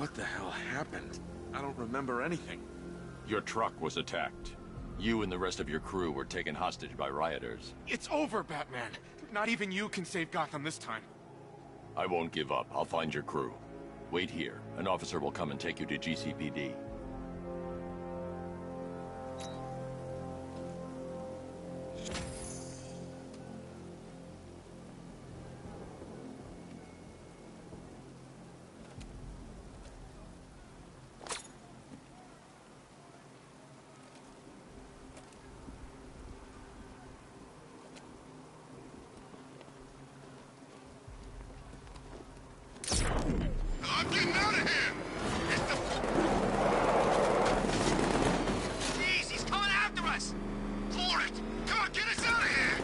What the hell happened? I don't remember anything. Your truck was attacked. You and the rest of your crew were taken hostage by rioters. It's over, Batman. Not even you can save Gotham this time. I won't give up. I'll find your crew. Wait here. An officer will come and take you to GCPD. I'm getting out of here! Jeez, he's coming after us! For it! Come on, get us out of here!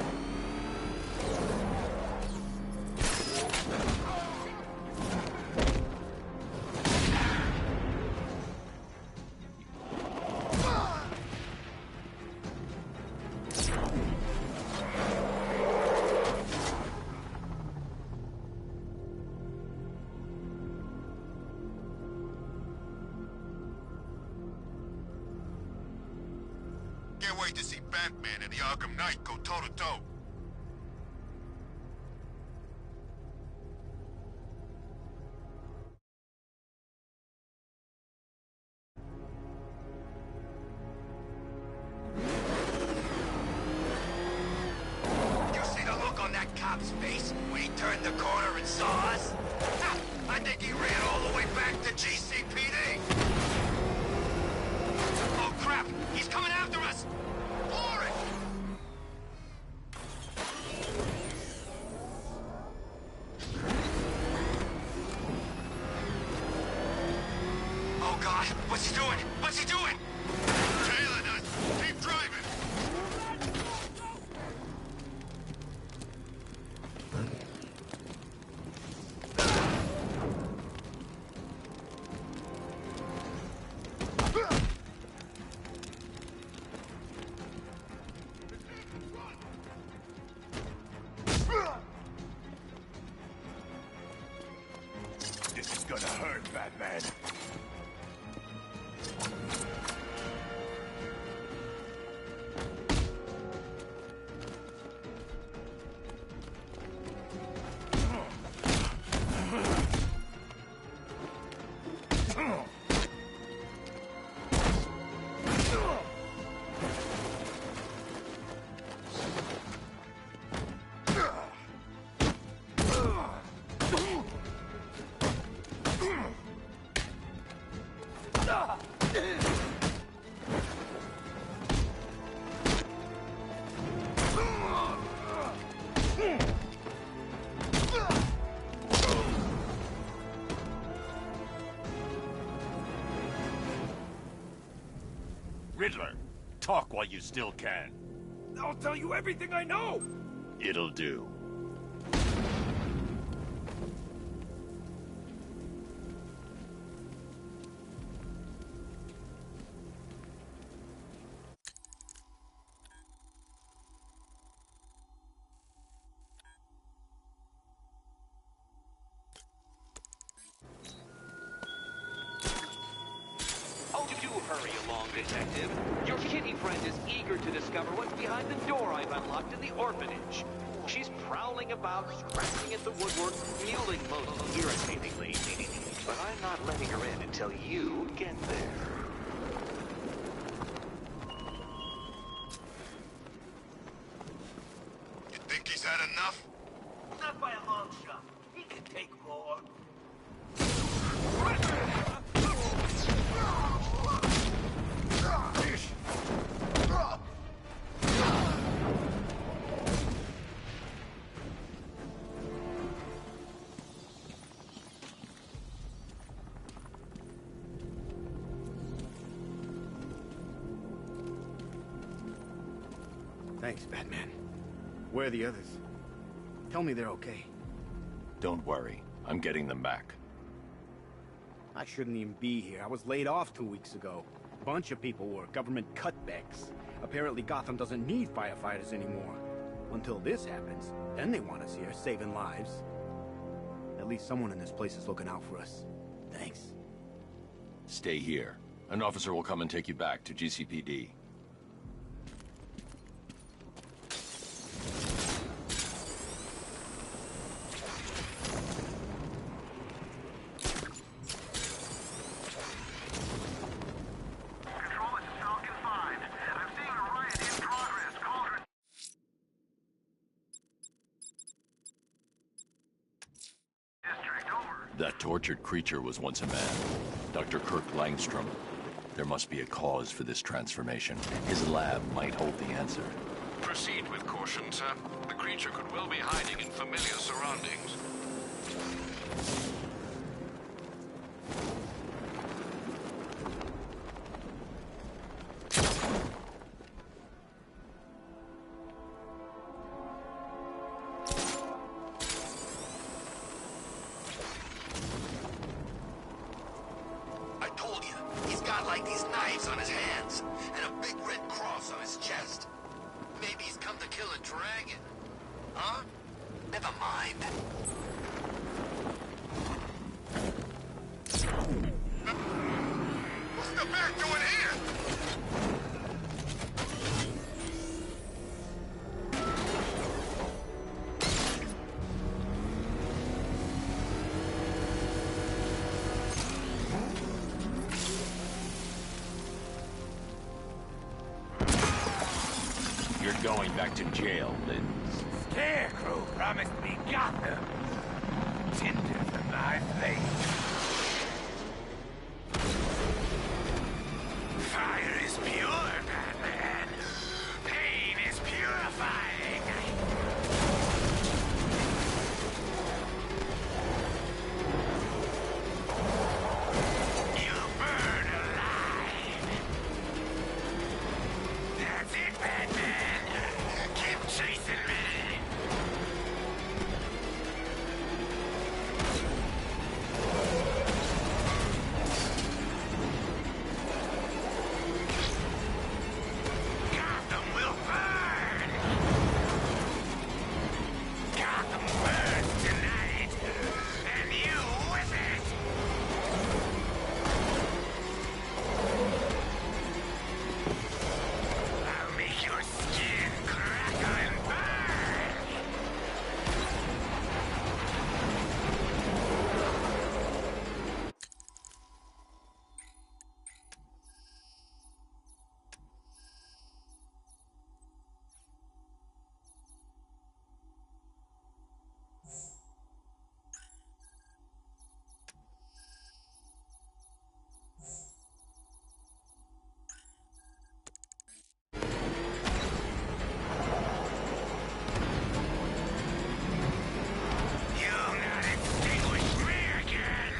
Can't wait to see Batman and the Arkham Knight go toe-to-toe. You see the look on that cop's face when he turned the corner and saw us? Ha! I think he ran all the way back to GCPD! Oh crap! He's coming after us! For it! Oh god! What's he doing? What's he doing? Tailing us! Keep driving! This is gonna hurt, Batman. Riddler, talk while you still can. I'll tell you everything I know! It'll do. Oh, do hurry along, Detective. Your kitty friend is eager to discover what's behind the door I've unlocked in the orphanage. She's prowling about, scratching at the woodwork, mewling most irritatingly. But I'm not letting her in until you get there. You think he's had enough? Not by a long shot. He can take more. Thanks, Batman. Where are the others? Tell me they're okay. Don't worry. I'm getting them back. I shouldn't even be here. I was laid off 2 weeks ago. A bunch of people were. Government cutbacks. Apparently Gotham doesn't need firefighters anymore. Until this happens, then they want us here, saving lives. At least someone in this place is looking out for us. Thanks. Stay here. An officer will come and take you back to GCPD. That tortured creature was once a man. Dr. Kirk Langstrom. There must be a cause for this transformation. His lab might hold the answer. Proceed with caution, sir. The creature could well be hiding in familiar surroundings. I told you, he's got like these knives on his hands, and a big red cross on his chest. Maybe he's come to kill a dragon. Huh? Never mind. What's the bat doing here? You're going back to jail, Lynn. Scarecrow promised me Gotham. Tinder for my flame. Fire is pure, Batman. Pain is purifying. You'll burn alive. That's it, Batman. Keep chasing me. Gotham will burn! Gotham burns tonight, and you with it! I'll make your skin crackle and burn! You'll not extinguish me again!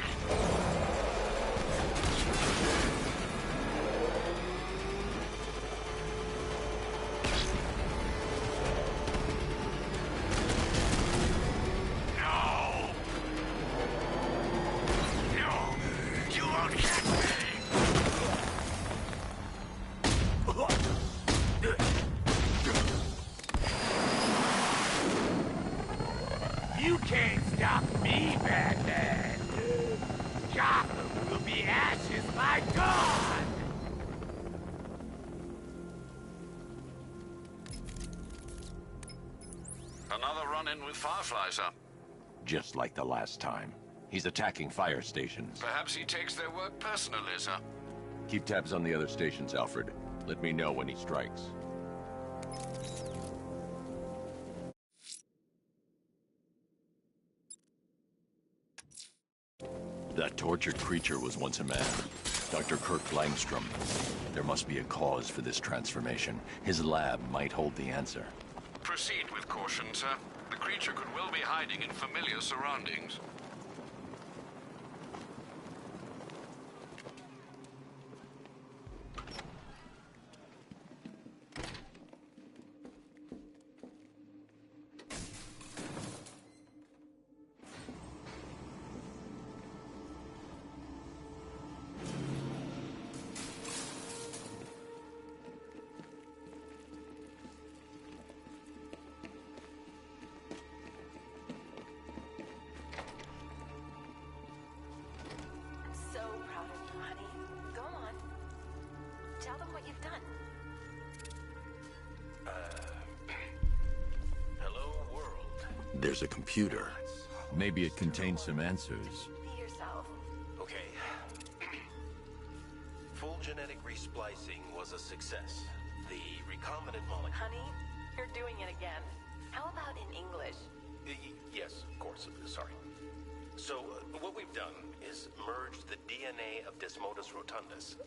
No! No! You won't catch me! You can't stop me, Batman! Gotham will be ashes by dawn! Another run-in with Firefly, sir. Just like the last time. He's attacking fire stations. Perhaps he takes their work personally, sir. Keep tabs on the other stations, Alfred. Let me know when he strikes. That tortured creature was once a man. Dr. Kirk Langstrom. There must be a cause for this transformation. His lab might hold the answer. Proceed with caution, sir. The creature could well be hiding in familiar surroundings. There's a computer. Maybe it contains some answers. Be yourself. Okay. Full genetic resplicing was a success. The recombinant molecule... Honey, you're doing it again. How about in English? Yes, of course. Sorry. So, what we've done is merged the DNA of Desmodus rotundus,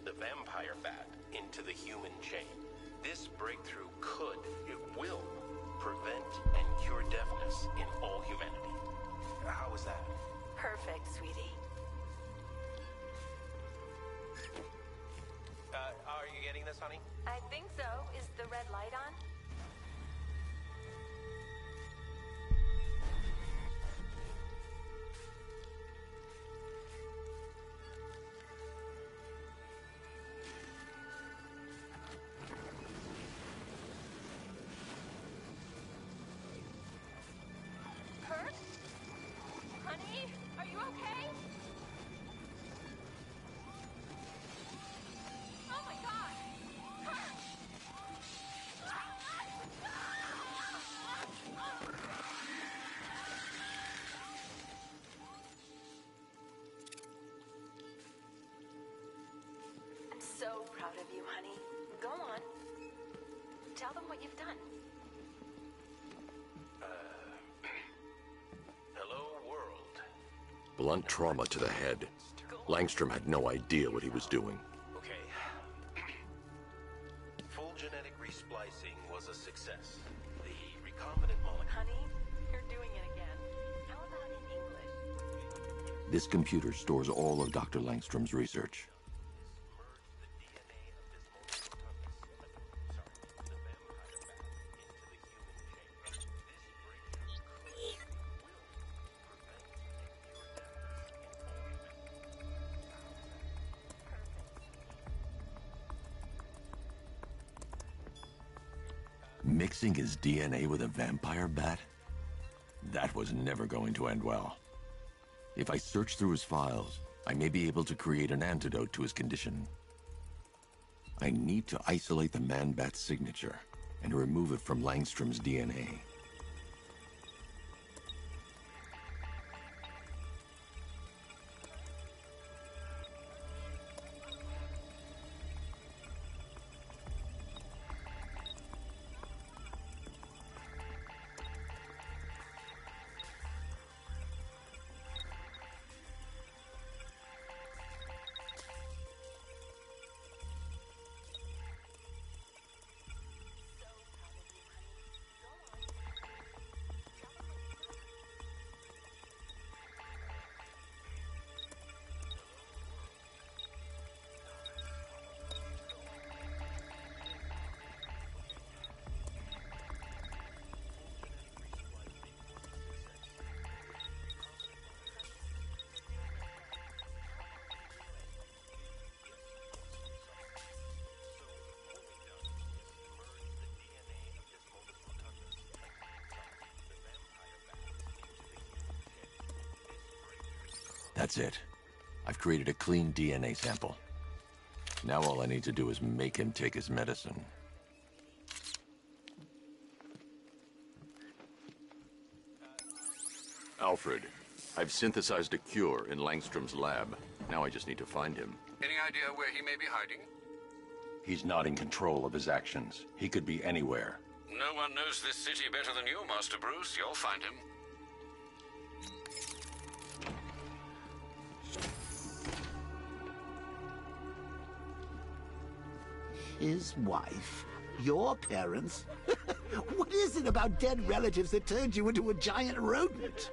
the vampire bat, into the human chain. This breakthrough it will, prevent and cure deafness in all humanity. How is that? Perfect, sweetie. Are you getting this, honey? I think so. Is the red light on? Kurt? Honey, are you okay? Oh my God! Kurt! I'm so proud of you, honey. Go on. Tell them what you've done. Hello, world. Blunt trauma to the head. Langstrom had no idea what he was doing. Okay. Full genetic resplicing was a success. The recombinant molecule... Honey, you're doing it again. How about in English? This computer stores all of Dr. Langstrom's research. Mixing his DNA with a vampire bat? That was never going to end well. If I search through his files, I may be able to create an antidote to his condition. I need to isolate the man-bat's signature and remove it from Langstrom's DNA. That's it. I've created a clean DNA sample. Now all I need to do is make him take his medicine. Alfred, I've synthesized a cure in Langstrom's lab. Now I just need to find him. Any idea where he may be hiding? He's not in control of his actions. He could be anywhere. No one knows this city better than you, Master Bruce. You'll find him. His wife? Your parents? What is it about dead relatives that turned you into a giant rodent?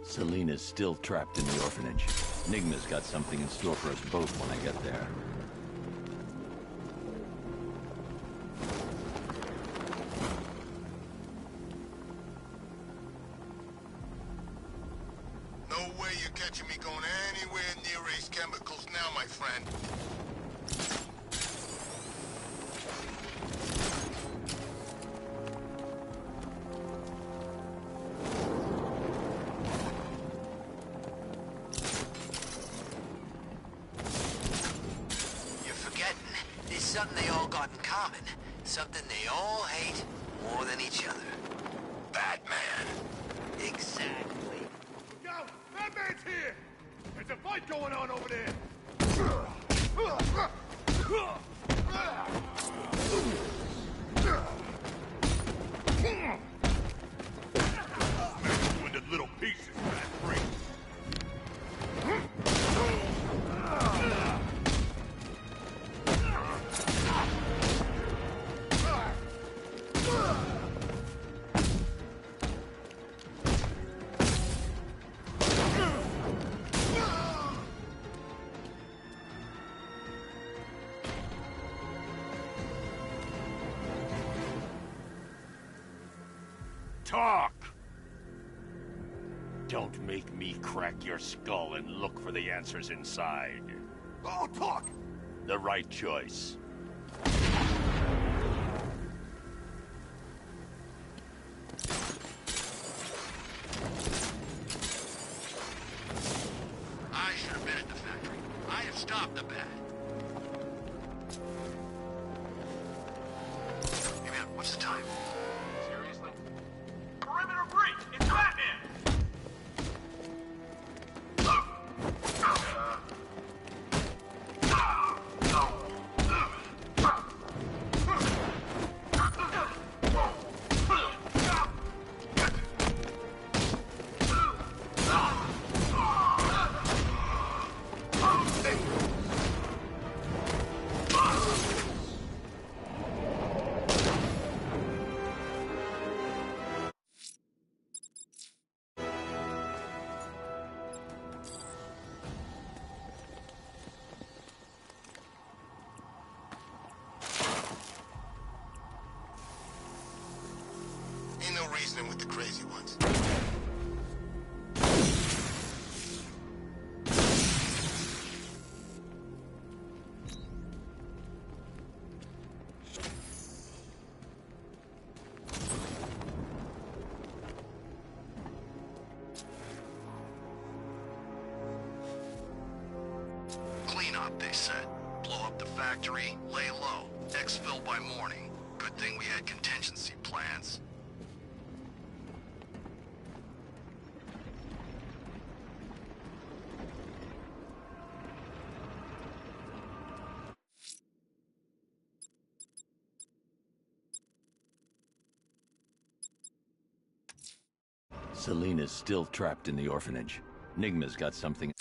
Selena's still trapped in the orphanage. Nigma's got something in store for us both when I get there. chemicals now, my friend. You're forgetting. There's something they all got in common. Something they all hate more than each other. Batman. Exactly. Look out! Batman's here! There's a fight going on over there! Smash you into little pieces, Bat Freak! Talk! Don't make me crack your skull and look for the answers inside. Oh, talk! The right choice. I should have been at the factory. I have stopped the bat. Hey man, what's the time? Seriously? Perimeter breach! It's Batman! Ain't no reasoning with the crazy ones. Clean up, they said. Blow up the factory, lay low. Exfil by morning. Good thing we had contingency plans. Selena's still trapped in the orphanage. Nigma's got something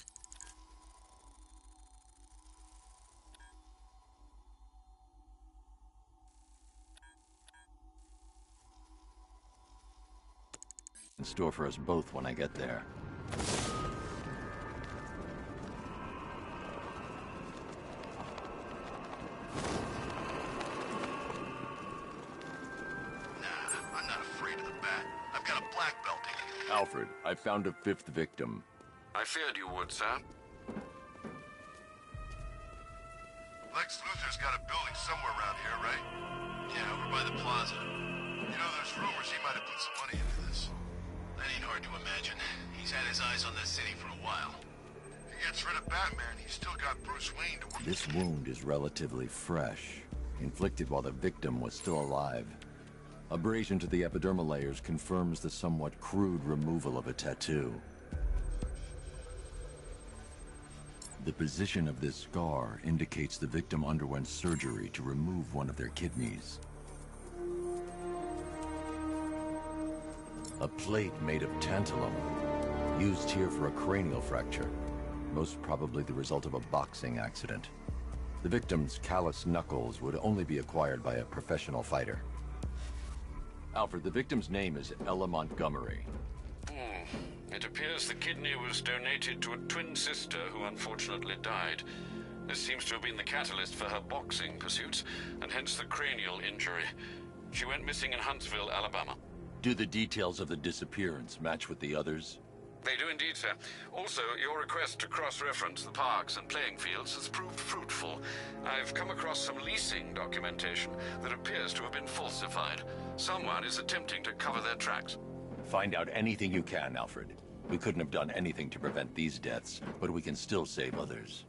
in store for us both when I get there. Nah, I'm not afraid of the bat. I've got a black belt in it. Alfred, I found a fifth victim. I feared you would, sir. Lex Luthor's got a building somewhere around here, right? Yeah, over by the plaza. You know, there's rumors he might have put some money into this. That ain't hard to imagine. He's had his eyes on the city for a while. If he gets rid of Batman, he's still got Bruce Wayne to work. This wound is relatively fresh, inflicted while the victim was still alive. Abrasion to the epidermal layers confirms the somewhat crude removal of a tattoo. The position of this scar indicates the victim underwent surgery to remove one of their kidneys. A plate made of tantalum, used here for a cranial fracture, most probably the result of a boxing accident. The victim's calloused knuckles would only be acquired by a professional fighter. Alfred, the victim's name is Ella Montgomery. It appears the kidney was donated to a twin sister who unfortunately died. This seems to have been the catalyst for her boxing pursuits, and hence the cranial injury. She went missing in Huntsville, Alabama. Do the details of the disappearance match with the others? They do indeed, sir. Also, your request to cross-reference the parks and playing fields has proved fruitful. I've come across some leasing documentation that appears to have been falsified. Someone is attempting to cover their tracks. Find out anything you can, Alfred. We couldn't have done anything to prevent these deaths, but we can still save others.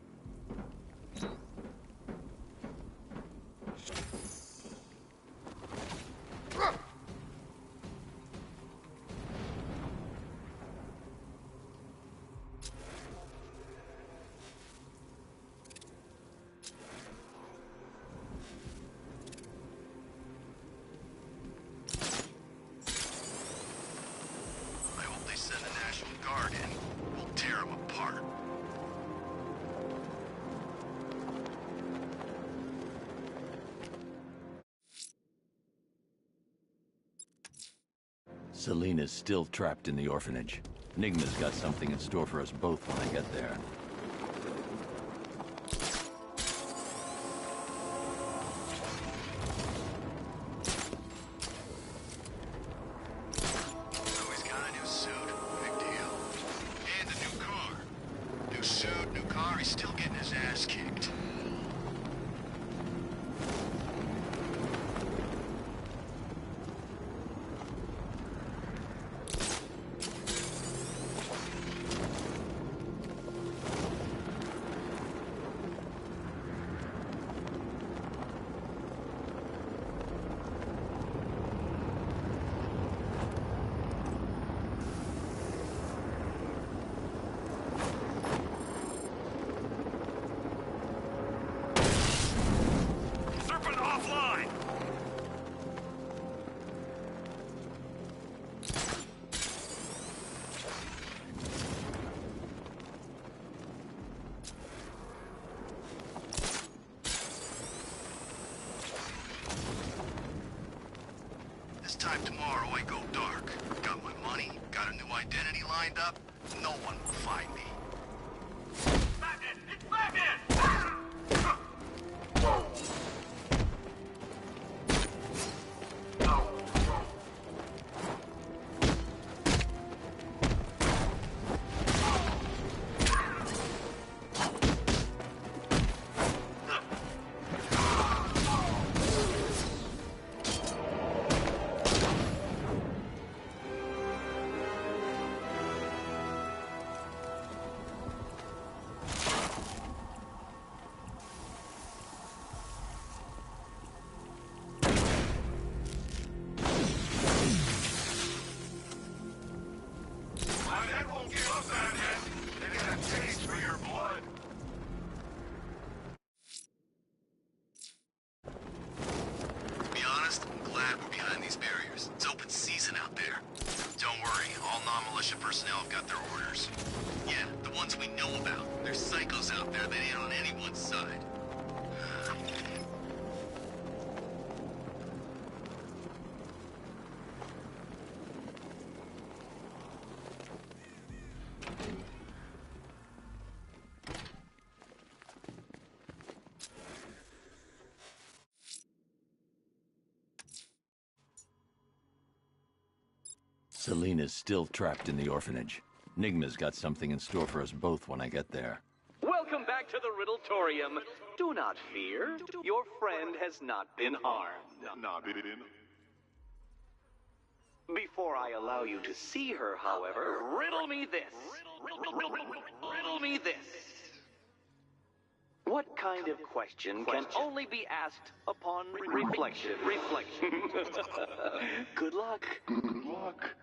Selena's still trapped in the orphanage. Nigma's got something in store for us both when I get there. So he's got a new suit. Big deal. And a new car. New suit, new car, he's still getting his ass kicked. This time tomorrow I go dark. Got my money, got a new identity lined up. No one will find me. Batman! It's Batman! Personnel have got their orders. Yeah, the ones we know about. There's psychos out there that ain't on anyone's side. Selena's still trapped in the orphanage. Nigma's got something in store for us both when I get there. Welcome back to the Riddletorium. Do not fear. Your friend has not been harmed. Before I allow you to see her, however, riddle me this. Riddle me this. What kind of question can only be asked upon reflection? Good luck. Good luck.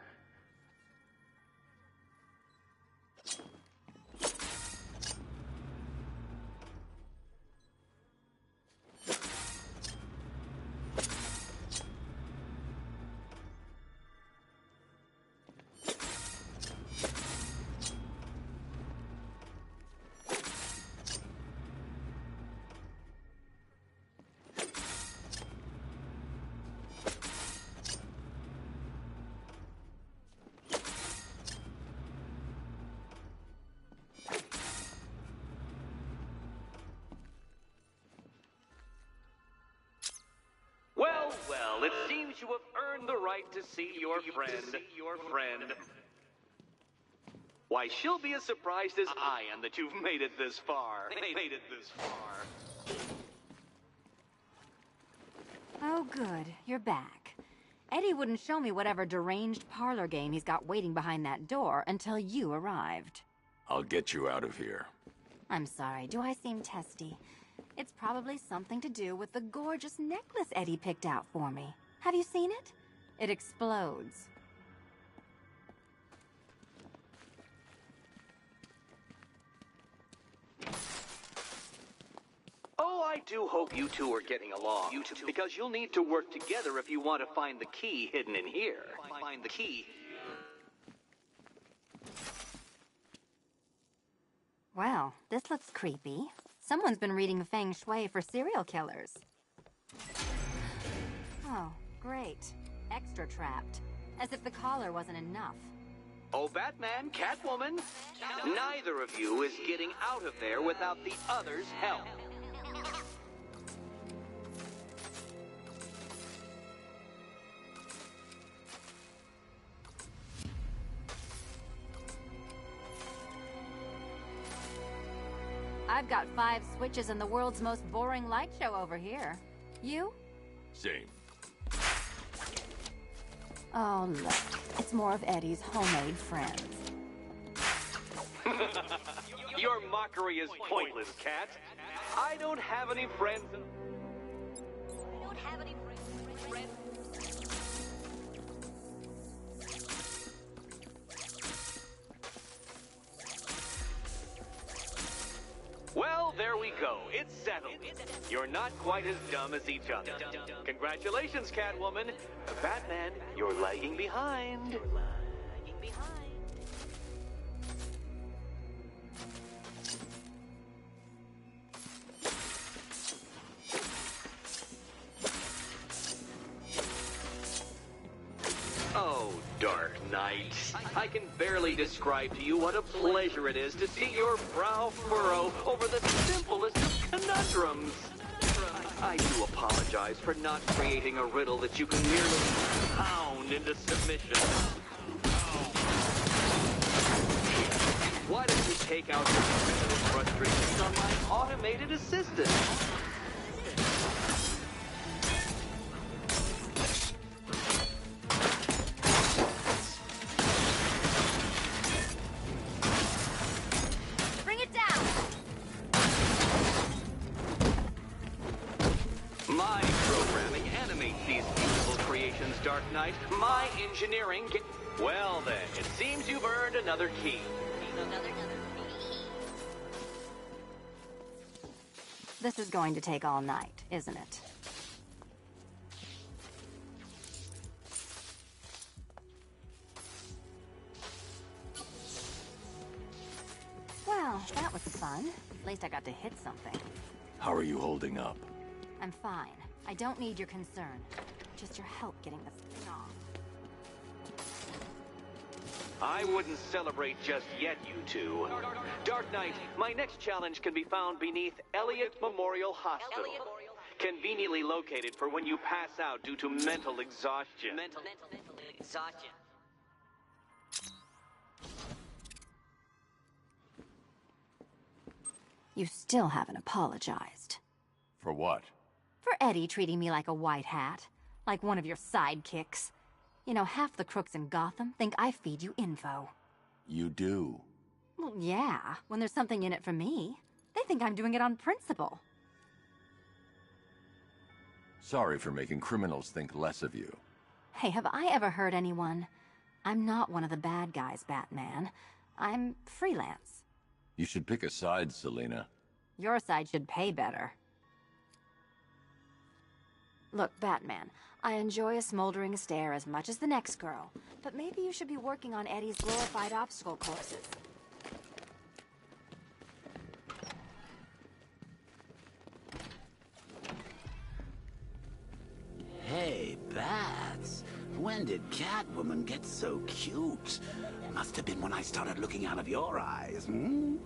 Well, it seems you have earned the right to see your friend. Why, she'll be as surprised as I am that you've made it this far. Made it this far. Oh, good. You're back. Eddie wouldn't show me whatever deranged parlor game he's got waiting behind that door until you arrived. I'll get you out of here. I'm sorry, do I seem testy? It's probably something to do with the gorgeous necklace Eddie picked out for me. Have you seen it? It explodes. Oh, I do hope you two are getting along. Because you'll need to work together if you want to find the key hidden in here. Find the key. Well, this looks creepy. Someone's been reading Feng Shui for serial killers. Oh, great. Extra trapped. As if the collar wasn't enough. Oh, Batman, Catwoman, neither of you is getting out of there without the other's help. I've got 5 switches in the world's most boring light show over here. You? Same. Oh, look. It's more of Eddie's homemade friends. Your mockery is pointless, Cat. I don't have any friends. Well, there we go. It's settled. You're not quite as dumb as each other. Congratulations, Catwoman. Batman, you're lagging behind. Oh, Dark Knight. I can barely describe to you what a pleasure it is to see your brow furrow over the simplest of conundrums. I do apologize for not creating a riddle that you can merely pound into submission. Why don't you take out your frustrations on my automated assistant? My programming animates these beautiful creations, Dark Knight. My engineering Well then, it seems you've earned another key. This is going to take all night, isn't it? Well, that was fun. At least I got to hit something. How are you holding up? I'm fine. I don't need your concern. Just your help getting this thing off. I wouldn't celebrate just yet, you two. Dark Knight, my next challenge can be found beneath Elliott Memorial Hospital. Conveniently located for when you pass out due to mental exhaustion. Mental exhaustion. You still haven't apologized. For what? For Eddie treating me like a white hat. Like one of your sidekicks. You know, half the crooks in Gotham think I feed you info. You do? Well, yeah. When there's something in it for me. They think I'm doing it on principle. Sorry for making criminals think less of you. Hey, have I ever hurt anyone? I'm not one of the bad guys, Batman. I'm freelance. You should pick a side, Selina. Your side should pay better. Look, Batman, I enjoy a smoldering stare as much as the next girl, but maybe you should be working on Eddie's glorified obstacle courses. Hey, Bats. When did Catwoman get so cute? Must have been when I started looking out of your eyes, hmm?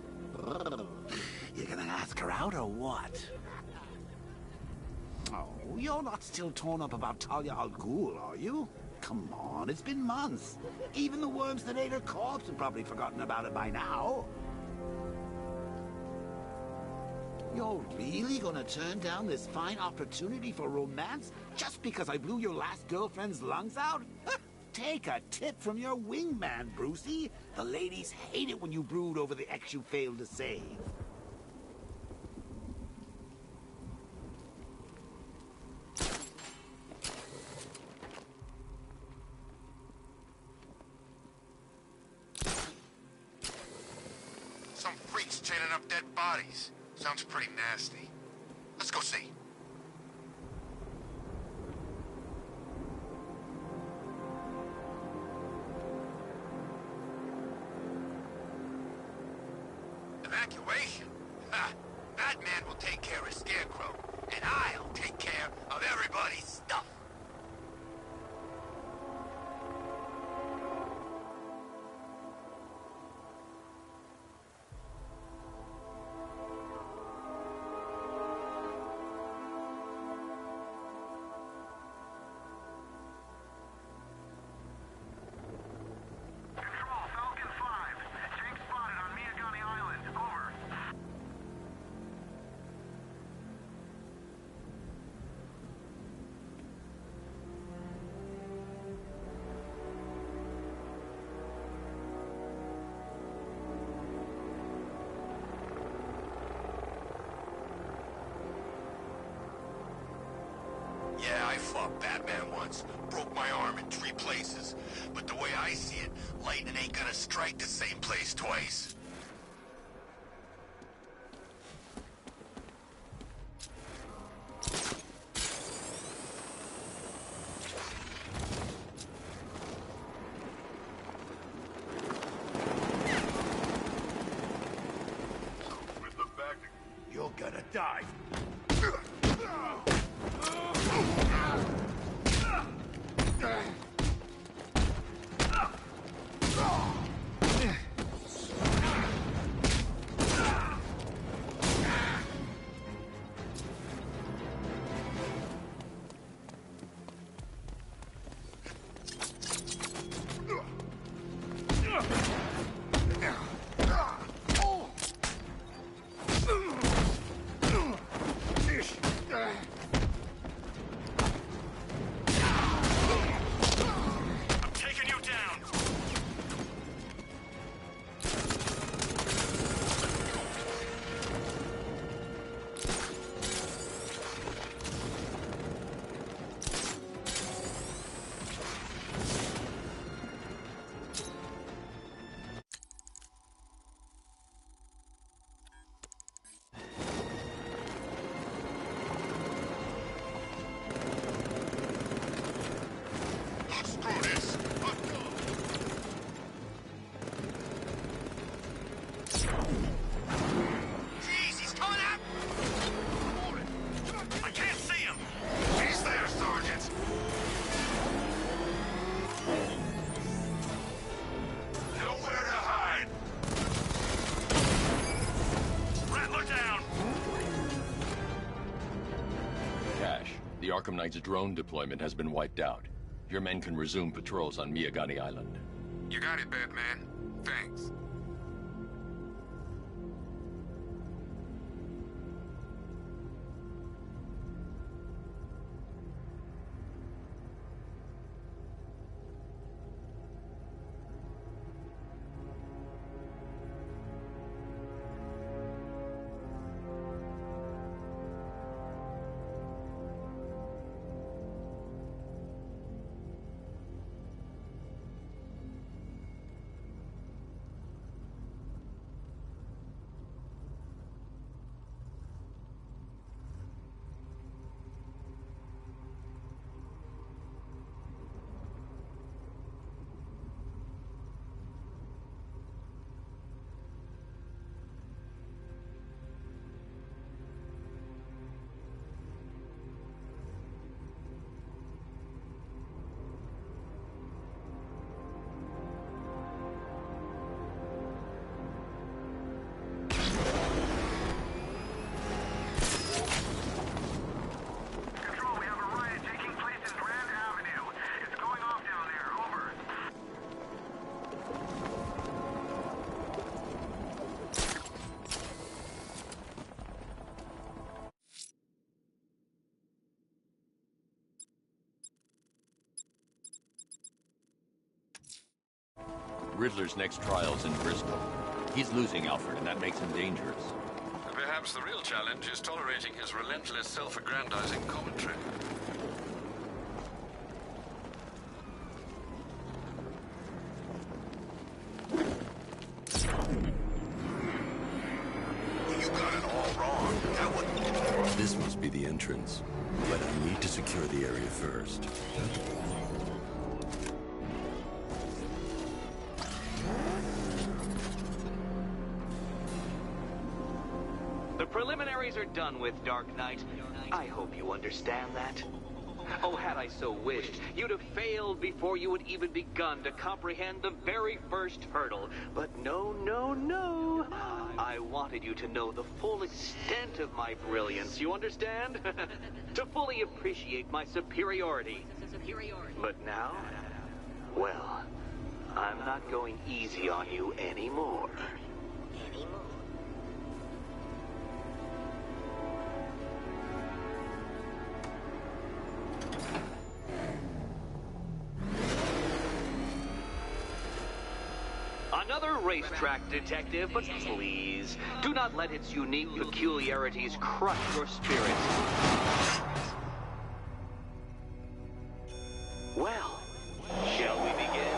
You gonna ask her out or what? Oh, you're not still torn up about Talia al Ghul, are you? Come on, it's been months. Even the worms that ate her corpse have probably forgotten about it by now. You're really gonna turn down this fine opportunity for romance just because I blew your last girlfriend's lungs out? Take a tip from your wingman, Brucey. The ladies hate it when you brood over the ex you failed to save. Some freaks chaining up dead bodies. Sounds pretty nasty. Let's go see. Evacuation? Ha! Batman will take care of Scarecrow, and I'll take care of everybody's stuff. Yeah, I fought Batman once. Broke my arm in 3 places. But the way I see it, lightning ain't gonna strike the same place twice. You're gonna die. The Arkham Knight's drone deployment has been wiped out. Your men can resume patrols on Miyagani Island. You got it, Batman. Thanks. Riddler's next trial's in Bristol. He's losing Alfred, and that makes him dangerous. Perhaps the real challenge is tolerating his relentless self-aggrandizing commentary. You got it all wrong. That would... This must be the entrance, but I need to secure the area first. The preliminaries are done with, Dark Knight. I hope you understand that. Oh, had I so wished, you'd have failed before you had even begun to comprehend the very first hurdle. But no, no, no. I wanted you to know the full extent of my brilliance, you understand? To fully appreciate my superiority. But now, well, I'm not going easy on you anymore. Another racetrack detective, but please, do not let its unique peculiarities crush your spirit. Well, shall we begin?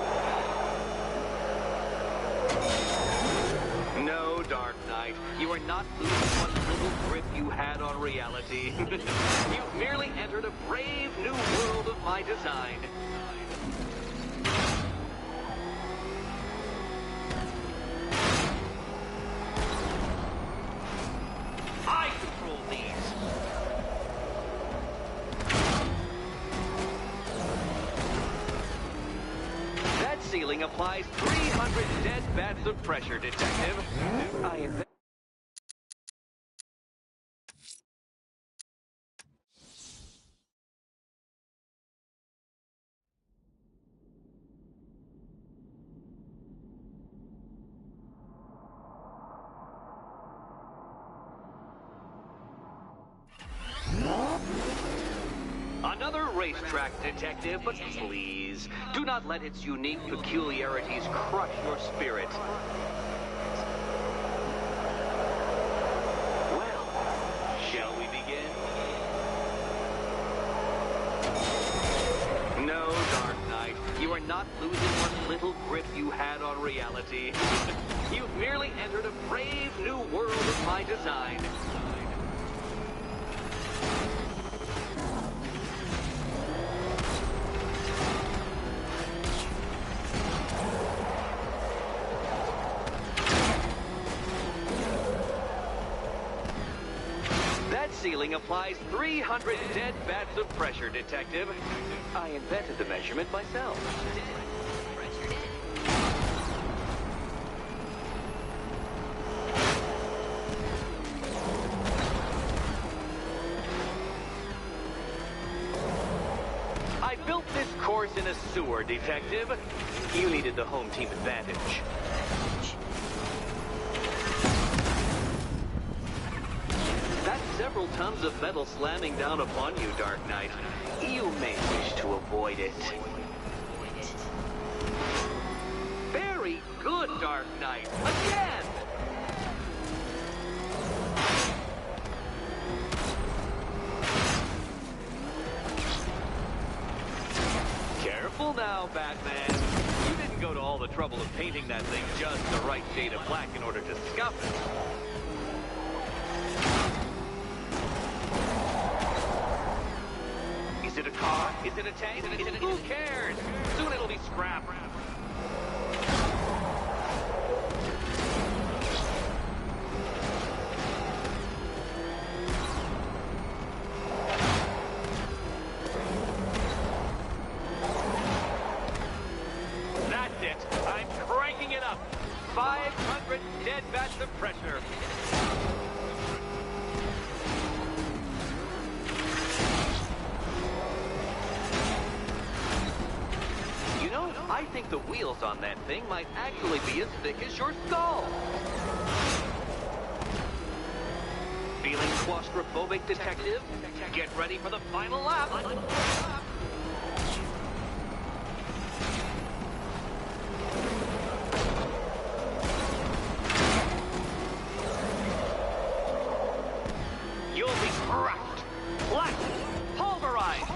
No, Dark Knight, you are not losing what little grip you had on reality. You've merely entered a brave new world of my design. I control these. That ceiling applies 300 dead bats of pressure, Detective. Another racetrack detective, but please, do not let its unique peculiarities crush your spirit. Well, shall we begin? No, Dark Knight, you are not losing what little grip you had on reality. You've merely entered a brave new world of my design. That ceiling applies 300 dead bats of pressure, Detective. I invented the measurement myself. I built this course in a sewer, Detective. You needed the home team advantage. That's several tons of metal slamming down upon you, Dark Knight. You may wish to avoid it. Very good, Dark Knight. Again! Careful now, Batman. You didn't go to all the trouble of painting that thing just the right shade of black in order to scuff it. Is it a car? Is it a tank? Who cares? Soon it'll be scrap. That's it. I'm cranking it up. 500 dead bats of pressure. I think the wheels on that thing might actually be as thick as your skull. Feeling claustrophobic, Detective? Get ready for the final lap. cracked, flattened, pulverized.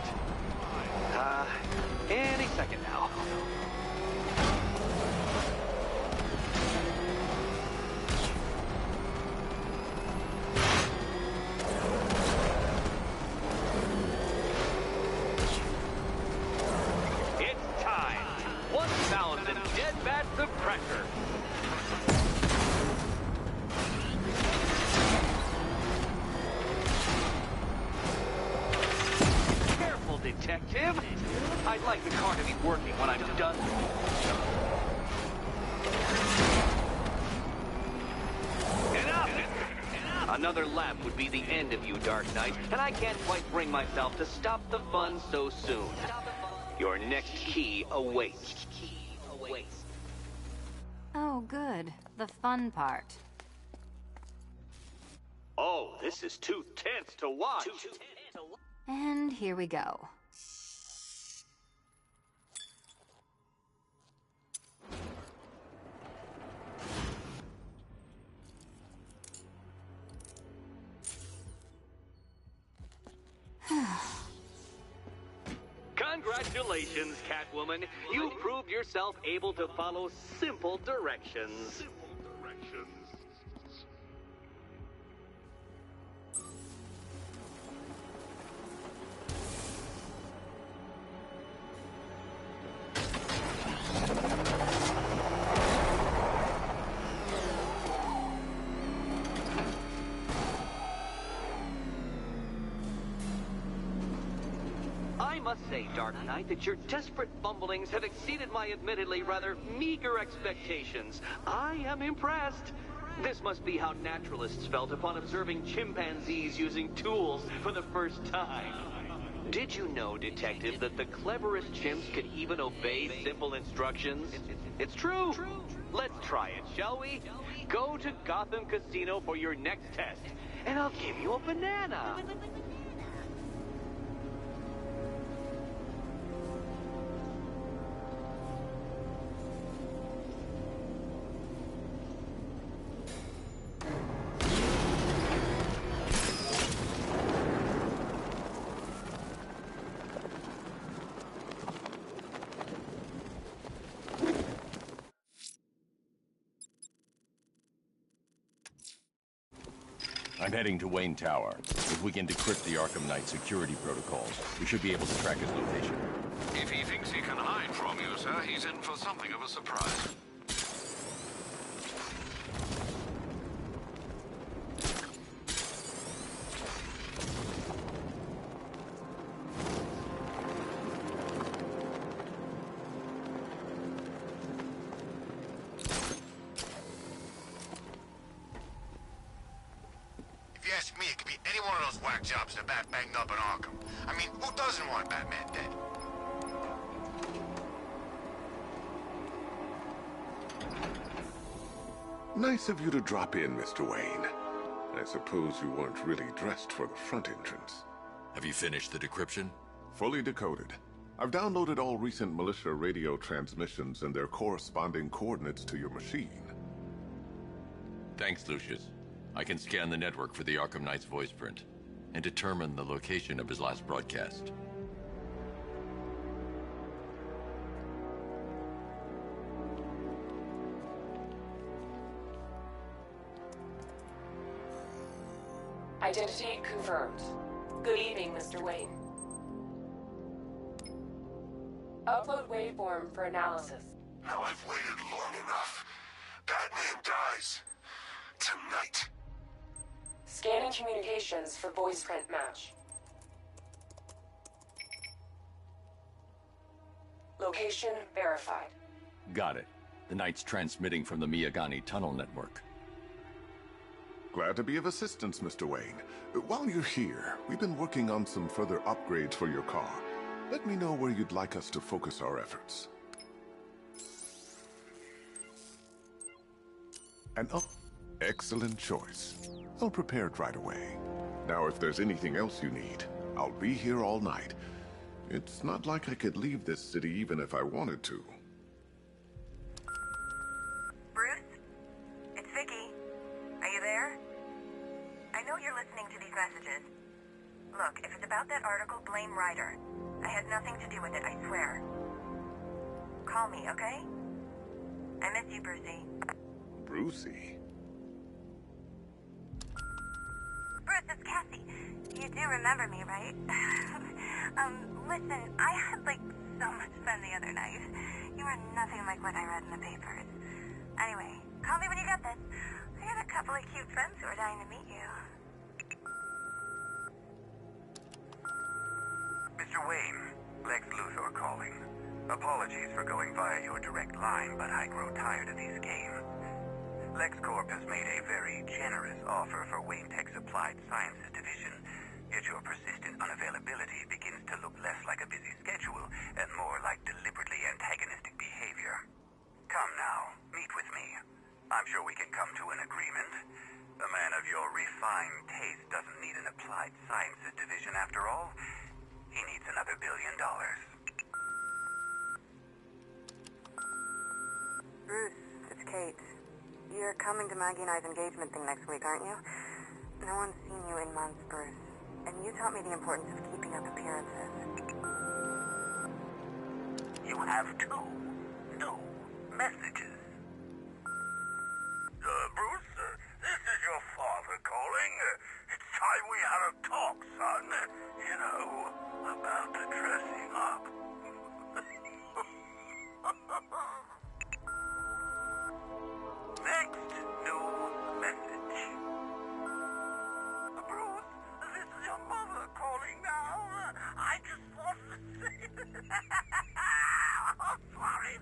Any second now. It's time. 1,000 dead bats of pressure. Careful, detective. I'd like the car to be working when I'm done. Enough! Another lap would be the end of you, Dark Knight, and I can't quite bring myself to stop the fun so soon. Your next key awaits. Oh, good. The fun part. Oh, this is too tense to watch. And here we go. Congratulations, Catwoman. You proved yourself able to follow simple directions. I must say, Dark Knight, that your desperate fumblings have exceeded my admittedly rather meager expectations. I am impressed. This must be how naturalists felt upon observing chimpanzees using tools for the first time. Did you know, Detective, that the cleverest chimps can even obey simple instructions? It's true. Let's try it, shall we? Go to Gotham Casino for your next test, and I'll give you a banana. I'm heading to Wayne Tower. If we can decrypt the Arkham Knight security protocols, we should be able to track his location. If he thinks he can hide from you, sir, he's in for something of a surprise. If you ask me, it could be any one of those whack jobs that Bat banged up in Arkham. I mean, who doesn't want Batman dead? Nice of you to drop in, Mr. Wayne. I suppose you weren't really dressed for the front entrance. Have you finished the decryption? Fully decoded. I've downloaded all recent militia radio transmissions and their corresponding coordinates to your machine. Thanks, Lucius. I can scan the network for the Arkham Knight's voice print and determine the location of his last broadcast. Identity confirmed. Good evening, Mr. Wayne. Upload waveform for analysis. Now I've waited long enough. Batman dies. Tonight. Scanning communications for voice print match. Location verified. Got it. The Knight's transmitting from the Miyagani tunnel network. Glad to be of assistance, Mr. Wayne. While you're here, we've been working on some further upgrades for your car. Let me know where you'd like us to focus our efforts. Excellent choice. I'll prepare it right away. Now, if there's anything else you need, I'll be here all night. It's not like I could leave this city even if I wanted to. Bruce? It's Vicky. Are you there? I know you're listening to these messages. Look, if it's about that article, blame Ryder. I had nothing to do with it, I swear. Call me, okay? I miss you, Brucey. Brucey? Bruce, it's Cassie. You do remember me, right? Listen, I had, so much fun the other night. You were nothing like what I read in the papers. Anyway, call me when you get this. I got a couple of cute friends who are dying to meet you. Mr. Wayne, Lex Luthor calling. Apologies for going via your direct line, but I grow tired of these games. LexCorp has made a very generous offer for Wayne Tech's Applied Sciences division, yet your persistent unavailability begins to look less like a busy schedule and more like deliberately antagonistic behavior. Come now, meet with me. I'm sure we can come to an agreement. A man of your refined taste doesn't need an Applied Sciences division after all. He needs another $1 billion. Bruce, it's Kate. You're coming to Maggie and I's engagement thing next week, aren't you? No one's seen you in months, Bruce. And you taught me the importance of keeping up appearances. You have two new messages. Bruce, this is your father calling. It's time we had a talk, son. You know, about the dressing up. Next new message. Bruce, this is your mother calling now. I just want to say... Oh, sorry.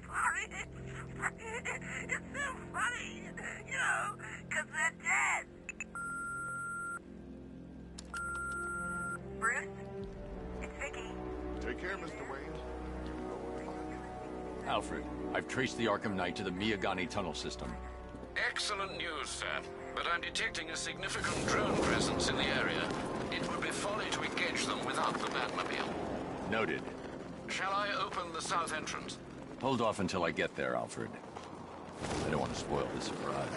It's so funny, you know, because they're dead. Bruce, it's Vicky. Take care, Mr. Wayne. Alfred, I've traced the Arkham Knight to the Miyagani tunnel system. Excellent news, sir. But I'm detecting a significant drone presence in the area. It would be folly to engage them without the Batmobile. Noted. Shall I open the south entrance? Hold off until I get there, Alfred. I don't want to spoil the surprise.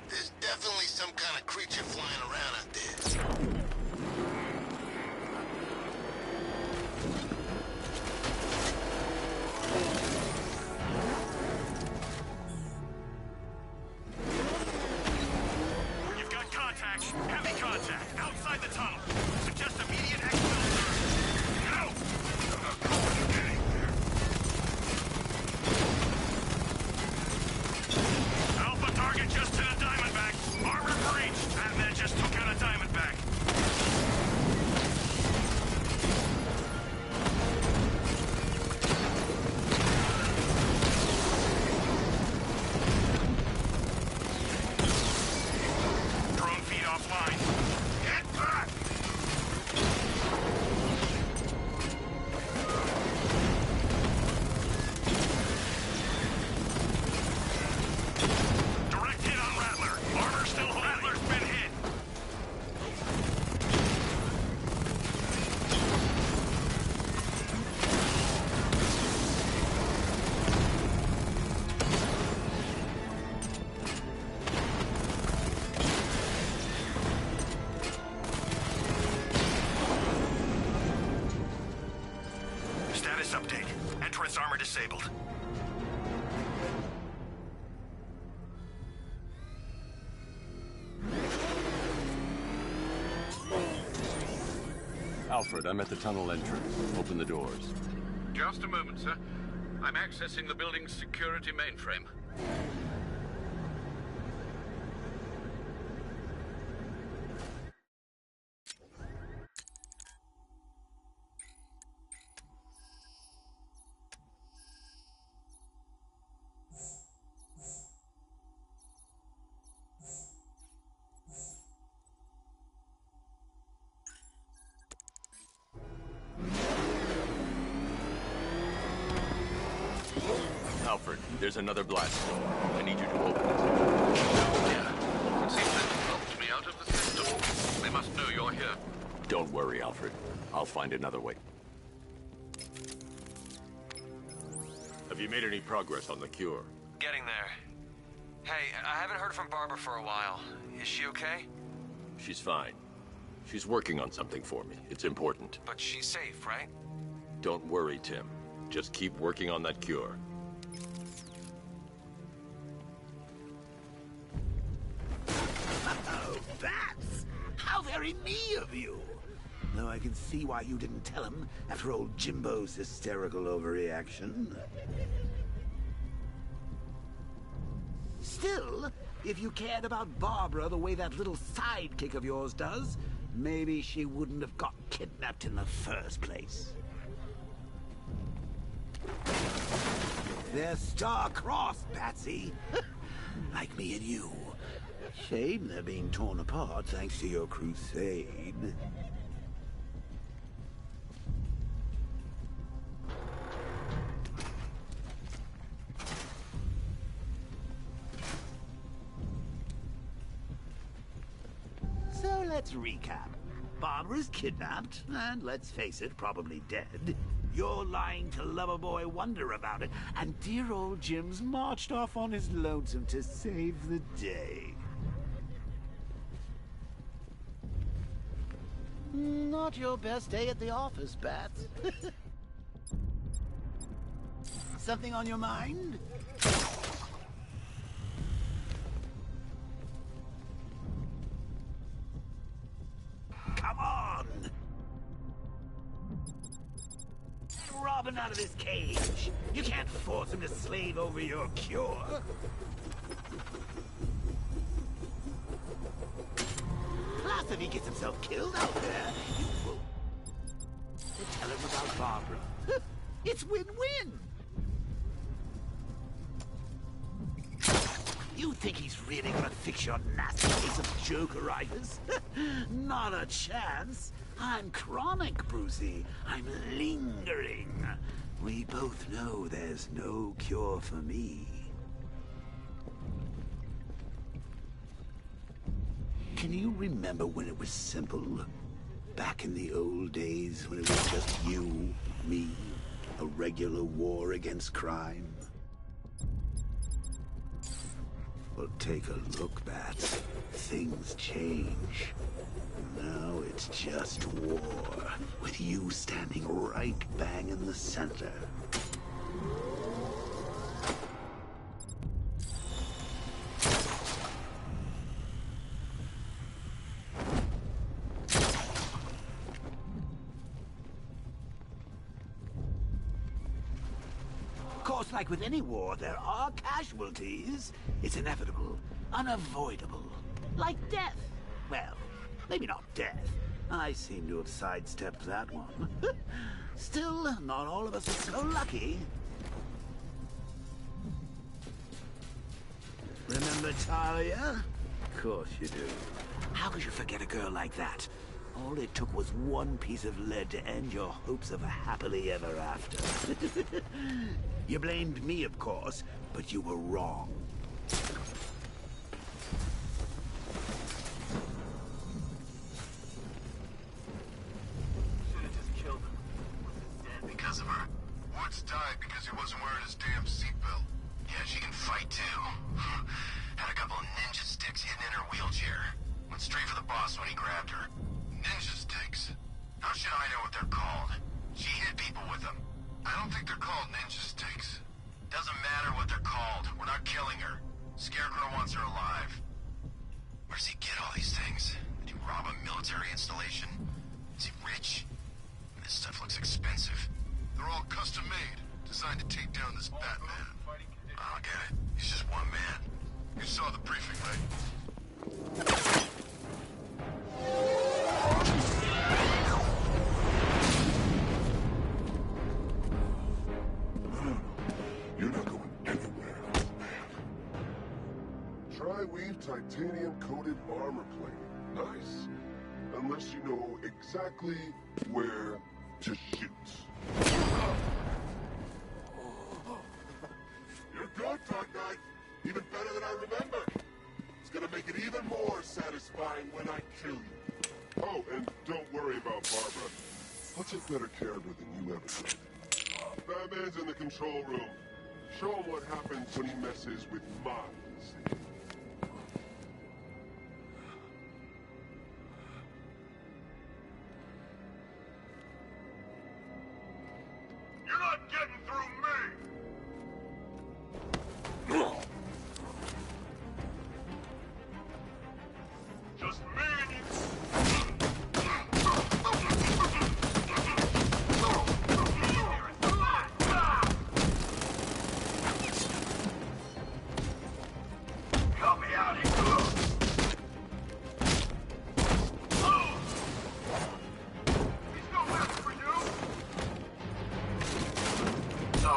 There's definitely some kind of creature flying around out there. You've got contact. Heavy contact. Outside the tunnel. Suggest immediate exfil. Go! Alpha target just hit a Diamondback. Armor breached. Batman just took out a Diamondback. Drone feed offline. Get back! Direct hit on Rattler. Armor still holding. Rattler's been hit. Status update. Entrance armor disabled. Alfred, I'm at the tunnel entrance. Open the doors. Just a moment, sir. I'm accessing the building's security mainframe. Alfred, there's another blast door. I need you to open it. Yeah. It seems they've locked me out of the system. They must know you're here. Don't worry, Alfred. I'll find another way. Have you made any progress on the cure? Getting there. Hey, I haven't heard from Barbara for a while. Is she okay? She's fine. She's working on something for me. It's important. But she's safe, right? Don't worry, Tim. Just keep working on that cure. Oh, Bats! How very me of you! Though I can see why you didn't tell him after old Jimbo's hysterical overreaction. Still, if you cared about Barbara the way that little sidekick of yours does, maybe she wouldn't have got kidnapped in the first place. They're star-crossed, Patsy. Like me and you. Shame they're being torn apart thanks to your crusade. So let's recap. Barbara's kidnapped, and let's face it, probably dead. You're lying to Loverboy Wonder about it, and dear old Jim's marched off on his lonesome to save the day. Not your best day at the office, Bats. Something on your mind? Come on! Robin out of his cage. You can't force him to slave over your cure. Plus, if he gets himself killed out there, you will tell him about Barbara. It's win-win. You think he's really gonna fix your nasty case of jokeritis? Not a chance. I'm chronic, Brucey. I'm lingering. We both know there's no cure for me. Can you remember when it was simple? Back in the old days when it was just you, me, a regular war against crime? Well, take a look, Bats. Things change. Now it's just war, with you standing right bang in the center. Of course, like with any war, there are casualties. It's inevitable, unavoidable. Like death. Well, maybe not death. I seem to have sidestepped that one. Still, not all of us are so lucky. Remember Talia? Of course you do. How could you forget a girl like that? All it took was one piece of lead to end your hopes of a happily ever after. You blamed me, of course, but you were wrong. Because of her. Woods died because he wasn't wearing his damn seatbelt. Yeah, she can fight too. Had a couple of ninja sticks hidden in her wheelchair. Went straight for the boss when he grabbed her. Ninja sticks? How should I know what they're called? She hit people with them. I don't think they're called ninja sticks. Doesn't matter what they're called. We're not killing her. Scarecrow wants her alive. Where's he get all these things? Did he rob a military installation? Is he rich? This stuff looks expensive. They're all custom made, designed to take down this Batman. I don't get it. He's just one man. You saw the briefing, right? You're not going anywhere. Tri-weave titanium-coated armor plating. Nice. Unless you know exactly where to shoot. You're good, Dark Knight. Even better than I remember. It's gonna make it even more satisfying when I kill you. Oh, and don't worry about Barbara. I'll take better care of her than you ever did. Batman's in the control room. Show him what happens when he messes with minds. You're not getting through me! Just me and you. Help me out here. He's no match for you. No.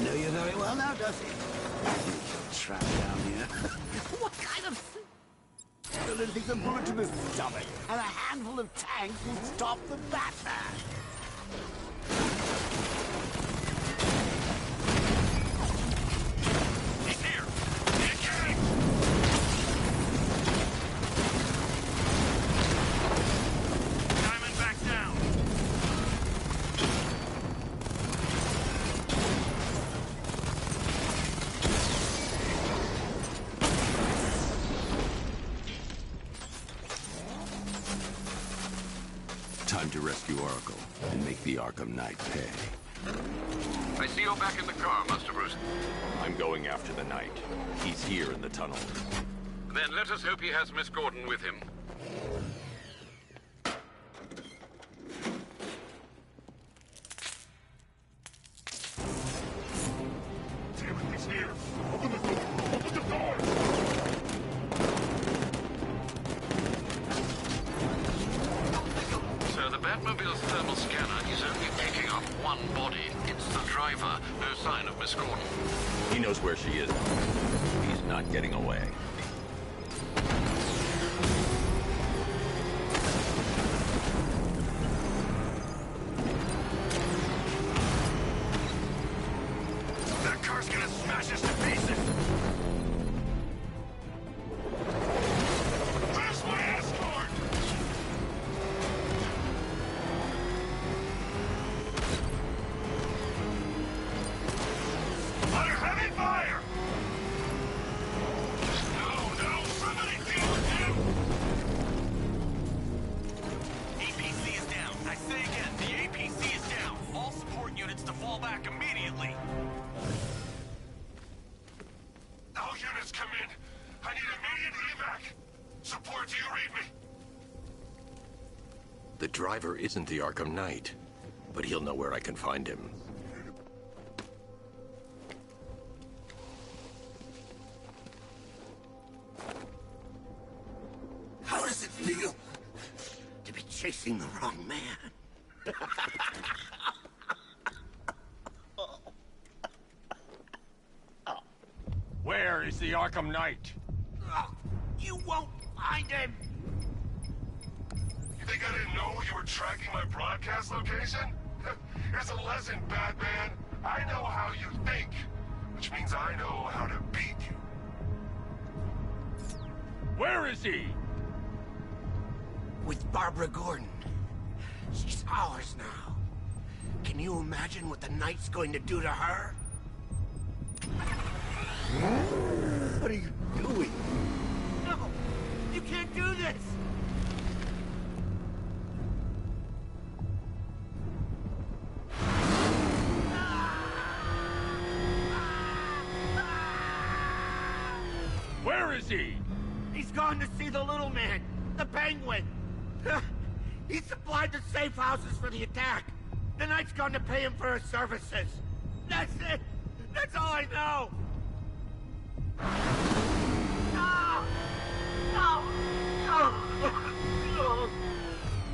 Know you very well now, does he? You're trapped down here. What kind of... It thinks a bullet to the stomach and a handful of tanks will stop the Batman. He's here! Get him! Diamond back down. Time to rescue Oracle and make the Arkham Knight pay. I see you're back in the car, Master Bruce. I'm going after the Knight. He's here in the tunnel. Then let us hope he has Miss Gordon with him. He's here! Open the door! Open the door! So the Batmobile's thermal scanner is only picking up one body. It's the driver. No sign of Miss Gordon. He knows where she is. He's not getting away. That car's gonna smash us to pieces! Where's my escort? Under heavy fire! No, somebody deal with him! APC is down. I say again, the APC is down. All support units to fall back immediately. All units come in. I need immediate evac. Support, do you read me? The driver isn't the Arkham Knight, but he'll know where I can find him. How does it feel to be chasing the wrong man? Where is the Arkham Knight? You won't find find him! You think I didn't know you were tracking my broadcast location? Here's a lesson, Batman. I know how you think, which means I know how to beat you. Where is he? With Barbara Gordon. She's ours now. Can you imagine what the night's going to do to her? What are you doing? No! You can't do this! Where is he? He's gone to see the little man, the Penguin. He supplied the safe houses for the attack. The Knight's gone to pay him for his services. That's it. That's all I know. No! No! No!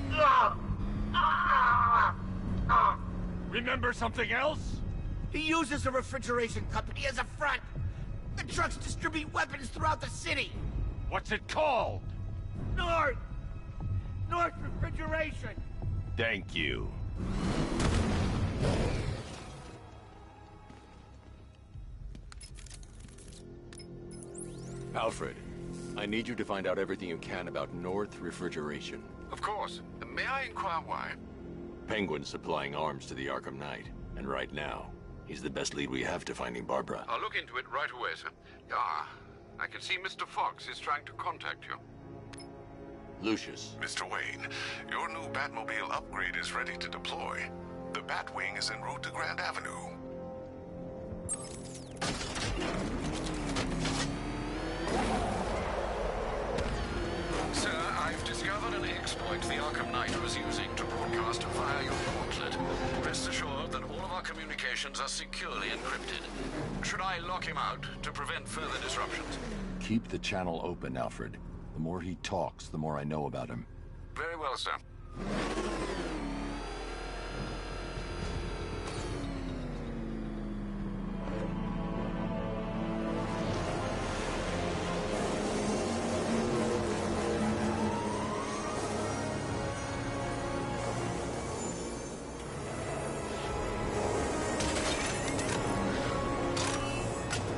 No! No! Remember something else? He uses a refrigeration company as a front. The trucks distribute weapons throughout the city. What's it called? North Refrigeration. Thank you. Alfred, I need you to find out everything you can about North Refrigeration. Of course. May I inquire why? Penguin's supplying arms to the Arkham Knight, and right now, he's the best lead we have to finding Barbara. I'll look into it right away, sir. Ah, I can see Mr. Fox is trying to contact you. Lucius. Mr. Wayne, your new Batmobile upgrade is ready to deploy. The Batwing is en route to Grand Avenue. Sir, I've discovered an exploit the Arkham Knight was using to broadcast via your gauntlet. Rest assured that all of our communications are securely encrypted. Should I lock him out to prevent further disruptions? Keep the channel open, Alfred. The more he talks, the more I know about him. Very well, sir.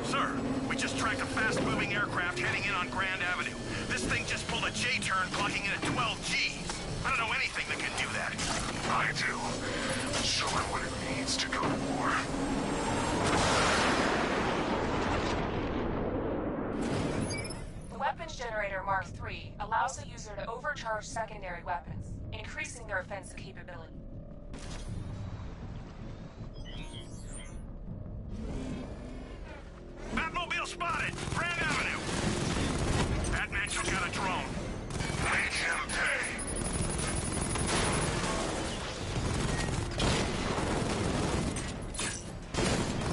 Sir, we just tracked a fast-moving aircraft heading in on Grand Avenue. This thing just pulled a J-turn, clocking in at 12 Gs. I don't know anything that can do that. I do. Show it what it needs to go to war. The weapons generator Mark III allows the user to overcharge secondary weapons, increasing their offensive capability. Batmobile spotted! Grand Avenue! Batman took out a drone. Make him pay!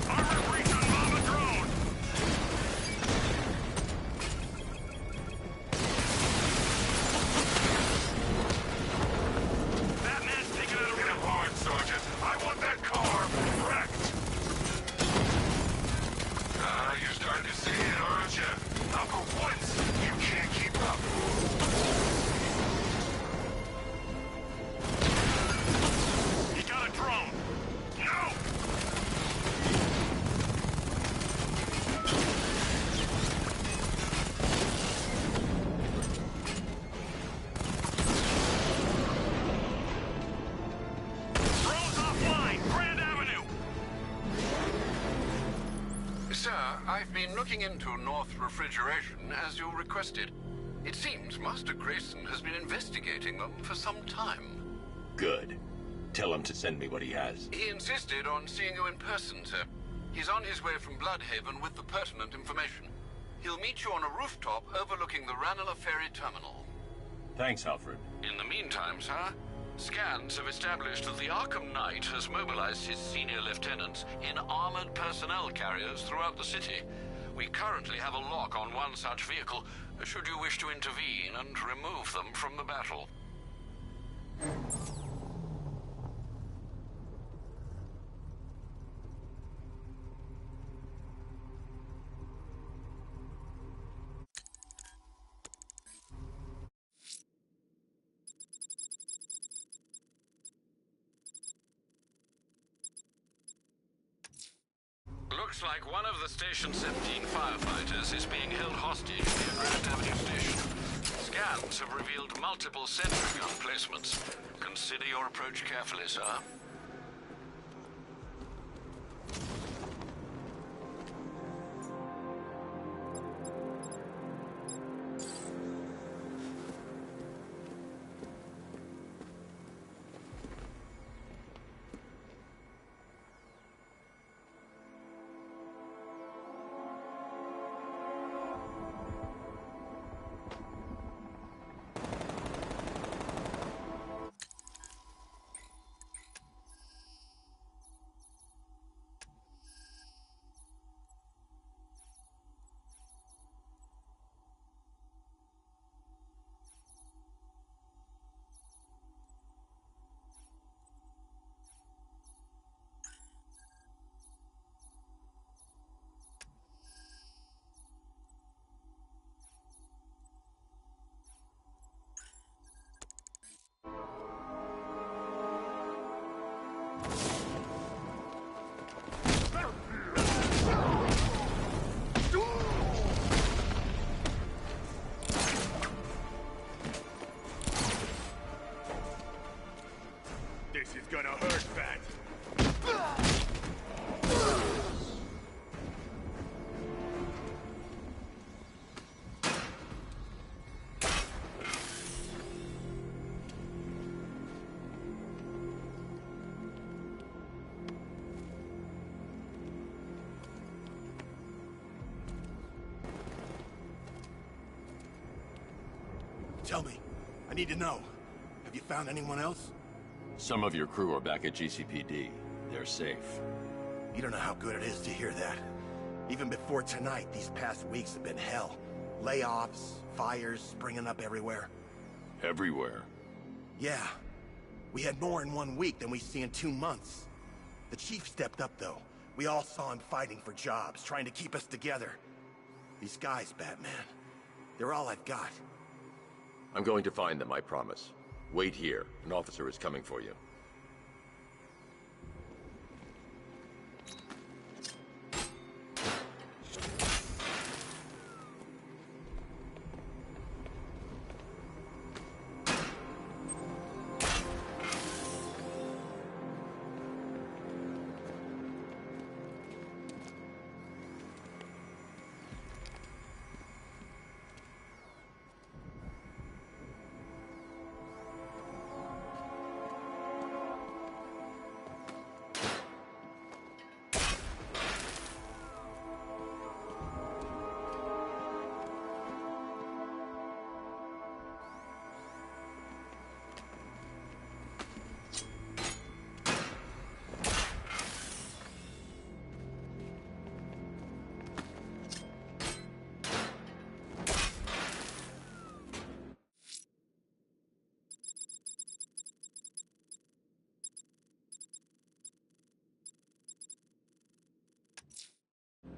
Armor breach on Mama drone! Batman's taking out a... Hit him hard, Sergeant. I want that car wrecked. You're starting to see it, aren't you? Not for once, you can't keep up. He got a drone. No! Drone's offline! Grand Avenue! Sir, I've been looking into North Refrigeration as you requested. It seems Master Grayson has been investigating them for some time. Good. Tell him to send me what he has. He insisted on seeing you in person, sir. He's on his way from Bloodhaven with the pertinent information. He'll meet you on a rooftop overlooking the Ranelagh Ferry Terminal. Thanks, Alfred. In the meantime, sir, scans have established that the Arkham Knight has mobilized his senior lieutenants in armored personnel carriers throughout the city. We currently have a lock on one such vehicle, should you wish to intervene and remove them from the battle. Looks like one of the Station 17 firefighters is being held hostage near Grand Avenue Station. Scans have revealed multiple sentry gun placements. Consider your approach carefully, sir. This is gonna hurt, Bat. Tell me. I need to know. Have you found anyone else? Some of your crew are back at GCPD. They're safe. You don't know how good it is to hear that. Even before tonight, these past weeks have been hell. Layoffs, fires springing up everywhere. Everywhere? Yeah. We had more in 1 week than we see in 2 months. The chief stepped up, though. We all saw him fighting for jobs, trying to keep us together. These guys, Batman, they're all I've got. I'm going to find them, I promise. Wait here. An officer is coming for you.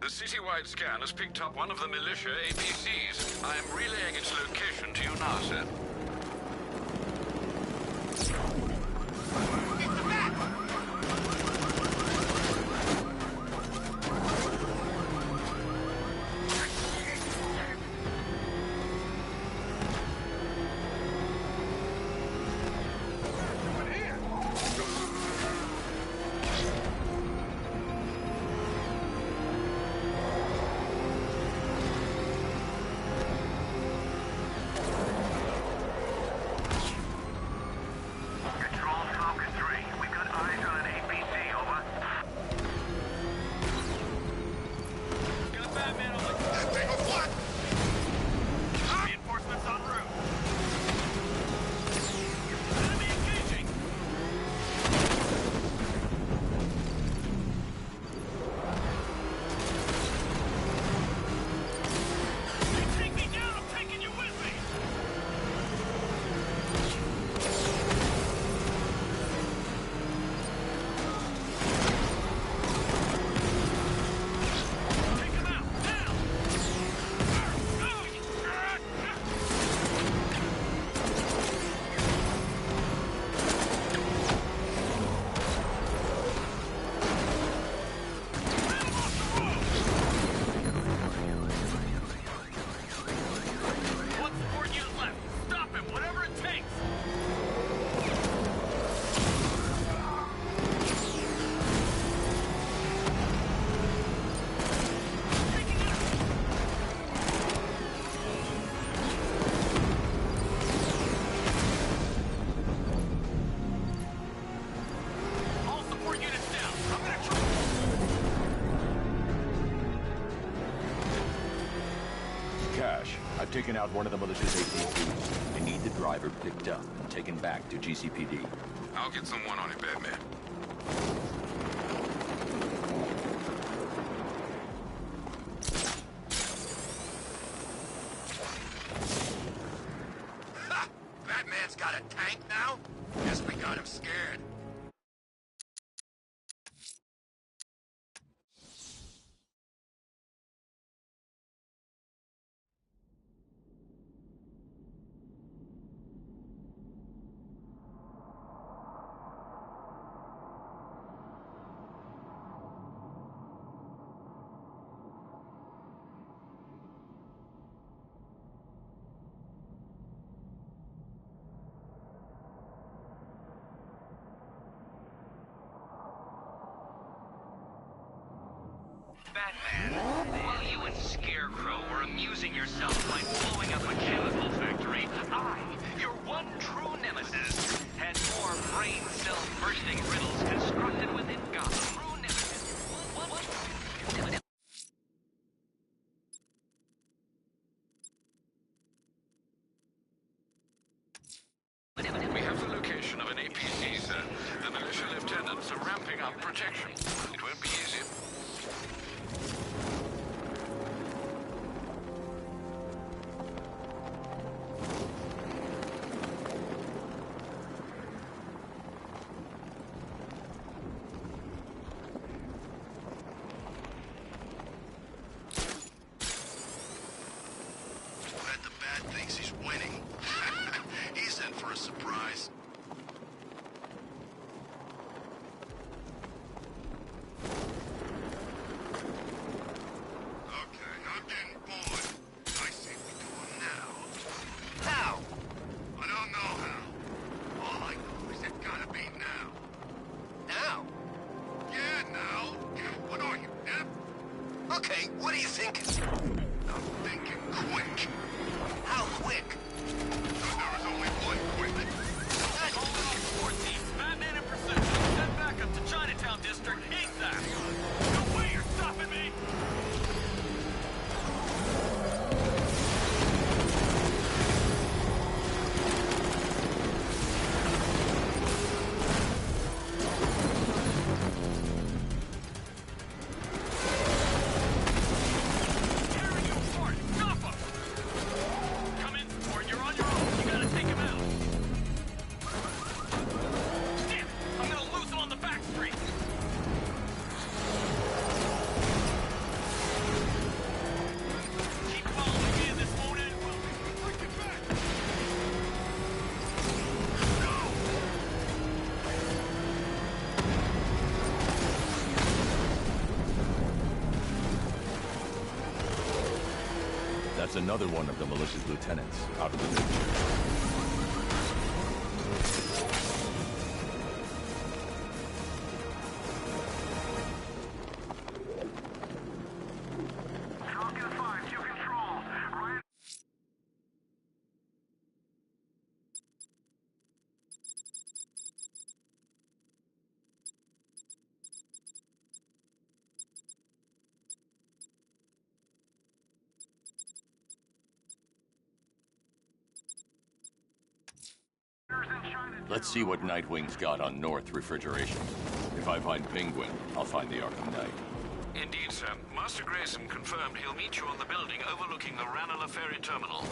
The citywide scan has picked up one of the militia APCs. I am relaying its location to you now, sir. taken out one of the militia's APCs. I need the driver picked up and taken back to GCPD. I'll get someone on it, Batman. Ha! Batman's got a tank now? Guess we got him scared. Batman, while you and Scarecrow were amusing yourself by blowing up a chemical factory, I, your one true nemesis, had more brain cell bursting riddles constructed within Gotham. True nemesis. What? We have the location of an APC, sir. The militia lieutenants are ramping up protection. It won't be easy. Bet the Bat thinks he's winning. He's in for a surprise. Okay, I'm getting bored. I say we do him now. How? I don't know how. All I know is it's gotta be now. Now? Yeah, now. What are you, deaf? Okay, what are you thinking? I'm thinking quick. How quick? There is only one quick. Batman in pursuit. Send backup to Chinatown District ASAP. No way you're stopping me! Tearing you apart! Stop him! Come in, or you're on your own. You gotta take him out. Damn! I'm gonna lose him on the back street! Keep following me and this won't end well. Bring it back! That's another one of the militia's lieutenants out of the picture. Falcon 5 to control. Right. Let's see what Nightwing's got on North Refrigeration. If I find Penguin, I'll find the Arkham Knight. Indeed, sir. Master Grayson confirmed he'll meet you on the building overlooking the Ranelagh Ferry Terminal.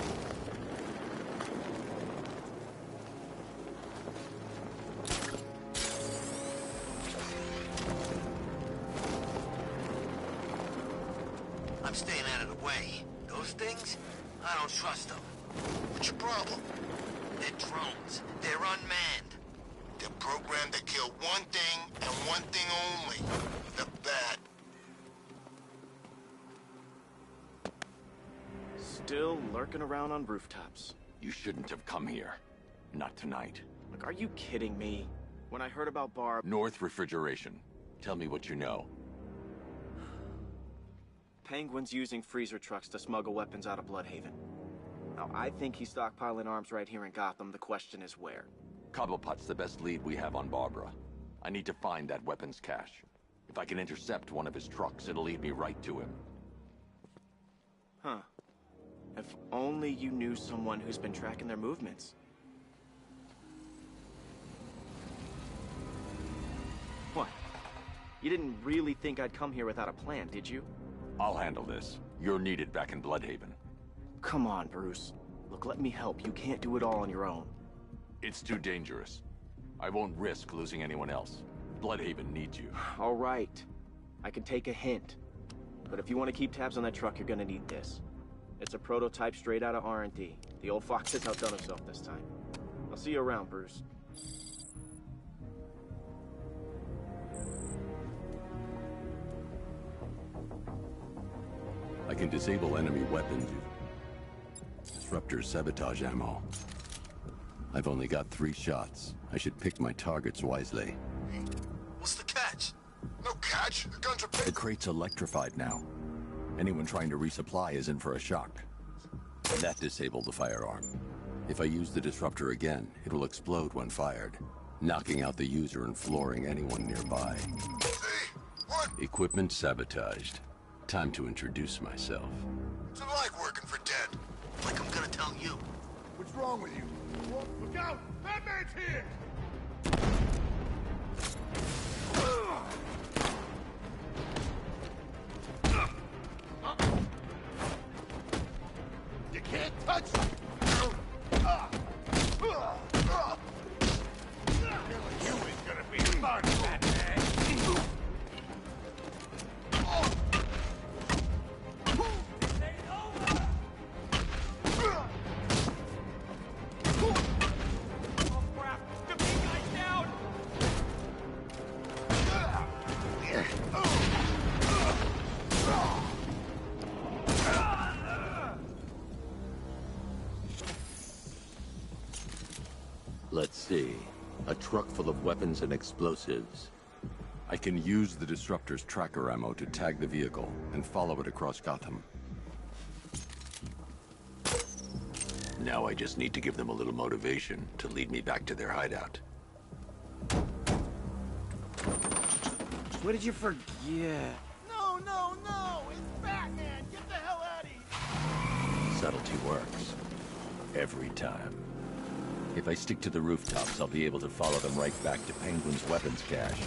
I'm staying out of the way. Those things? I don't trust them. What's your problem? They're drones. They're unmanned. They're programmed to kill one thing and one thing only. The Bat. Still lurking around on rooftops. You shouldn't have come here. Not tonight. Look, are you kidding me? When I heard about Barb... North Refrigeration. Tell me what you know. Penguin's using freezer trucks to smuggle weapons out of Bloodhaven. Now, I think he's stockpiling arms right here in Gotham. The question is where. Cobblepot's the best lead we have on Barbara. I need to find that weapons cache. If I can intercept one of his trucks, it'll lead me right to him. Huh. If only you knew someone who's been tracking their movements. What? You didn't really think I'd come here without a plan, did you? I'll handle this. You're needed back in Bloodhaven. Come on, Bruce. Look, let me help. You can't do it all on your own. It's too dangerous. I won't risk losing anyone else. Bloodhaven needs you. All right. I can take a hint. But if you want to keep tabs on that truck, you're gonna need this. It's a prototype straight out of R&D. The old fox has outdone himself this time. I'll see you around, Bruce. I can disable enemy weapons. Disruptor sabotage ammo. I've only got 3 shots. I should pick my targets wisely. What's the catch? No catch. The guns are big. The crate's electrified now. Anyone trying to resupply is in for a shock. That disabled the firearm. If I use the disruptor again, it will explode when fired, knocking out the user and flooring anyone nearby. Hey, what? Equipment sabotaged. Time to introduce myself. What's it like working for Dead? Like I'm gonna tell you. What's wrong with you? Look out! Batman's here! You can't touch me! Killing you is gonna be fun, Batman! Let's see. A truck full of weapons and explosives. I can use the disruptor's tracker ammo to tag the vehicle and follow it across Gotham. Now I just need to give them a little motivation to lead me back to their hideout. What did you forget? No, no, no! It's Batman! Get the hell out of here! Subtlety works. Every time. If I stick to the rooftops, I'll be able to follow them right back to Penguin's weapons cache.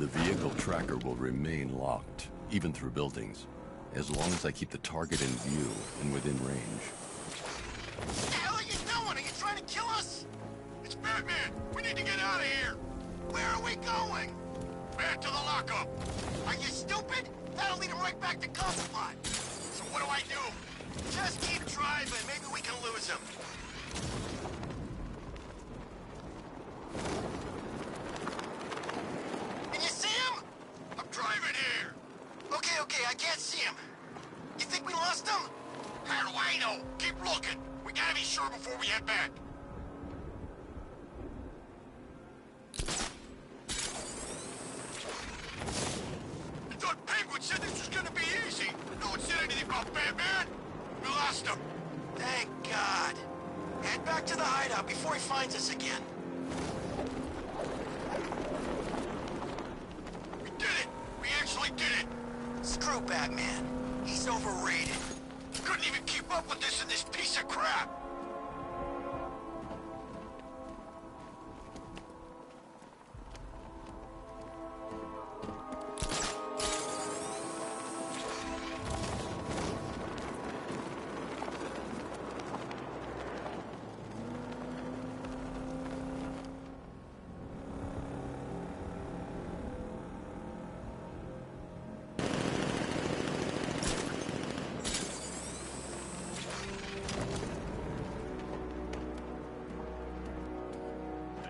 The vehicle tracker will remain locked, even through buildings, as long as I keep the target in view and within range. What the hell are you doing? Are you trying to kill us? It's Batman! We need to get out of here! Where are we going? Back to the lockup! Are you stupid? That'll lead him right back to Gotham. So what do I do? Just keep driving. Maybe we can lose him. Can you see him? I'm driving here. Okay, I can't see him. You think we lost him? How do I know? Keep looking. We gotta be sure before we head back. I thought Penguin said this was gonna be easy. No one said anything about Batman. We lost him. Thank God. Head back to the hideout before he finds us again. We did it! We actually did it! Screw Batman. He's overrated. Couldn't even keep up with this in this piece of crap.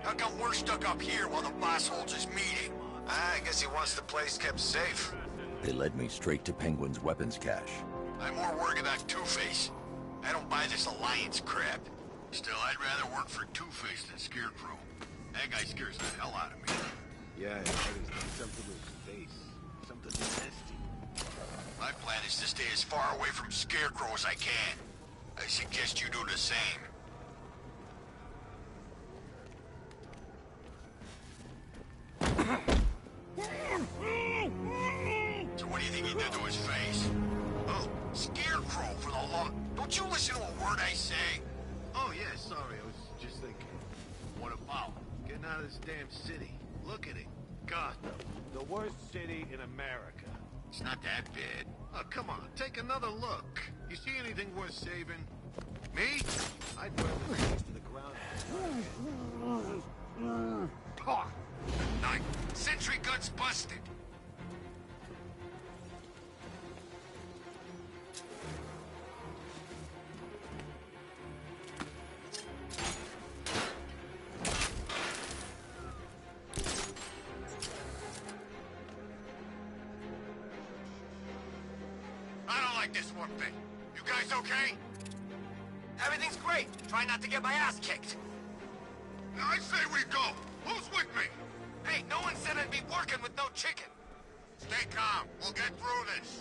How come we're stuck up here while the boss holds his meeting? I guess he wants the place kept safe. They led me straight to Penguin's weapons cache. I'm more worried about Two-Face. I don't buy this Alliance crap. Still, I'd rather work for Two-Face than Scarecrow. That guy scares the hell out of me. Yeah, that is something to his face. Something nasty. My plan is to stay as far away from Scarecrow as I can. I suggest you do the same. So what do you think he did to his face? Don't you listen to a word I say? Oh, yeah, sorry. I was just thinking. What about getting out of this damn city? Look at it. Gotham. The worst city in America. It's not that bad. Oh, come on. Take another look. You see anything worth saving? Me? I'd burn this place to the ground. Night. Sentry guns busted. I don't like this one bit. You guys okay? Everything's great. Try not to get my ass kicked. I say we go. Who's with me? Hey, no one said I'd be working with no chicken. Stay calm. We'll get through this.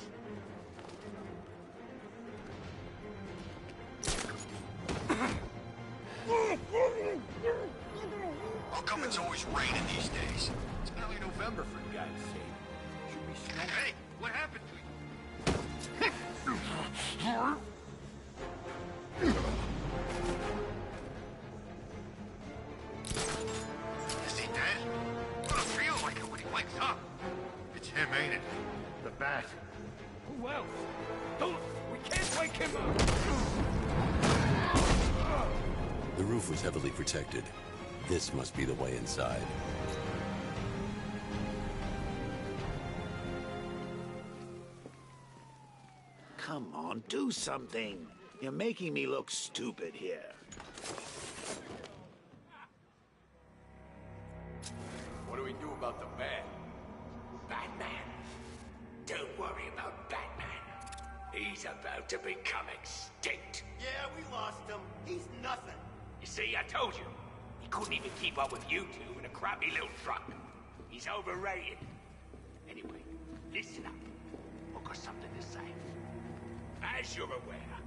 How come it's always raining these days? It's early November, for God's sake. Should be snowing. Hey, what happened to you? Is he dead? What I feel like it when he wakes up. It's him, ain't it? The bat. Who else? Don't... We can't wake him up! The roof was heavily protected. This must be the way inside. Come on, do something. You're making me look stupid here. What do we do about the man? Batman. Don't worry about Batman. He's about to become extinct. Yeah, we lost him. He's nothing. You see, I told you. He couldn't even keep up with you two in a crappy little truck. He's overrated. Anyway, listen up. I've got something to say. As you're aware,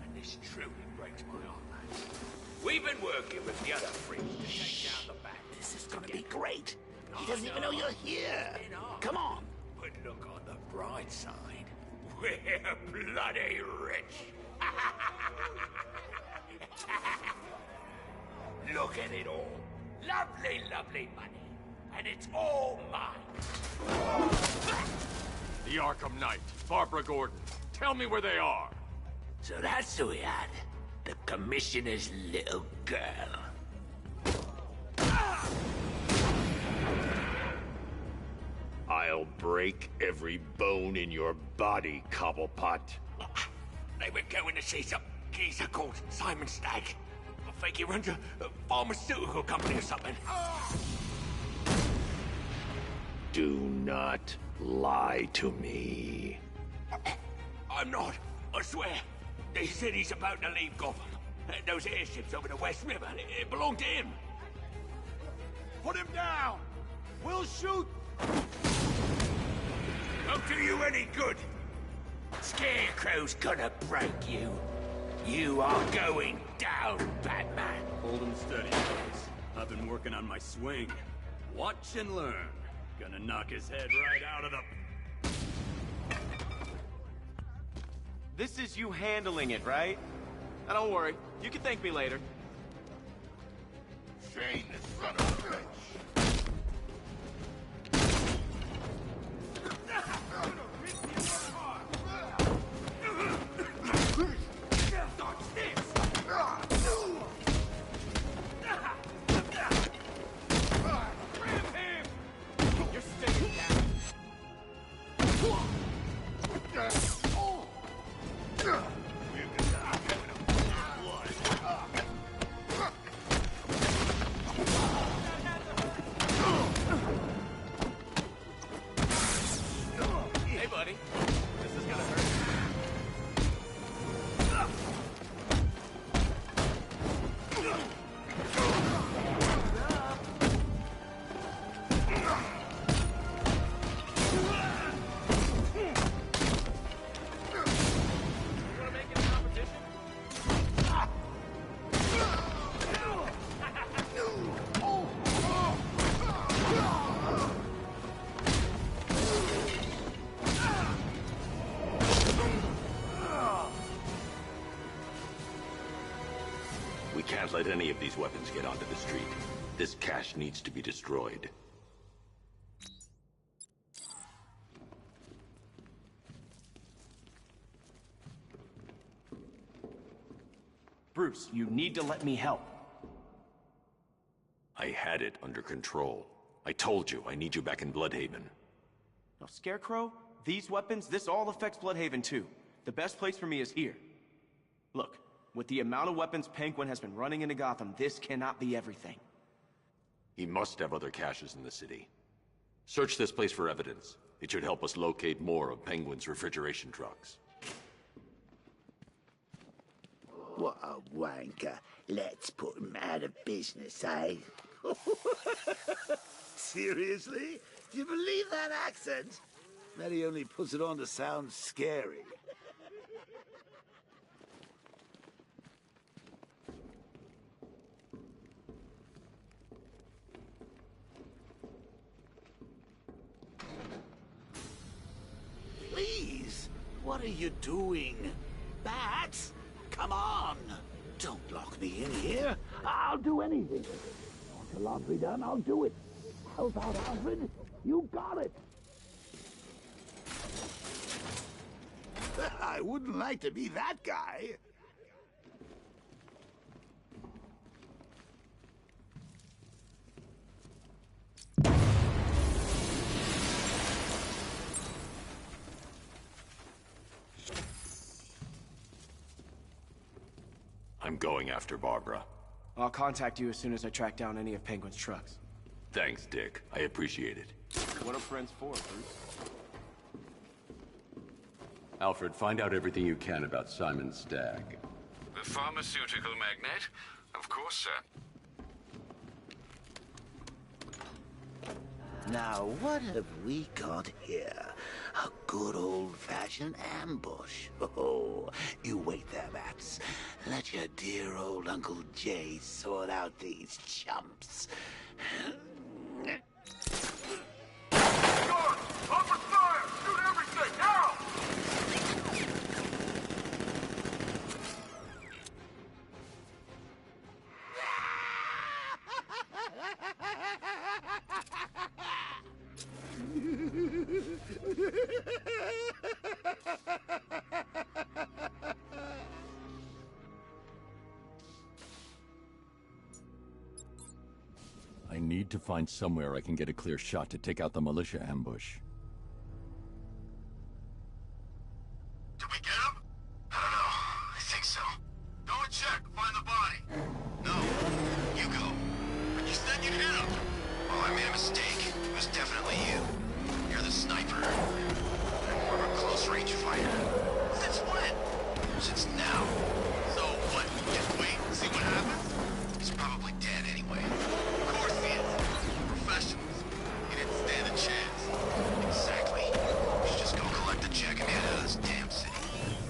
and this truly breaks my heart, we've been working with the other freaks to take down the bat. This is gonna be great. He doesn't even know you're here. Come on. But look on the bright side. We're bloody rich. Look at it all. Lovely, lovely money. And it's all mine. The Arkham Knight, Barbara Gordon. Tell me where they are. So that's who we had. The Commissioner's little girl. I'll break every bone in your body, Cobblepot. They were going to see some geezer called Simon Stagg. I think he runs a pharmaceutical company or something. Do not lie to me. I'm not. I swear. They said he's about to leave Gotham. Those airships over the West River, it belonged to him. Put him down! We'll shoot! Don't do you any good. Scarecrow's gonna break you. You are going down, Batman. Hold him steady, fellas. I've been working on my swing. Watch and learn. Gonna knock his head right out of the... This is you handling it, right? Now don't worry. You can thank me later. Shane, son of a bitch! We can't let any of these weapons get onto the street. This cache needs to be destroyed. Bruce, you need to let me help. I had it under control. I told you, I need you back in Bloodhaven. Now, Scarecrow, these weapons, this all affects Bloodhaven too. The best place for me is here. Look, with the amount of weapons Penguin has been running into Gotham, this cannot be everything. He must have other caches in the city. Search this place for evidence. It should help us locate more of Penguin's refrigeration trucks. What a wanker. Let's put him out of business, eh? Seriously? Do you believe that accent? That he only puts it on to sound scary. Please, what are you doing? Bats? Come on! Don't lock me in here. I'll do anything. Want the laundry done? I'll do it. Help out, Alfred. You got it. I wouldn't like to be that guy. I'm going after Barbara. I'll contact you as soon as I track down any of Penguin's trucks. Thanks, Dick. I appreciate it. What are friends for, Bruce? Alfred, find out everything you can about Simon Stagg. The pharmaceutical magnate? Of course, sir. Now, what have we got here? A good old-fashioned ambush. Oh, you wait there, Bats. Let your dear old Uncle Jay sort out these chumps. Guards! Open fire! Shoot everything, now! I need to find somewhere I can get a clear shot to take out the militia ambush. Did we get him? I don't know. I think so. Go and check. Find the body. No. You go. But you said you'd hit him. Well, I made a mistake. It was definitely you. You're the sniper. I'm more of a close-range fighter. Since when? Since now. So what? Just wait and see what happens? He's probably dead anyway. Of course he is. Professionals. He didn't stand a chance. Exactly. We should just go collect the check and head out of this damn city.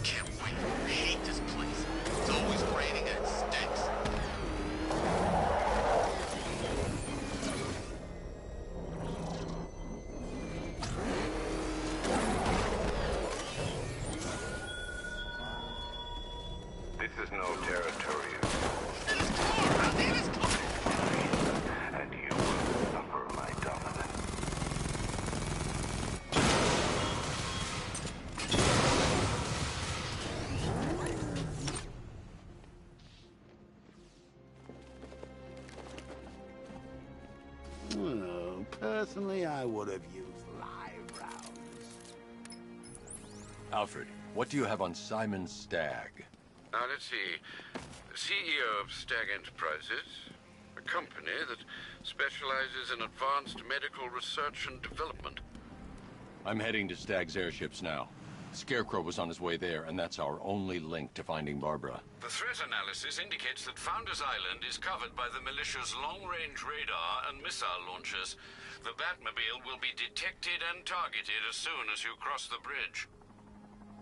Can't wait. I hate this place. It's always raining and it stinks. This is no territory. And you will suffer my dominance. Well, personally, I would have used live rounds. Alfred, what do you have on Simon Stagg? Now, let's see. CEO of Stagg Enterprises, a company that specializes in advanced medical research and development. I'm heading to Stagg's airships now. Scarecrow was on his way there, and that's our only link to finding Barbara. The threat analysis indicates that Founders Island is covered by the militia's long-range radar and missile launchers. The Batmobile will be detected and targeted as soon as you cross the bridge.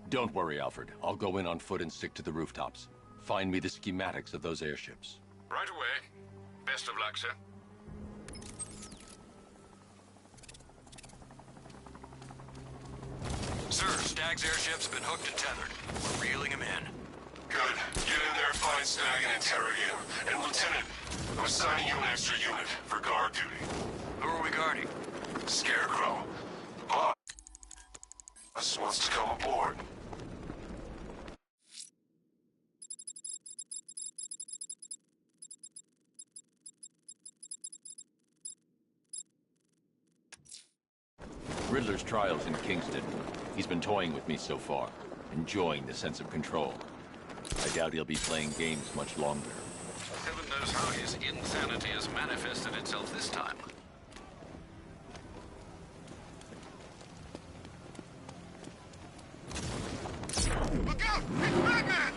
Don't worry, Alfred. I'll go in on foot and stick to the rooftops. Find me the schematics of those airships. Right away. Best of luck, sir. Sir, Stagg's airship's been hooked and tethered. We're reeling him in. Good. Get in there and find snag and interrogate him. And Lieutenant, I'm assigning you an extra unit for guard duty. Who are we guarding? Scarecrow. The boss wants to come aboard. Riddler's trial's in Kingston. He's been toying with me so far, enjoying the sense of control. I doubt he'll be playing games much longer. Heaven knows how his insanity has manifested itself this time. Look out! It's Batman!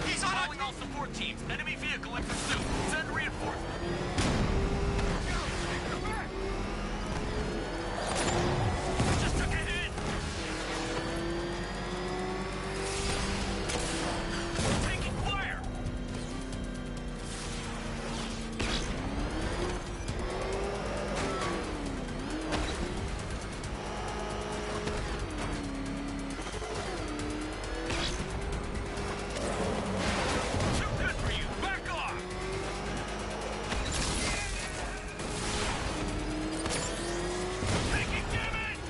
He's on calling all support teams. Enemy vehicle in pursuit. Send reinforcements. Just took a hit. Taking fire. Too good for you. Back off. Taking damage.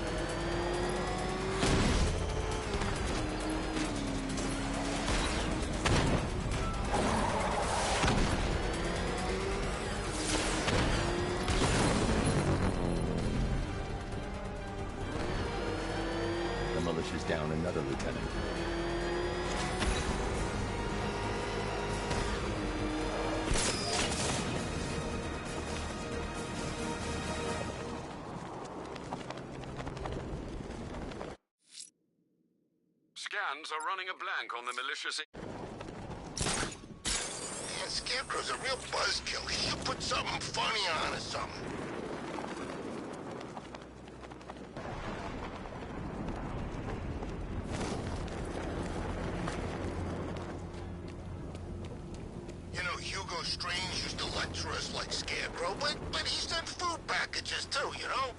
The militia's down another lieutenant. Scans are running a blank on the malicious... Man, Scarecrow's a real buzzkill. He should put something funny on or something. You know, Hugo Strange used to lecture us like Scarecrow, but he sent food packages too, you know?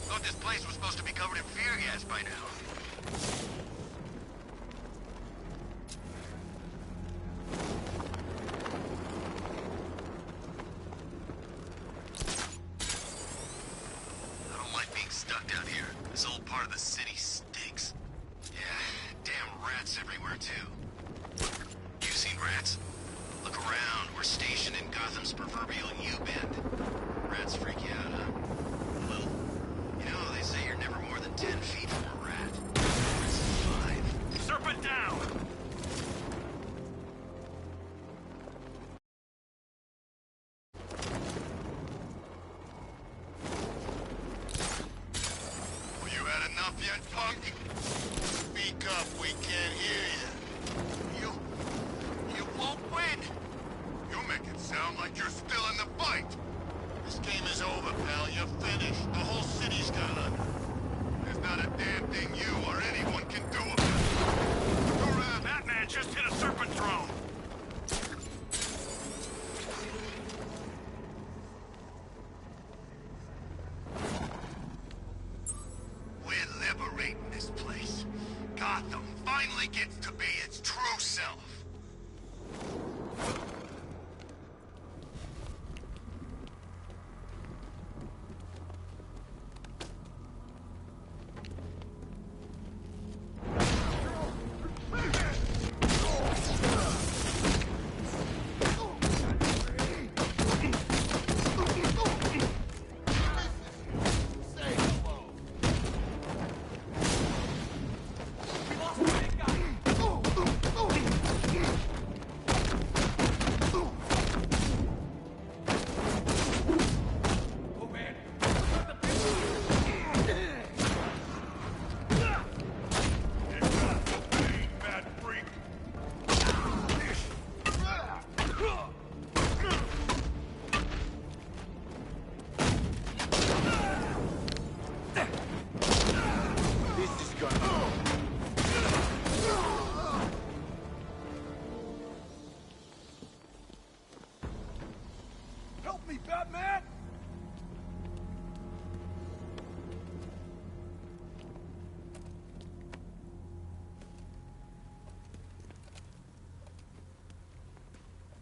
Thought this place was supposed to be covered in fear gas by now. I don't like being stuck down here. This old part of the city stinks. Yeah, damn rats everywhere too. You've seen rats? Look around. We're stationed in Gotham's proverbial U-bend. Rats freak you out, huh? Well, you know, they say you're never more than 10 feet from a rat. It's 5. Serpent down. Well, you had enough yet, punk? Speak up, we can't hear you. You won't win! You make it sound like you're still in the fight! This game is over, pal. You're finished. The whole city's gone under. There's not a damn thing you or anyone can do about it. Go around. Batman just hit a serpent drone. We're liberating this place. Gotham finally gets to be its true self.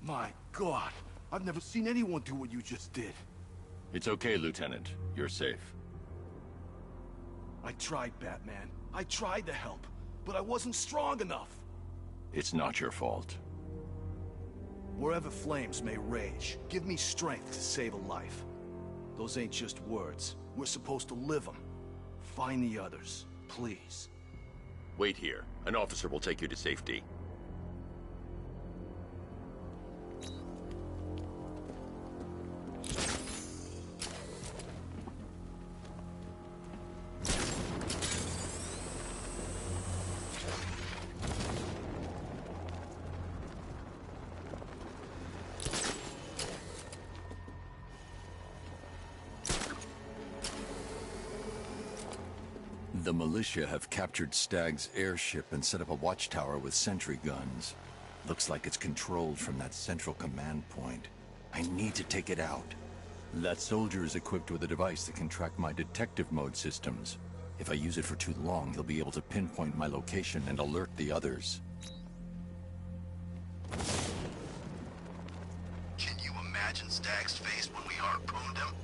My God, I've never seen anyone do what you just did. It's okay, Lieutenant. You're safe. I tried, Batman. I tried to help, but I wasn't strong enough. It's not your fault. Wherever flames may rage, give me strength to save a life. Those ain't just words. We're supposed to live them. Find the others, please. Wait here. An officer will take you to safety. The militia have captured Stagg's airship and set up a watchtower with sentry guns. Looks like it's controlled from that central command point. I need to take it out. That soldier is equipped with a device that can track my detective mode systems. If I use it for too long, he'll be able to pinpoint my location and alert the others. Can you imagine Stagg's face when we harpooned him?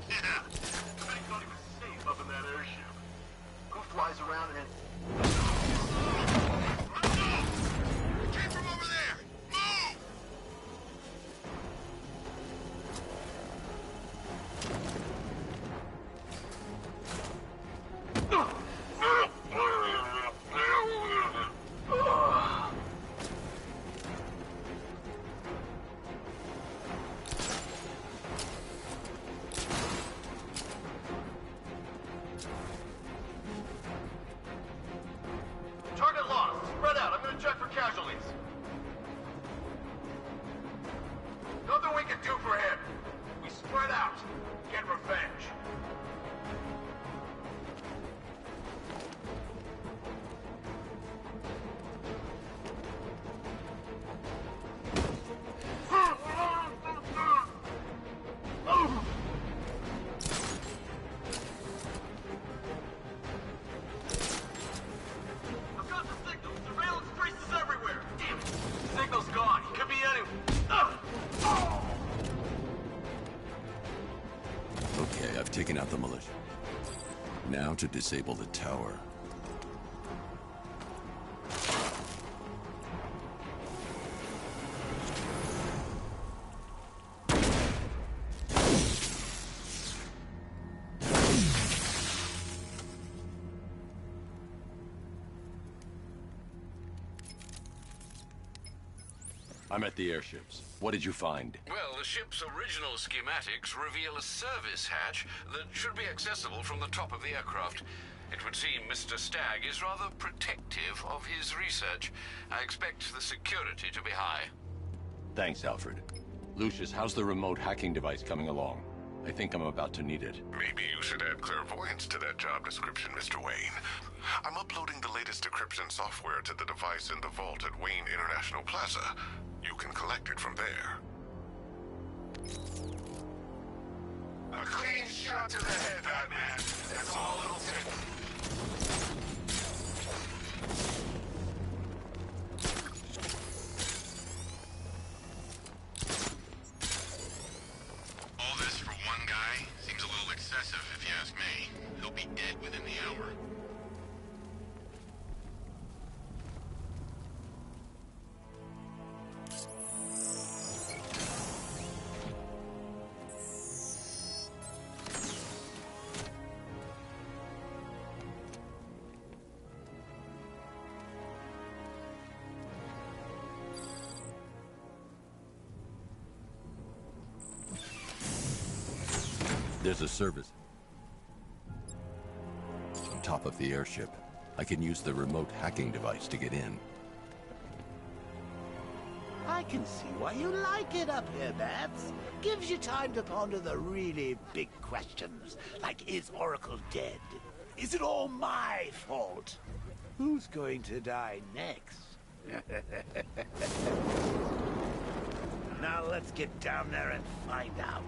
Yeah. I bet he's not even safe up in that airship. Who flies around and... It came from over there! Move! Target lost. Spread out. I'm gonna check for casualties. Nothing we can do for him. We spread out. Get revenge. I've got the signal. Surveillance traces everywhere. Damn it. Signal's gone. Could be anyone. Okay, I've taken out the militia. Now to disable the tower. I'm at the airships. What did you find? Well, the ship's original schematics reveal a service hatch that should be accessible from the top of the aircraft. It would seem Mr. Stagg is rather protective of his research. I expect the security to be high. Thanks, Alfred. Lucius, how's the remote hacking device coming along? I think I'm about to need it. Maybe you should add clairvoyance to that job description, Mr. Wayne. I'm uploading the latest decryption software to the device in the vault at Wayne International Plaza. You can collect it from there. A clean shot to the head, Batman. That's all it'll take. All this for one guy seems a little excessive, if you ask me. He'll be dead within the hour. There's a service on top of the airship. I can use the remote hacking device to get in. I can see why you like it up here, Bats. Gives you time to ponder the really big questions, like is Oracle dead? Is it all my fault? Who's going to die next? Now let's get down there and find out.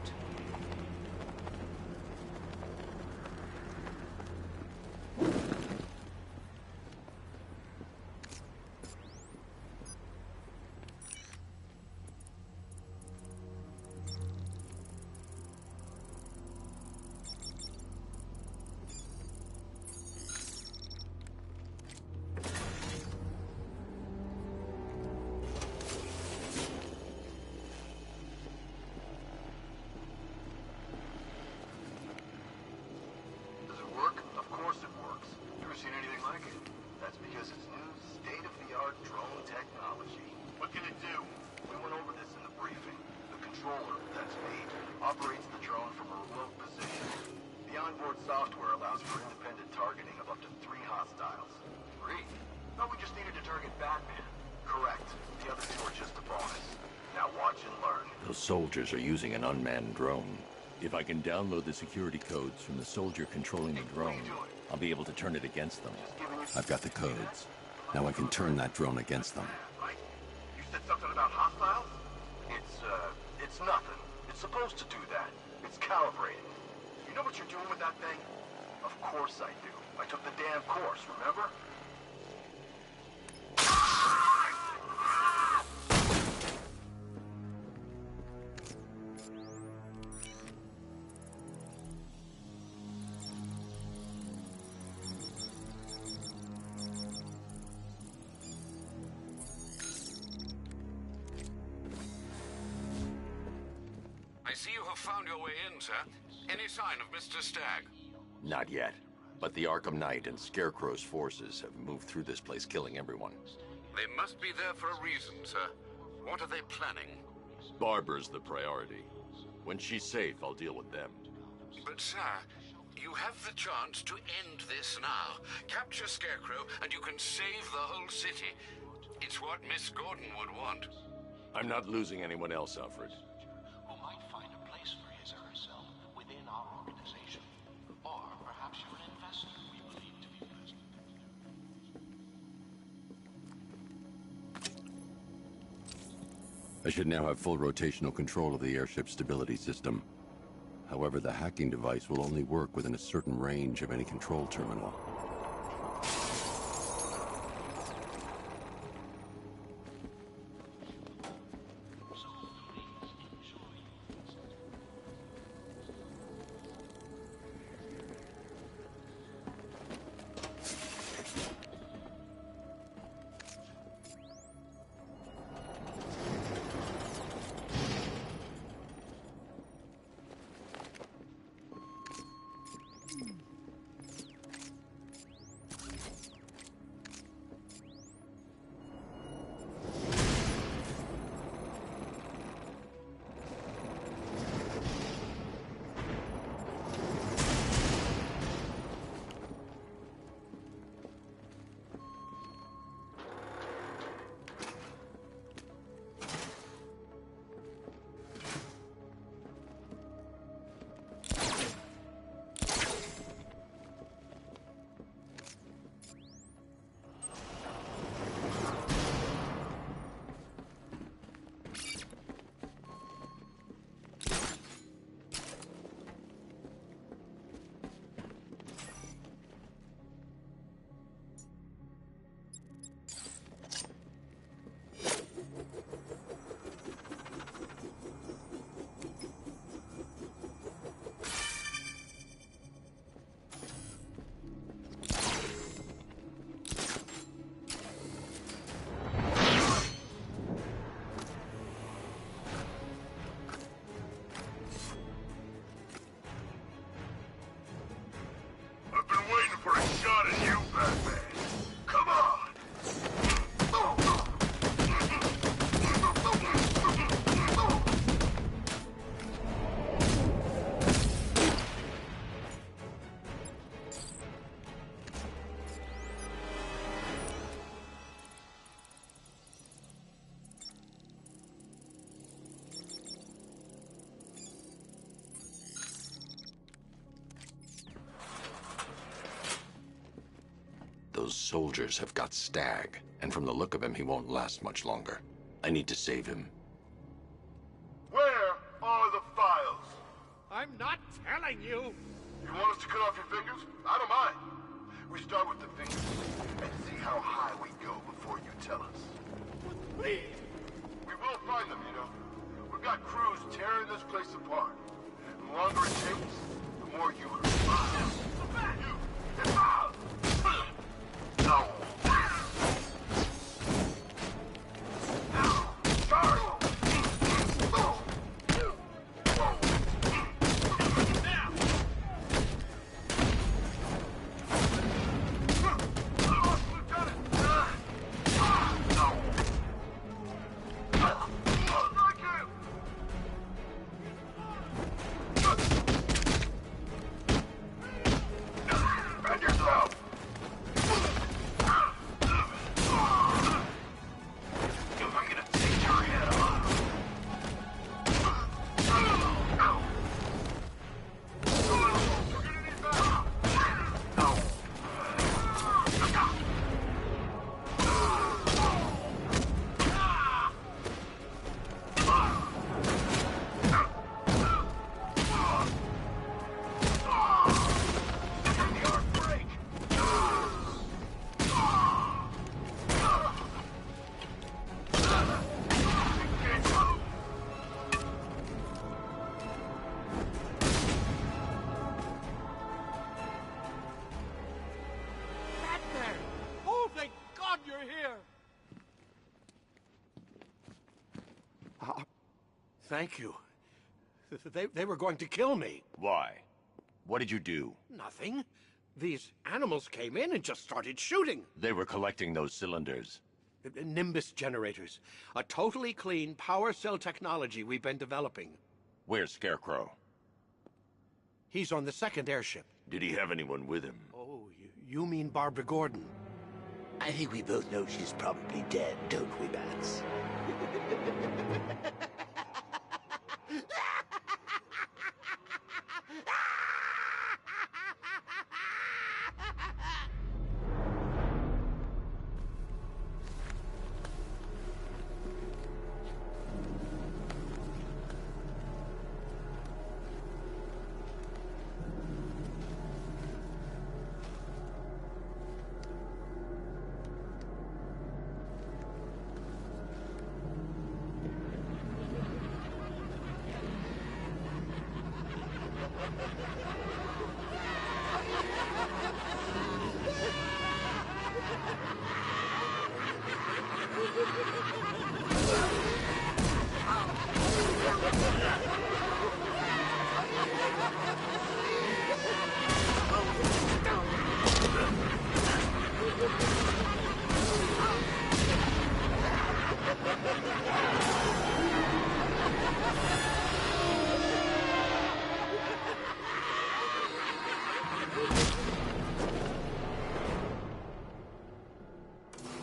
Dragon. That's because it's new state-of-the-art drone technology. What can it do? We went over this in the briefing. The controller, that's me, operates the drone from a remote position. The onboard software allows for independent targeting of up to 3 hostiles. 3? Thought we just needed to target Batman. Correct. The other 2 are just a bonus. Now watch and learn. Those soldiers are using an unmanned drone. If I can download the security codes from the soldier controlling the drone, I'll be able to turn it against them. I've got the codes. Now I can turn that drone against them. Right? You said something about hostiles? It's nothing. It's supposed to do that. It's calibrated. You know what you're doing with that thing? Of course I do. I took the damn course, remember? I see you have found your way in, sir. Any sign of Mr. Stagg? Not yet. But the Arkham Knight and Scarecrow's forces have moved through this place, killing everyone. They must be there for a reason, sir. What are they planning? Barbara's the priority. When she's safe, I'll deal with them. But, sir, you have the chance to end this now. Capture Scarecrow, and you can save the whole city. It's what Miss Gordon would want. I'm not losing anyone else, Alfred. Who might find a place for his or herself within our organization. Or perhaps you're an investor we believe to be present. I should now have full rotational control of the airship stability system. However, the hacking device will only work within a certain range of any control terminal. Those soldiers have got Stagg, and from the look of him, he won't last much longer. I need to save him. Where are the files? I'm not telling you! You want us to cut off your fingers? I don't mind. We start with the fingers and see how high we go before you tell us. Please! We will find them, you know. We've got crews tearing this place apart. The longer it takes, the more you hurt. You! Get out! No! Thank you. They were going to kill me. Why? What did you do? Nothing. These animals came in and just started shooting. They were collecting those cylinders. Nimbus generators. A totally clean power cell technology we've been developing. Where's Scarecrow? He's on the second airship. Did he have anyone with him? Oh, you mean Barbara Gordon? I think we both know she's probably dead, don't we, Bats?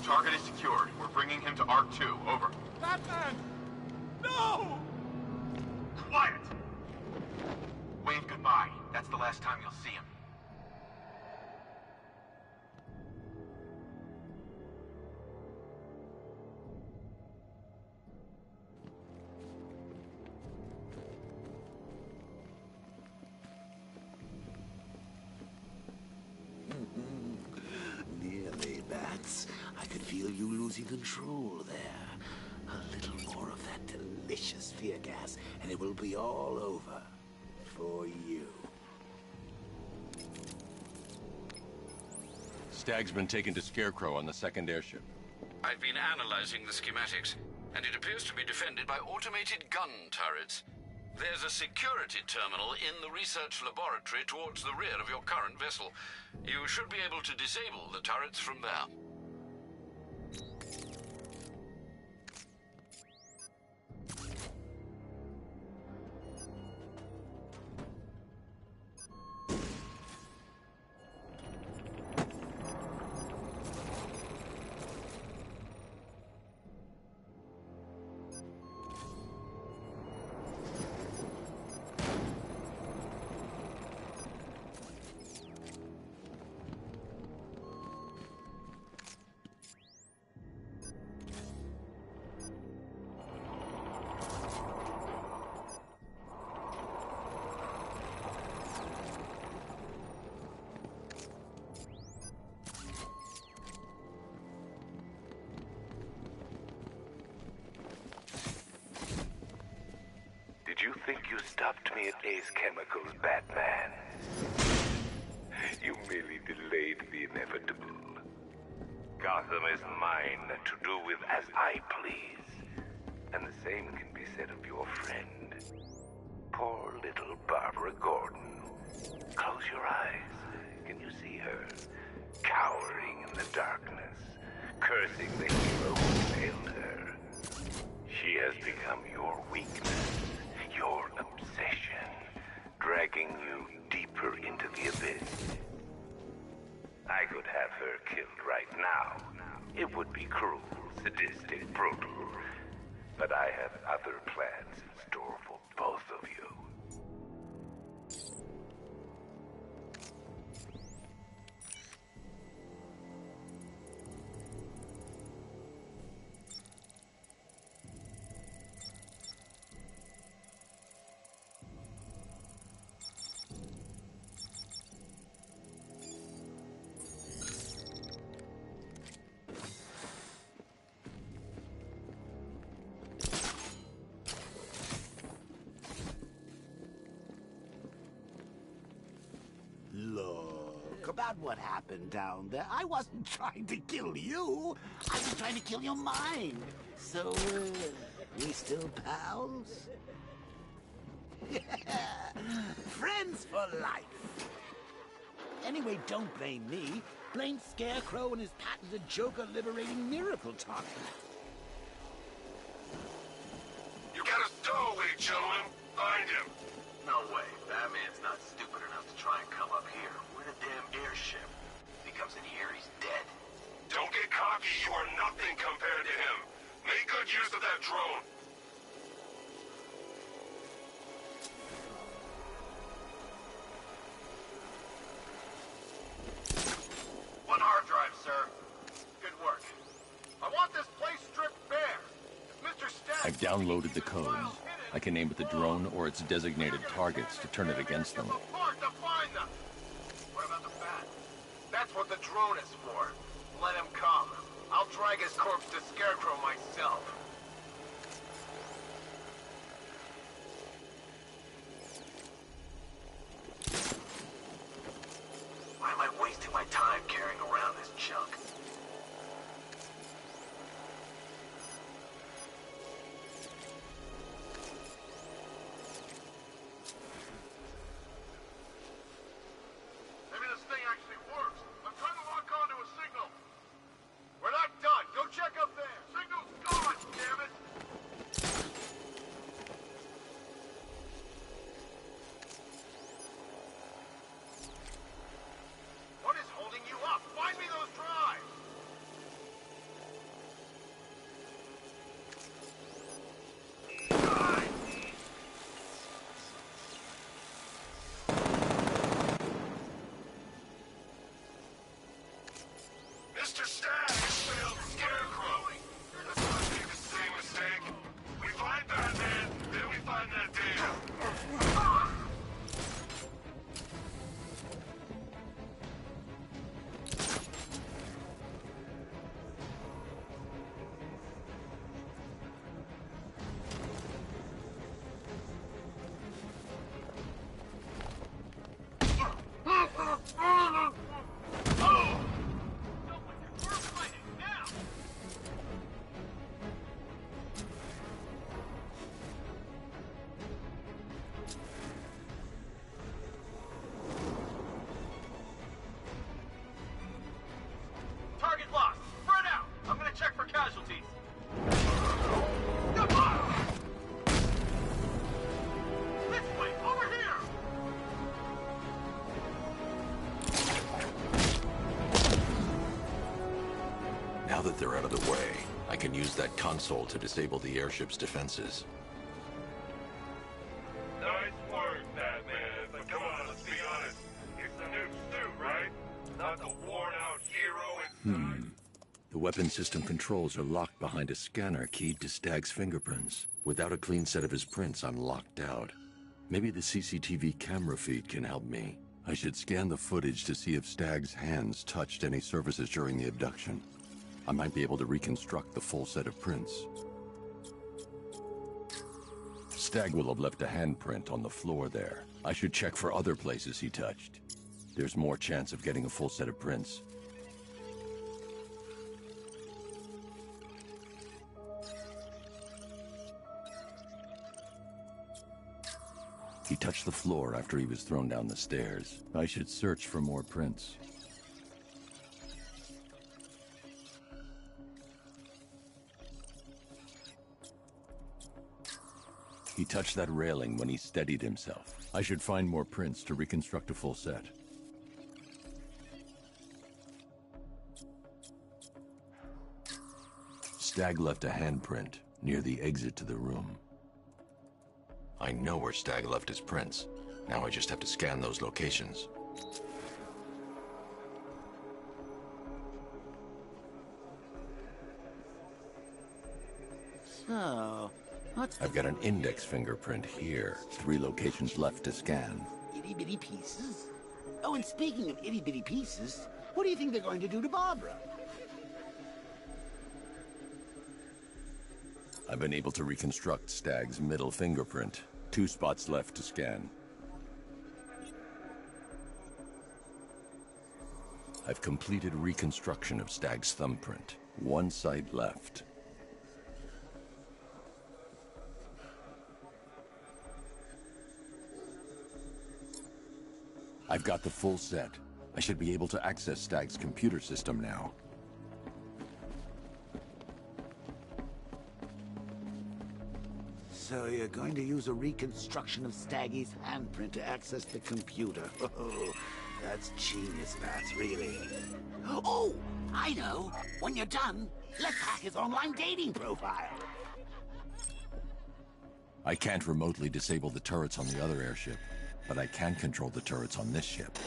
Target is secured. We're bringing him to Arc 2. Over. Batman! No! Quiet! Wave goodbye. That's the last time you'll see him. Nearly, Bats. I could feel you losing control there. A little more of that delicious fear gas, and it will be all over. For you. Stag's been taken to Scarecrow on the second airship. I've been analyzing the schematics, and it appears to be defended by automated gun turrets. There's a security terminal in the research laboratory towards the rear of your current vessel. You should be able to disable the turrets from there. Did you think you stopped me at Ace Chemicals, Batman? You merely delayed the inevitable. Gotham is mine to do with as I please. And the same can be said of your friend. Poor little Barbara Gordon. Close your eyes. Can you see her? Cowering in the darkness, cursing the hero who failed her. She has become your weakness. Your obsession, dragging you deeper into the abyss. I could have her killed right now. It would be cruel, sadistic, brutal. But I have other plans in store for both of you. Look, about what happened down there. I wasn't trying to kill you. I was trying to kill your mind. So, we still pals? Friends for life. Anyway, don't blame me. Blame Scarecrow and his patented Joker-liberating miracle tonic. You got a stowaway, gentlemen. Find him. No way. Batman's not stupid enough to try and come up here. We're in a damn airship. If he comes in here, he's dead. Don't get cocky. You are nothing compared to him. Make good use of that drone. One hard drive, sir. Good work. I want this place stripped bare. If Mr. Stagg... I've downloaded the codes. I can aim at the drone or its designated targets to turn it against them. Apart to find them. What about the bat? That's what the drone is for. Let him come. I'll drag his corpse to Scarecrow myself. Why am I wasting my time carrying around this junk? Maybe this thing actually works. I'm trying to lock onto a signal. We're not done. Go check up there. Signal's gone, damn it. What is holding you up? Find me those drives. Mr. Stagg failed Scarecrow. Let's not make the same mistake. We find Batman, then we find that data. Target lost. Spread out. I'm gonna check for casualties. This way. Over here. Now that they're out of the way, I can use that console to disable the airship's defenses. Nice work, Batman. But come on, let's be honest. It's the new suit, right? Not the worn-out hero inside. The weapon system controls are locked behind a scanner keyed to Stagg's fingerprints. Without a clean set of his prints, I'm locked out. Maybe the CCTV camera feed can help me. I should scan the footage to see if Stagg's hands touched any surfaces during the abduction. I might be able to reconstruct the full set of prints. Stagg will have left a handprint on the floor there. I should check for other places he touched. There's more chance of getting a full set of prints. He touched the floor after he was thrown down the stairs. I should search for more prints. He touched that railing when he steadied himself. I should find more prints to reconstruct a full set. Stagg left a handprint near the exit to the room. I know where Stagg left his prints. Now I just have to scan those locations. So, what's I've got an index fingerprint here. 3 locations left to scan. itty-bitty pieces? Oh, and speaking of itty-bitty pieces, what do you think they're going to do to Barbara? I've been able to reconstruct Stagg's middle fingerprint. 2 spots left to scan. I've completed reconstruction of Stagg's thumbprint. 1 site left. I've got the full set. I should be able to access Stag's computer system now. So you're going to use a reconstruction of Staggy's handprint to access the computer. Oh, that's genius, Bats, really. Oh, I know. When you're done, let's hack his online dating profile. I can't remotely disable the turrets on the other airship, but I can control the turrets on this ship.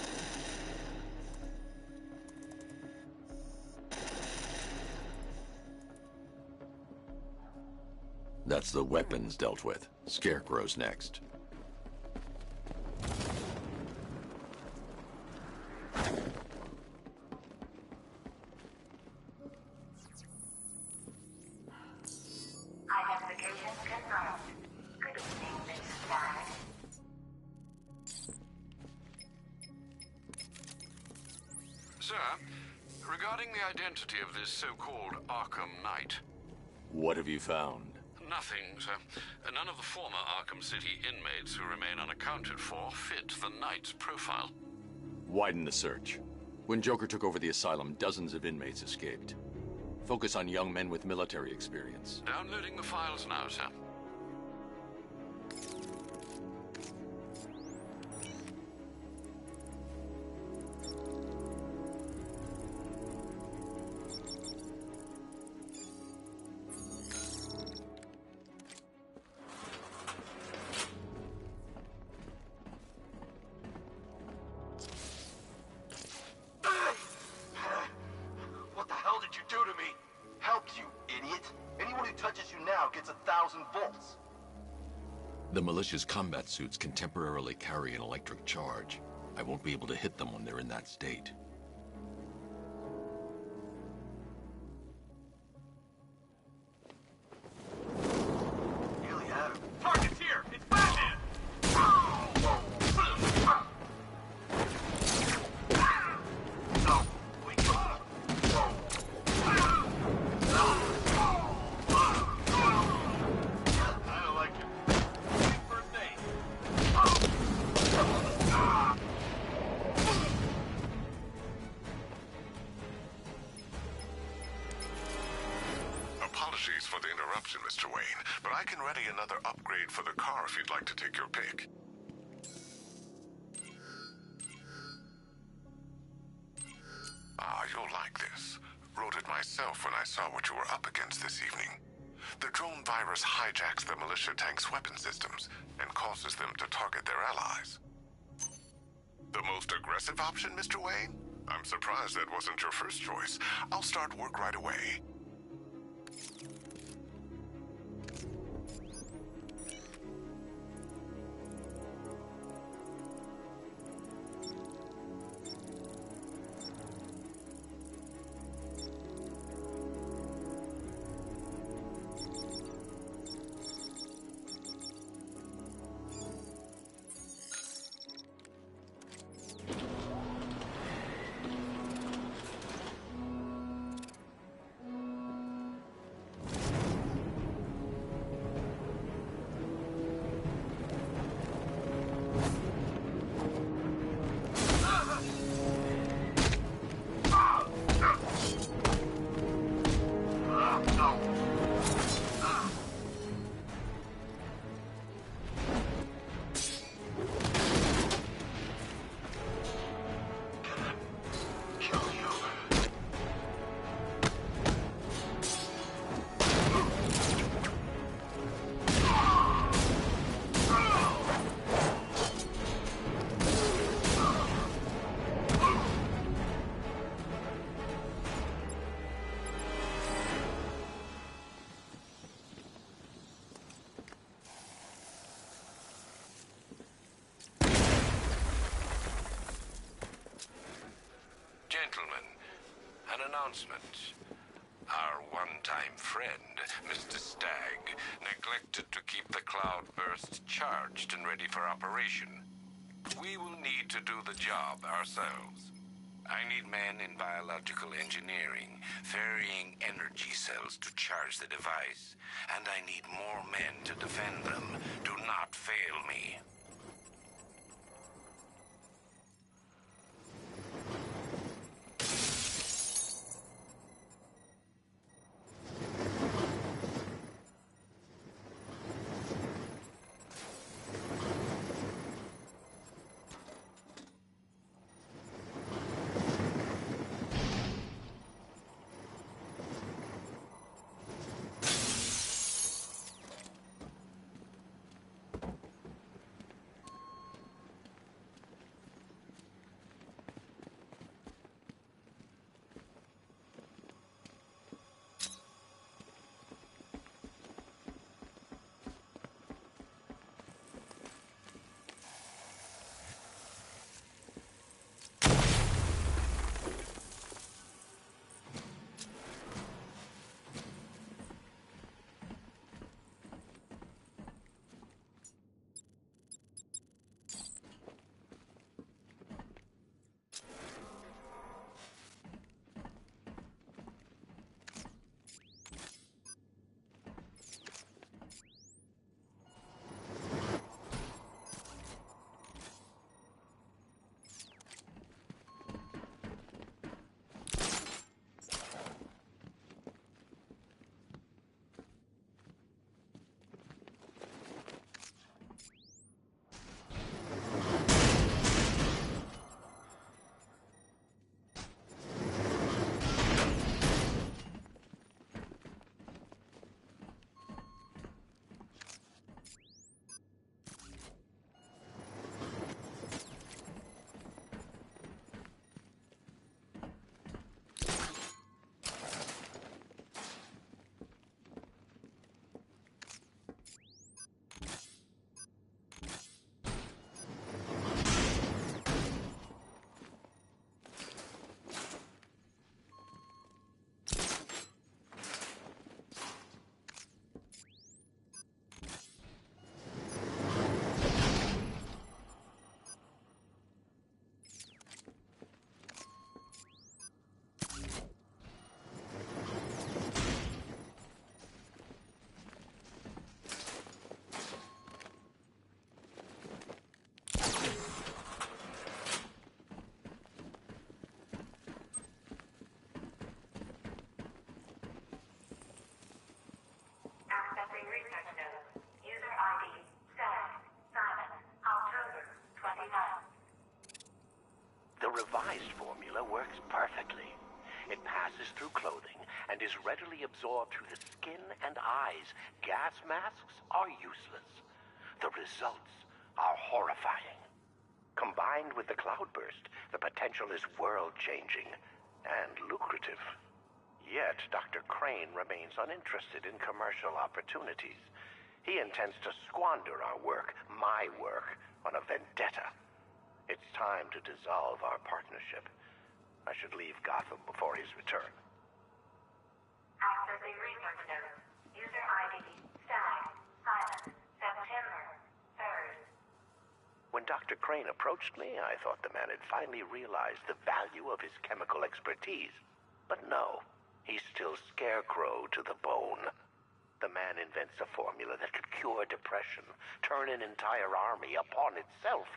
That's the weapons dealt with. Scarecrow's next. Identification confirmed. Good evening, Miss Stag. Sir, regarding the identity of this so-called Arkham Knight. What have you found? Nothing, sir. None of the former Arkham City inmates who remain unaccounted for fit the Knight's profile. Widen the search. When Joker took over the asylum, dozens of inmates escaped. Focus on young men with military experience. Downloading the files now, sir. What the hell did you do to me? Helps you, idiot. Anyone who touches you now gets 1,000 volts. The militia's combat suits can temporarily carry an electric charge. I won't be able to hit them when they're in that state. Nearly had him. Target's here! It's Batman! No, we got him. I don't like it. First aid. Apologies for the interruption, Mr. Wayne, but I can ready another upgrade for the car if you'd like to take your pick. Ah, you'll like this. Wrote it myself when I saw what you were up against this evening. The drone virus hijacks the militia tank's weapon systems and causes them to target their allies. The most aggressive option, Mr. Wayne? I'm surprised that wasn't your first choice. I'll start work right away. Gentlemen, an announcement. Our one-time friend, Mr. Stagg, neglected to keep the cloudburst charged and ready for operation. We will need to do the job ourselves. I need men in biological engineering, ferrying energy cells to charge the device, and I need more men to defend them. Do not fail me. formula works perfectly. It passes through clothing and is readily absorbed through the skin and eyes. Gas masks are useless. The results are horrifying. Combined with the cloudburst, the potential is world-changing and lucrative. Yet, Dr. Crane remains uninterested in commercial opportunities. He intends to squander our work, my work, on a vendetta. It's time to dissolve our partnership. I should leave Gotham before his return. Accessing research notes. User ID, Stag, Simon, September 3rd. When Dr. Crane approached me, I thought the man had finally realized the value of his chemical expertise. But no, he's still Scarecrow to the bone. The man invents a formula that could cure depression, turn an entire army upon itself,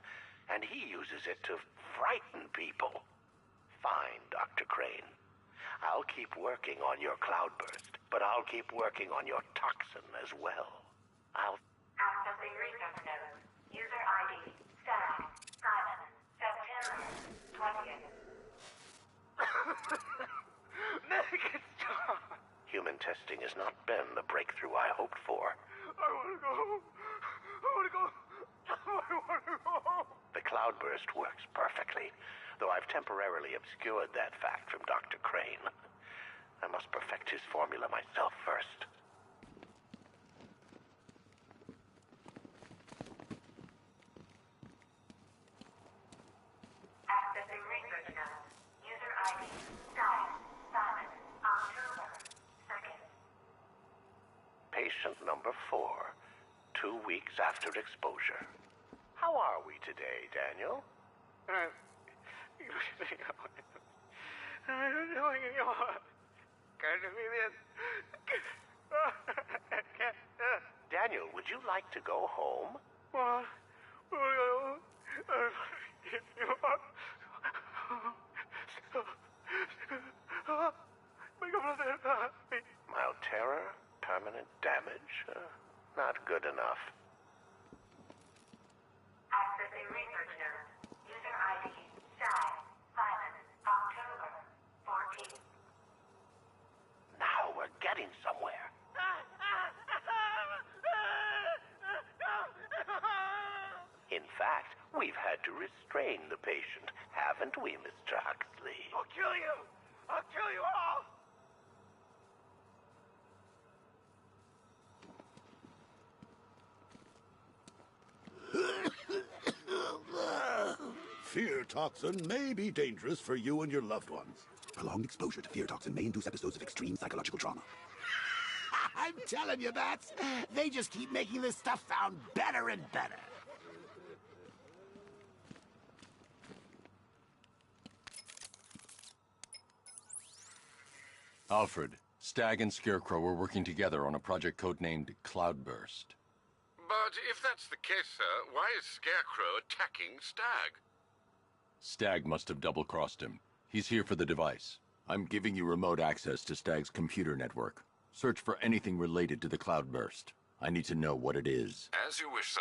and he uses it to frighten people. Fine, Dr. Crane. I'll keep working on your cloudburst, but I'll keep working on your toxin as well. Accessing research notes. User ID, Stag, Simon, September 20th. Make it stop! Human testing has not been the breakthrough I hoped for. I want to go. I want to go. I want to go. The cloudburst works perfectly, though I've temporarily obscured that fact from Dr. Crane. I must perfect his formula myself first. Accessing research notes. User ID, Stag, Simon, October 2nd. Patient number 4, 2 weeks after exposure. How are we today, Daniel? Daniel, would you like to go home? Mild terror? Permanent damage? Not good enough. Accessing research notes. User ID, Stag, Simon, October 14th. Now we're getting somewhere. In fact, we've had to restrain the patient, haven't we, Mr. Huxley? I'll kill you! I'll kill you all! Fear toxin may be dangerous for you and your loved ones. Prolonged exposure to fear toxin may induce episodes of extreme psychological trauma. I'm telling you, Bats. They just keep making this stuff sound better and better. Alfred, Stag and Scarecrow were working together on a project codenamed Cloudburst. But if that's the case, sir, why is Scarecrow attacking Stag? Stag must have double-crossed him. He's here for the device. I'm giving you remote access to Stag's computer network. Search for anything related to the Cloudburst. I need to know what it is. As you wish, sir.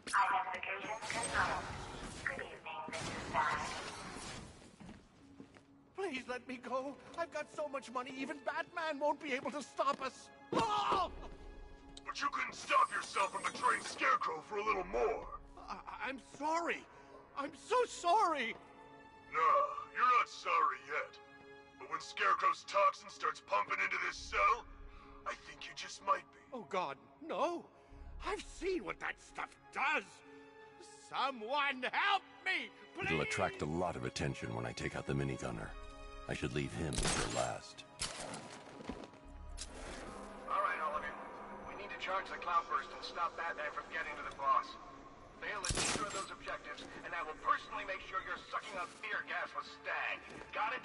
Identification confirmed. Good evening, Mrs. Stag. Please let me go. I've got so much money, even Batman won't be able to stop us. Oh! But you couldn't stop yourself from betraying Scarecrow for a little more. I'm sorry. I'm so sorry. No, you're not sorry yet. But when Scarecrow's toxin starts pumping into this cell, I think you just might be. Oh, God, no. I've seen what that stuff does. Someone help me, please! It'll attract a lot of attention when I take out the minigunner. I should leave him for last. All right, all of you. We need to Charge the cloudburst and stop Batman from getting to the boss. Fail at either of those objectives, and I will personally make sure you're sucking up fear gas with Stag. Got it?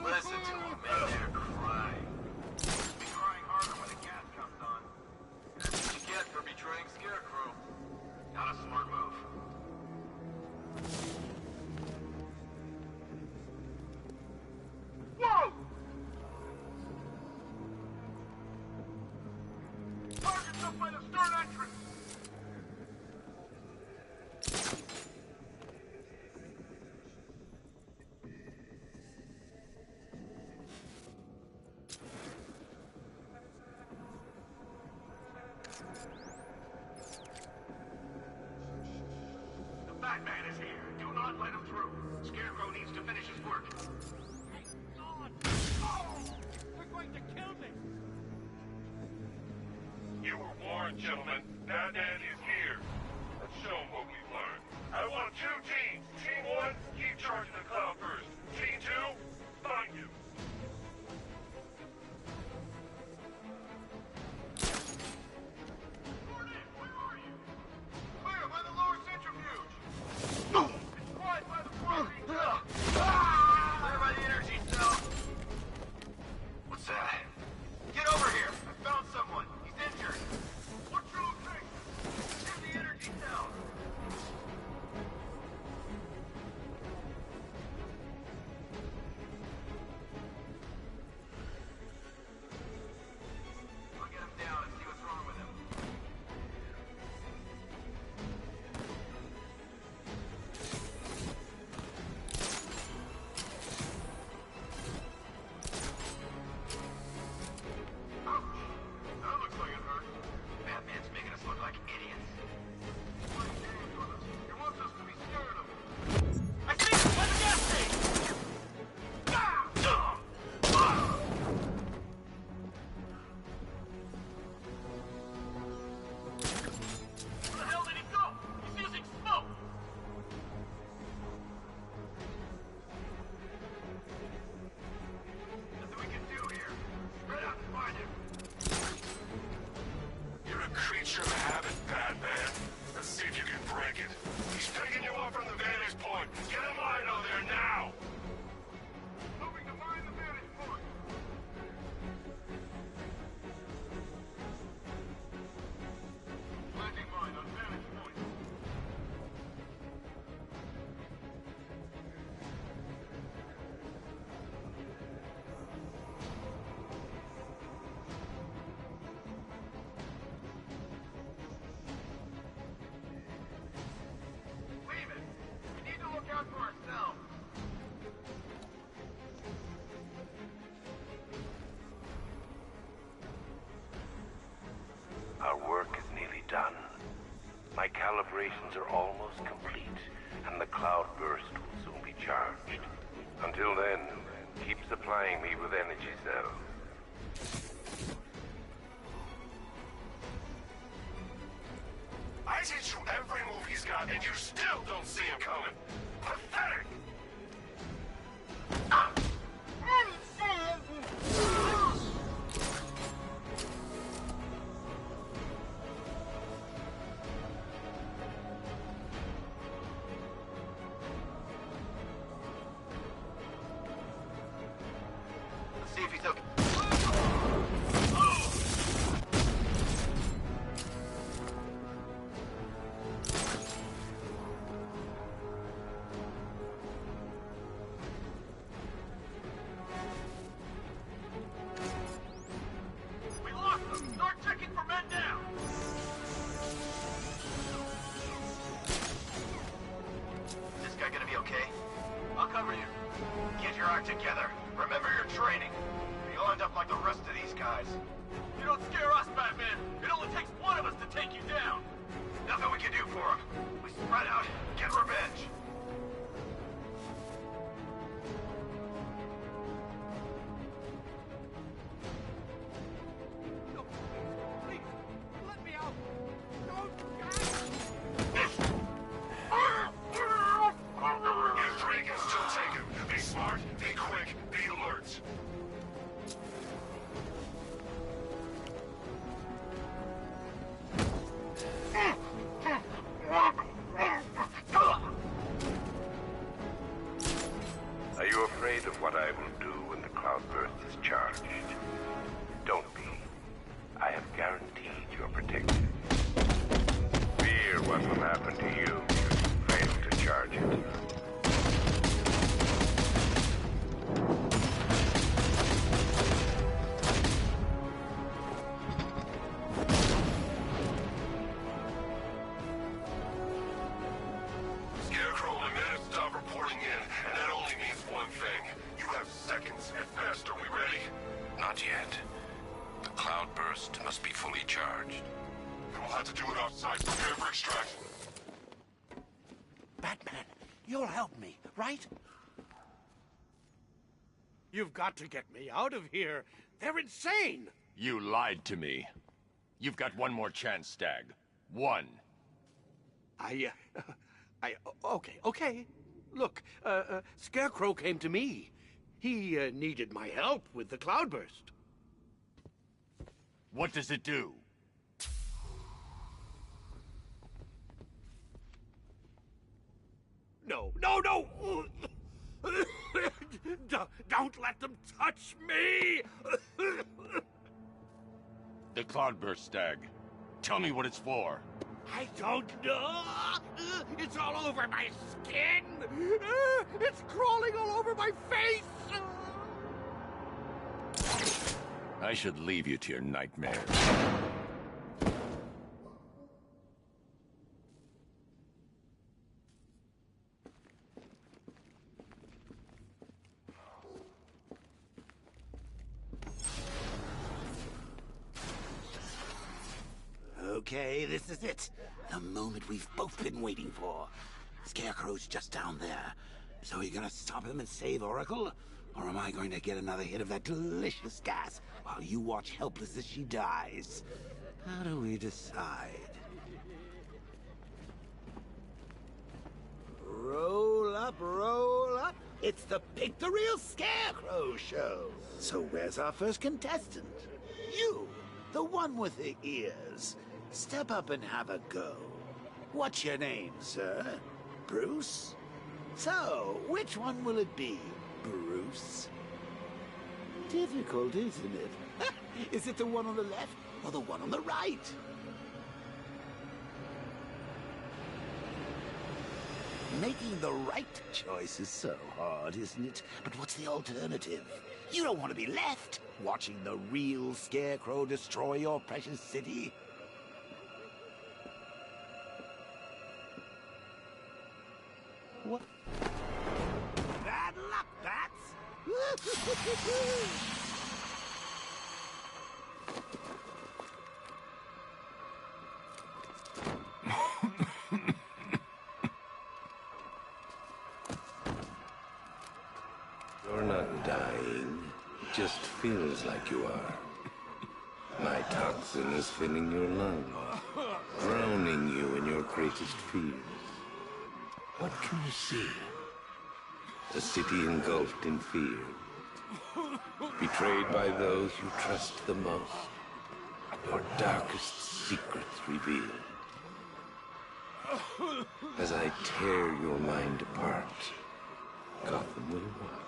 Listen to him, man. They're crying. Be crying harder when the gas comes on. That's what you get for betraying Scarecrow. Not a smart move. Whoa! Target's up by the stern entrance! The Batman is here. Do not let him through. Scarecrow needs to finish his work. Hey, God! Oh! They're going to kill me! You were warned, gentlemen. Batman is here. Let's show him what we've learned. I want 2 teams. Team 1, keep charging the cloudburst. Team 2, find you. Clear by the lower centrifuge! It's quiet by the front retail! Clear by the energy cell! What's that? Get over here! I found someone! He's injured! What's your location? Near the energy cell! I'll get him down and see what's wrong with him. Ouch! That looks like it hurt. Batman's making us look like idiots. He wants us to be scared of him. I see him! By the gas station! Where the hell did he go? He's using smoke! Nothing we can do here. Spread out and find him. You're a creature of habit, Batman. Let's see if you can break it. He's picking you up from the vantage point. Get him line over there now! Moving to mine the vantage point. Planting mine on vantage point. Leave it. We need to look out for ourselves. Our work is nearly done. My calibrations are almost complete, and the cloudburst will soon be charged. Until then, keep supplying me with energy cells. I teach you every move he's got, and you still don't see him coming. Pathetic! Let's see if he's okay. We lost them! Start checking for men down! Is this guy gonna be okay? I'll cover you. Get your act together. Remember your training. Or you'll end up like the rest of these guys. You don't scare us, Batman! It only takes one of us to take you down! Nothing we can do for him. We spread out, get revenge. Please, let me out! Don't, You 3 can still take him. Be smart, be quick, be alert. have to do it outside. Prepare for extraction. Batman, you'll help me, right? You've got to get me out of here. They're insane. You lied to me. You've got one more chance, Stag. One. Okay. Look, Scarecrow came to me. He needed my help with the cloudburst. What does it do? No! Don't let them touch me! The cloudburst, Stag. Tell me what it's for. I don't know! It's all over my skin! It's crawling all over my face! I should leave you to your nightmares. Okay, this is it. The moment we've both been waiting for. Scarecrow's just down there. So are you gonna stop him and save Oracle? Or am I going to get another hit of that delicious gas while you watch helpless as she dies? How do we decide? Roll up, roll up. It's the Pick the Real Scarecrow show. So where's our first contestant? You, the one with the ears. Step up and have a go. What's your name, sir? Bruce? So, which one will it be, Bruce? Difficult, isn't it? Is it the one on the left or the one on the right? Making the right choice is so hard, isn't it? But what's the alternative? You don't want to be left watching the real Scarecrow destroy your precious city. What? Bad luck, Bats! You're not dying. It just feels like you are. My toxin is filling your lungs, drowning you in your greatest fears. What can you see? A city engulfed in fear. Betrayed by those you trust the most. Your darkest secrets revealed. As I tear your mind apart, Gotham will watch.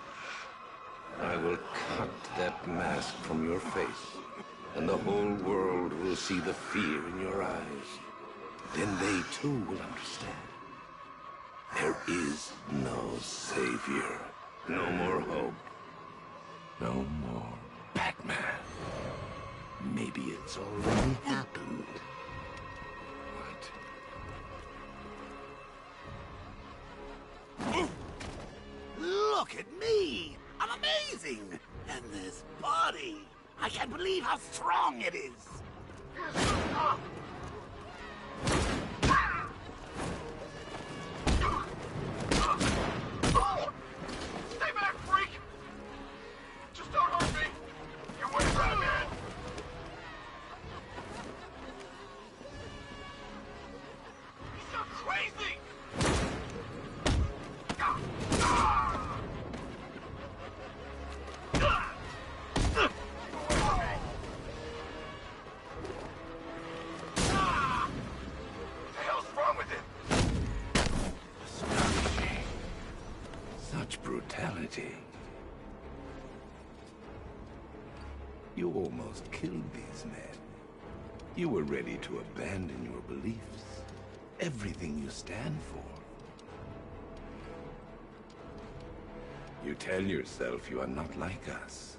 I will cut that mask from your face, and the whole world will see the fear in your eyes. Then they too will understand. There is no savior, no more hope, no more Batman. Maybe it's already happened. What? Look at me! I'm amazing! And this body! I can't believe how strong it is! Stay back, freak! Just don't hurt me! You win, Batman! He's so crazy! Such brutality. You almost killed these men. You were ready to abandon your beliefs, everything you stand for. You tell yourself you are not like us.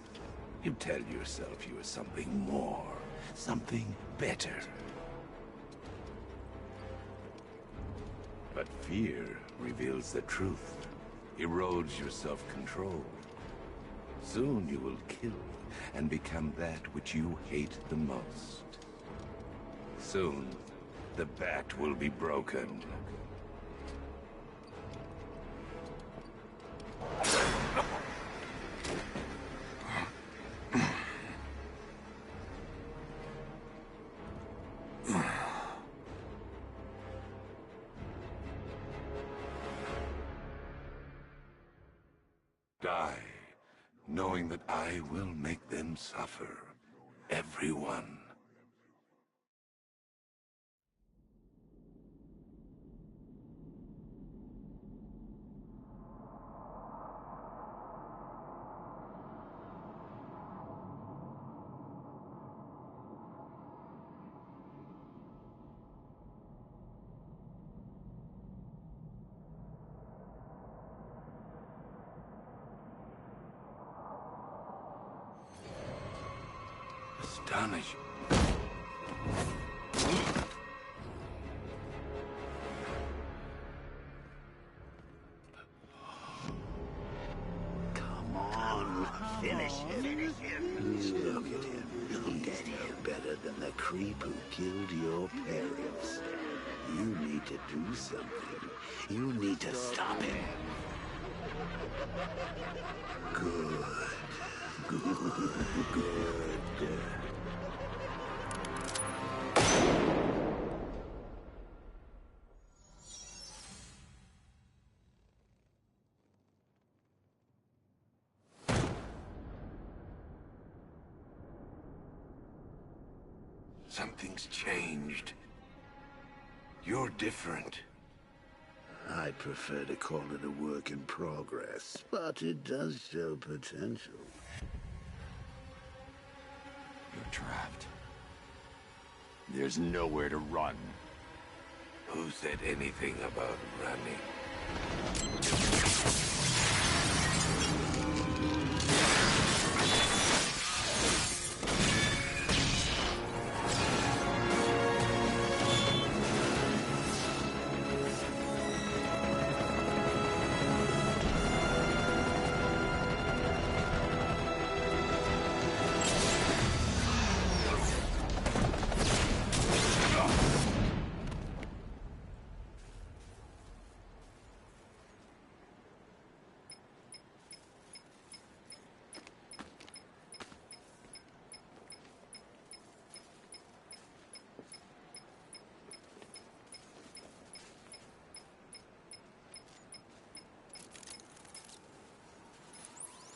You tell yourself you are something more, something better. But fear reveals the truth, erodes your self-control. Soon you will kill and become that which you hate the most. Soon, the bat will be broken. Die, knowing that I will make them suffer. Everyone. Astonishing. Come on, finish him. Look at him. He's no better than the creep who killed your parents. You need to do something. You need to stop him. Good. Good. Something's changed. You're different. I prefer to call it a work in progress, but it does show potential. You're trapped. There's nowhere to run. Who said anything about running?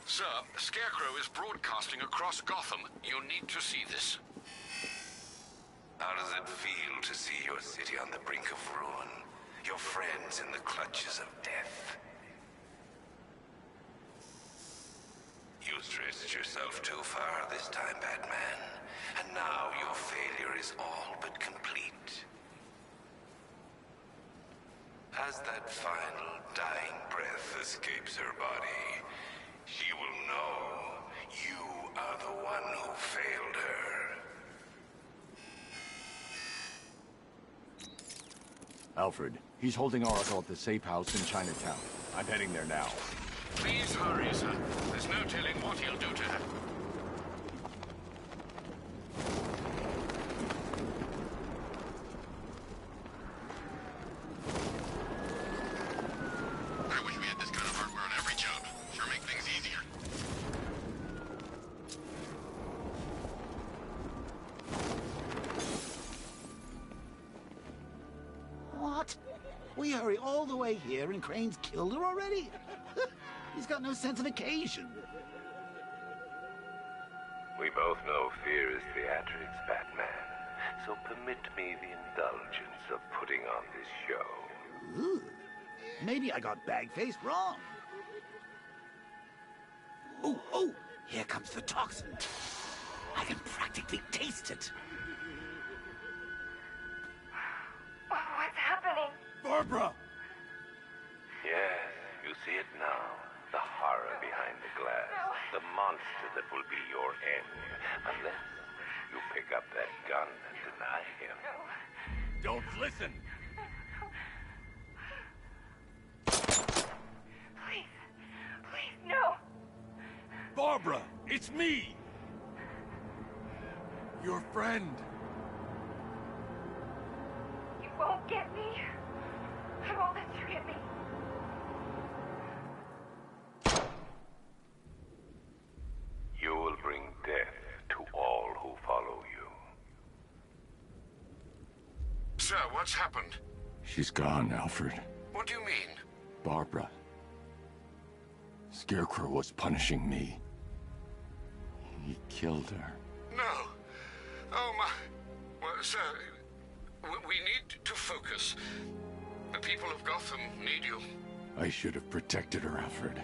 Sir, Scarecrow is broadcasting across Gotham. You need to see this. How does it feel to see your city on the brink of ruin? Your friends in the clutches of death? You stretched yourself too far this time, Batman. And now your failure is all but complete. As that final dying breath escapes her body, she will know you are the one who failed her. Alfred, he's holding Oracle at the safe house in Chinatown. I'm heading there now. Please hurry, sir. There's no telling what he'll do to her. I wish we had this kind of hardware on every job. Sure make things easier. What? We hurry all the way here and Crane's killed her already? He's got no sense of occasion. We both know fear is theatrics, Batman. So permit me the indulgence of putting on this show. Ooh. Maybe I got bag-faced wrong. Oh, here comes the toxin. I can practically taste it. What's happening? Barbara! Yes, you see it now. The horror behind the glass. The monster that will be your end. Unless you pick up that gun and deny him. Don't listen! Please, no! Barbara, it's me! Your friend. get me? I won't let you get me. You will bring death to all who follow you. Sir, what's happened? She's gone, Alfred. What do you mean? Barbara. Scarecrow was punishing me. He killed her. No. Oh, my... Well, sir, we need to focus. The people of Gotham need you. I should have protected her, Alfred.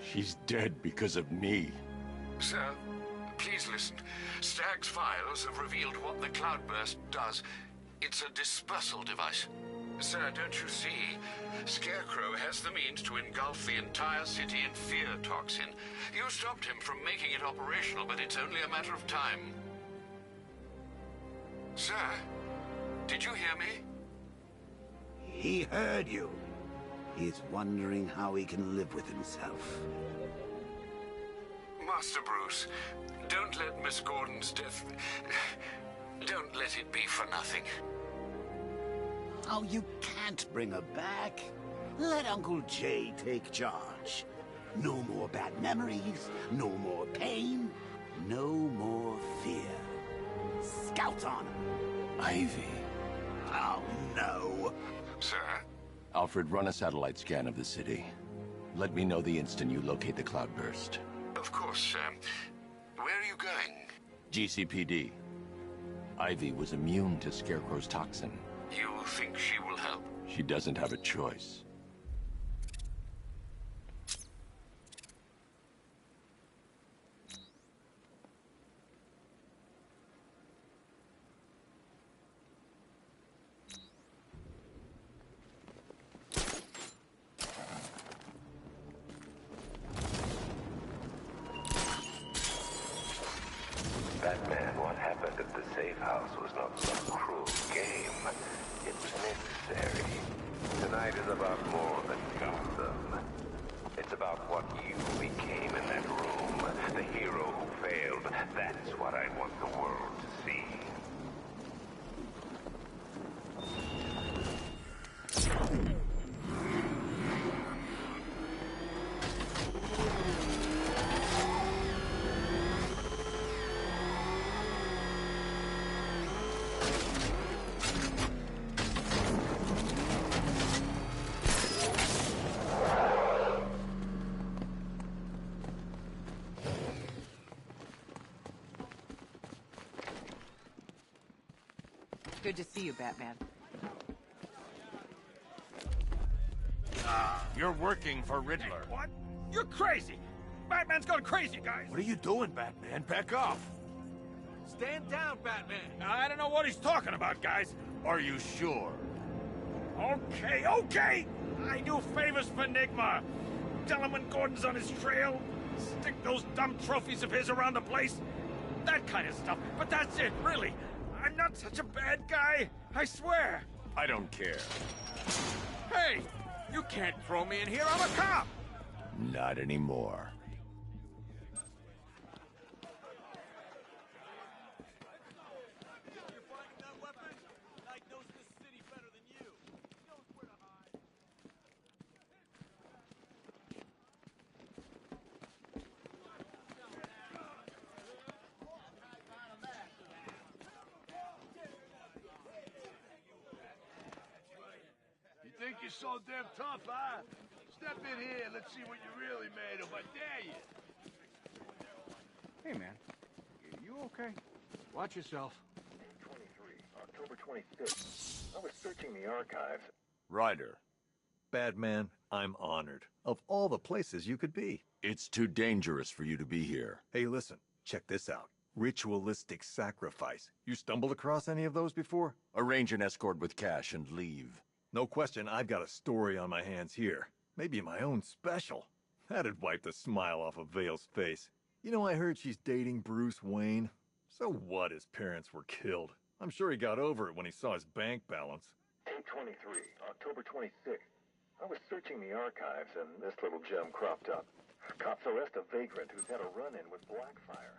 She's dead because of me. Sir, please listen. Stagg's files have revealed what the cloudburst does. It's a dispersal device. Sir, don't you see? Scarecrow has the means to engulf the entire city in fear toxin. You stopped him from making it operational, but it's only a matter of time. Sir, did you hear me? He heard you. He's wondering how he can live with himself. Master Bruce, don't let Miss Gordon's death... Don't let it be for nothing. Oh, you can't bring her back. Let Uncle Jay take charge. No more bad memories, no more pain, no more fear. Scouts on her. Ivy. Oh, no. Sir? Alfred, run a satellite scan of the city. Let me know the instant you locate the cloudburst. Of course, sir. Where are you going? GCPD. Ivy was immune to Scarecrow's toxin. You think she will help? She doesn't have a choice. Batman, what happened at the safe house was not some cruel game. It was necessary. Tonight is about more than Gotham. It's about what you became in that room. The hero who failed. That's what I want the world to see. Good to see you, Batman. You're working for Riddler. What? You're crazy! Batman's gone crazy, guys! What are you doing, Batman? Back off! Stand down, Batman! I don't know what he's talking about, guys. Are you sure? Okay, okay! I do favors for Enigma. Tell him when Gordon's on his trail. Stick those dumb trophies of his around the place. That kind of stuff. But that's it, really. I'm not such a bad guy. I swear. I don't care. Hey! You can't throw me in here. I'm a cop! Not anymore. You think you're so damn tough, huh? Step in here and let's see what you really made of. I dare you. Hey, man. You okay? Watch yourself. 23, October 26th. I was searching the archives. Ryder. Batman, I'm honored. Of all the places you could be. It's too dangerous for you to be here. Hey, listen. Check this out. Ritualistic sacrifice. You stumbled across any of those before? Arrange an escort with cash and leave. No question, I've got a story on my hands here. Maybe my own special. That'd wipe the smile off of Vale's face. You know, I heard she's dating Bruce Wayne. So what, his parents were killed? I'm sure he got over it when he saw his bank balance. 823, October 26th. I was searching the archives and this little gem cropped up. Cops arrest a vagrant who's had a run-in with Blackfire.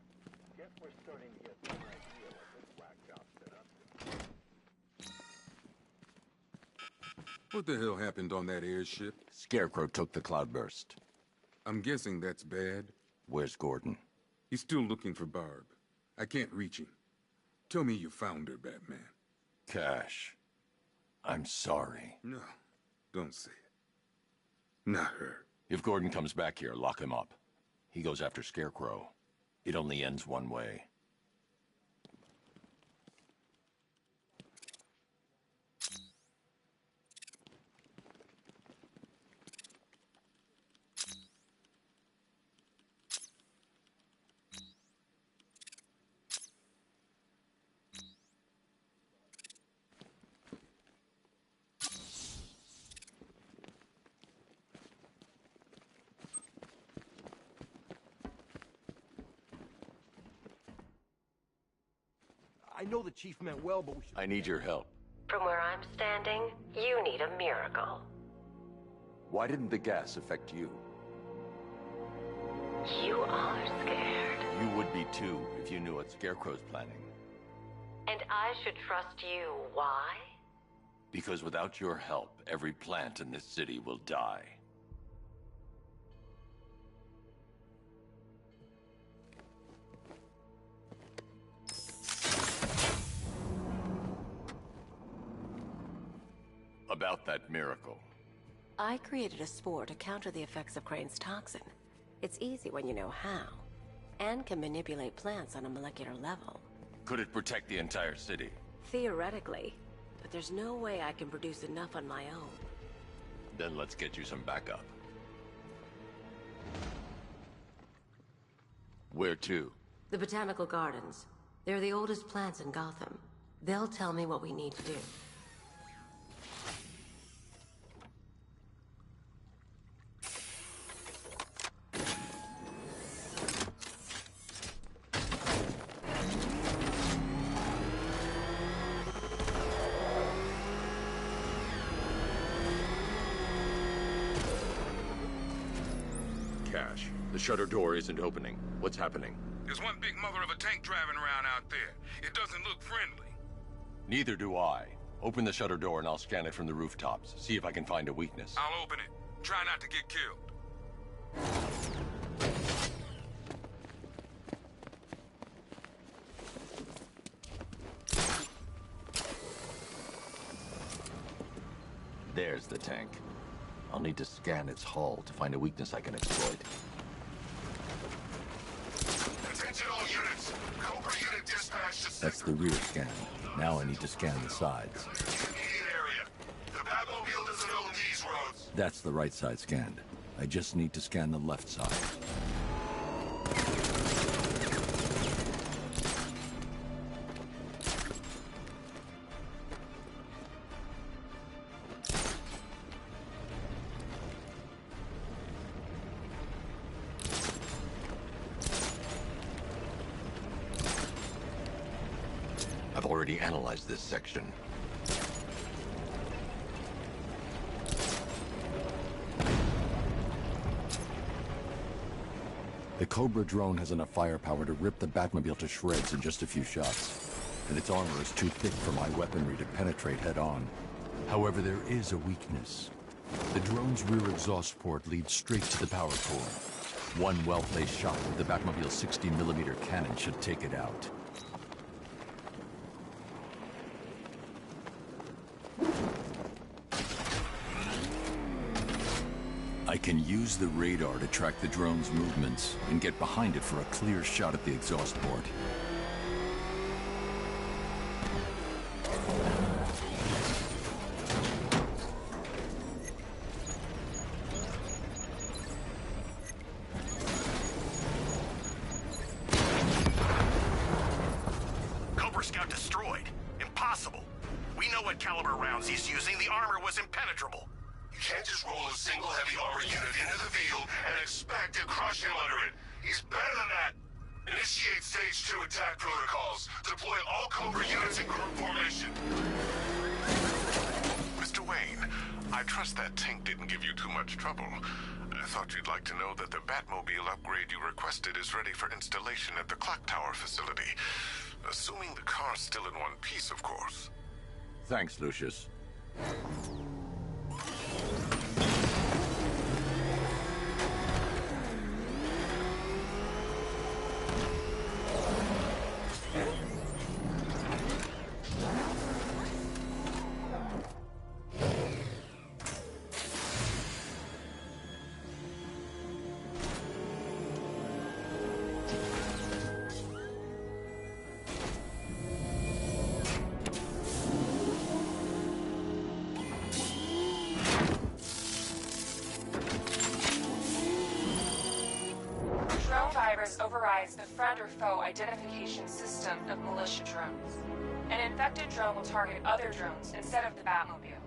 Guess we're starting to get some idea what this black job's been up to. What the hell happened on that airship? Scarecrow took the cloudburst. I'm guessing that's bad. Where's Gordon? He's still looking for Barb. I can't reach him. Tell me you found her, Batman. Cash. I'm sorry. No, don't say it. Not her. If Gordon comes back here, lock him up. He goes after Scarecrow. It only ends one way. I know the chief meant well, but we should... I need your help. From where I'm standing, you need a miracle. Why didn't the gas affect you? You are scared. You would be too, if you knew what Scarecrow's planning. And I should trust you. Why? Because without your help, every plant in this city will die. About that miracle. I created a spore to counter the effects of Crane's toxin. It's easy when you know how, and can manipulate plants on a molecular level. Could it protect the entire city? Theoretically, but there's no way I can produce enough on my own. Then let's get you some backup. Where to? The Botanical Gardens. They're the oldest plants in Gotham. They'll tell me what we need to do. Cash. The shutter door isn't opening. What's happening? There's one big mother of a tank driving around out there. It doesn't look friendly. Neither do I. Open the shutter door and I'll scan it from the rooftops. See if I can find a weakness. I'll open it. Try not to get killed. There's the tank. I'll need to scan its hull to find a weakness I can exploit. Attention all units! Cobra unit dispatch to That's the rear scan. Now I need to scan the sides. immediate area. The Batmobile doesn't own these roads. That's the right side scanned. I just need to scan the left side. I've already analyzed this section. The Cobra drone has enough firepower to rip the Batmobile to shreds in just a few shots. And its armor is too thick for my weaponry to penetrate head-on. However, there is a weakness. The drone's rear exhaust port leads straight to the power core. One well-placed shot with the Batmobile's 60mm cannon should take it out. I can use the radar to track the drone's movements and get behind it for a clear shot at the exhaust port. Cobra Scout destroyed. Impossible. We know what caliber rounds he's using. The armor was impenetrable. You can't just roll a single heavy armor unit into the field and expect to crush him under it. He's better than that. Initiate Stage 2 attack protocols. Deploy all Cobra units in group formation. Mr. Wayne, I trust that tank didn't give you too much trouble. I thought you'd like to know that the Batmobile upgrade you requested is ready for installation at the clock tower facility. Assuming the car's still in one piece, of course. Thanks, Lucius. 'Cause I don't want to lose my job. If you need me, let me know. I'll be there. Thanks, Lucius. I'll be right there. provides the friend or foe identification system of militia drones. An infected drone will target other drones instead of the Batmobile.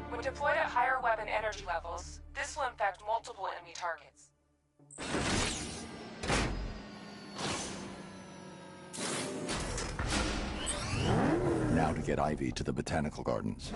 When deployed at higher weapon energy levels, this will infect multiple enemy targets. Now to get Ivy to the Botanical Gardens.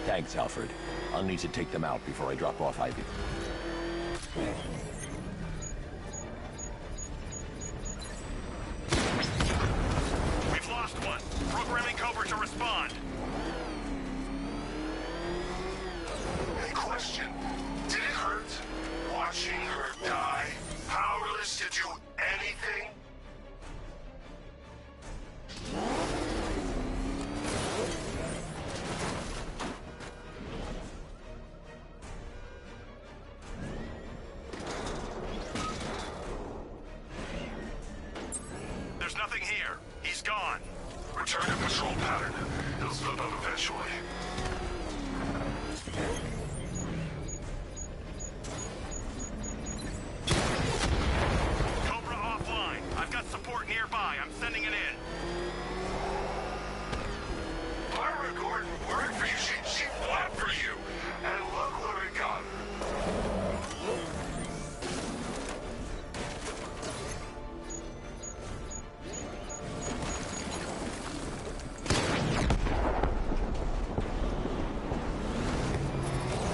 Thanks, Alfred. I'll need to take them out before I drop off Ivy. We've lost one. Programming Cobra to respond. Hey, question. Did it hurt? Watching her die? Powerless to do anything? There's nothing here. He's gone. Return to patrol pattern. He'll slip up eventually. Cobra offline. I've got support nearby. I'm sending it in. Barbara Gordon worked for you. She fought for you. And look what we got.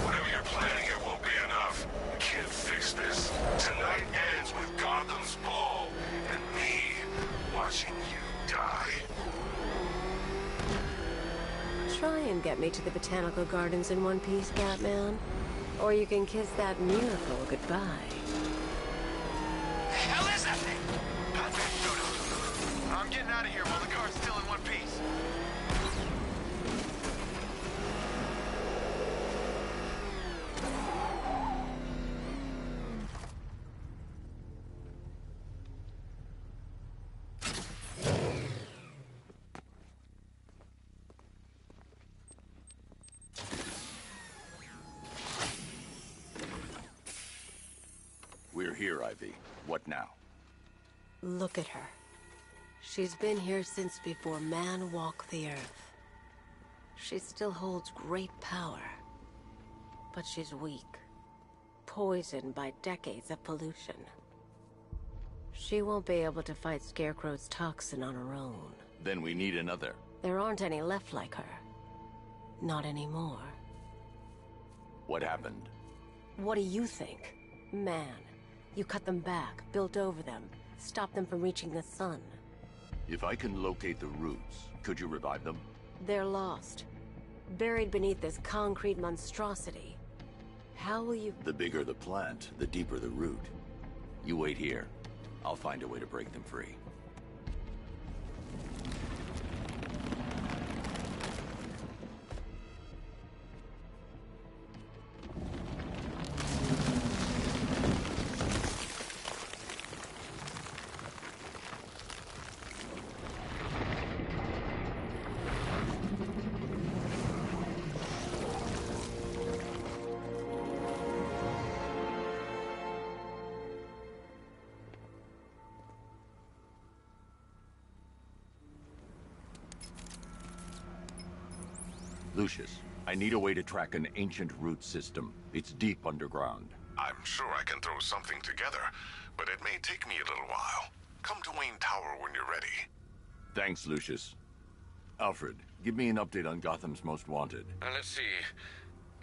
Whatever you're planning, it won't be enough. You can't fix this. Tonight ends with Gotham's ball and me watching you die. Try and get me to the Botanical Gardens in one piece, Batman. Or you can kiss that miracle goodbye. The hell is that thing? Batman, no. I'm getting out of here while the car's still in one piece. We're here, Ivy. What now? Look at her. She's been here since before man walked the earth. She still holds great power. But she's weak. Poisoned by decades of pollution. She won't be able to fight Scarecrow's toxin on her own. Then we need another. There aren't any left like her. Not anymore. What happened? What do you think? Man, you cut them back, built over them, stopped them from reaching the sun. If I can locate the roots, could you revive them? They're lost. Buried beneath this concrete monstrosity. How will you... The bigger the plant, the deeper the root. You wait here. I'll find a way to break them free. Lucius, I need a way to track an ancient root system. It's deep underground. I'm sure I can throw something together, but it may take me a little while. Come to Wayne Tower when you're ready. Thanks, Lucius. Alfred, give me an update on Gotham's Most Wanted. Let's see.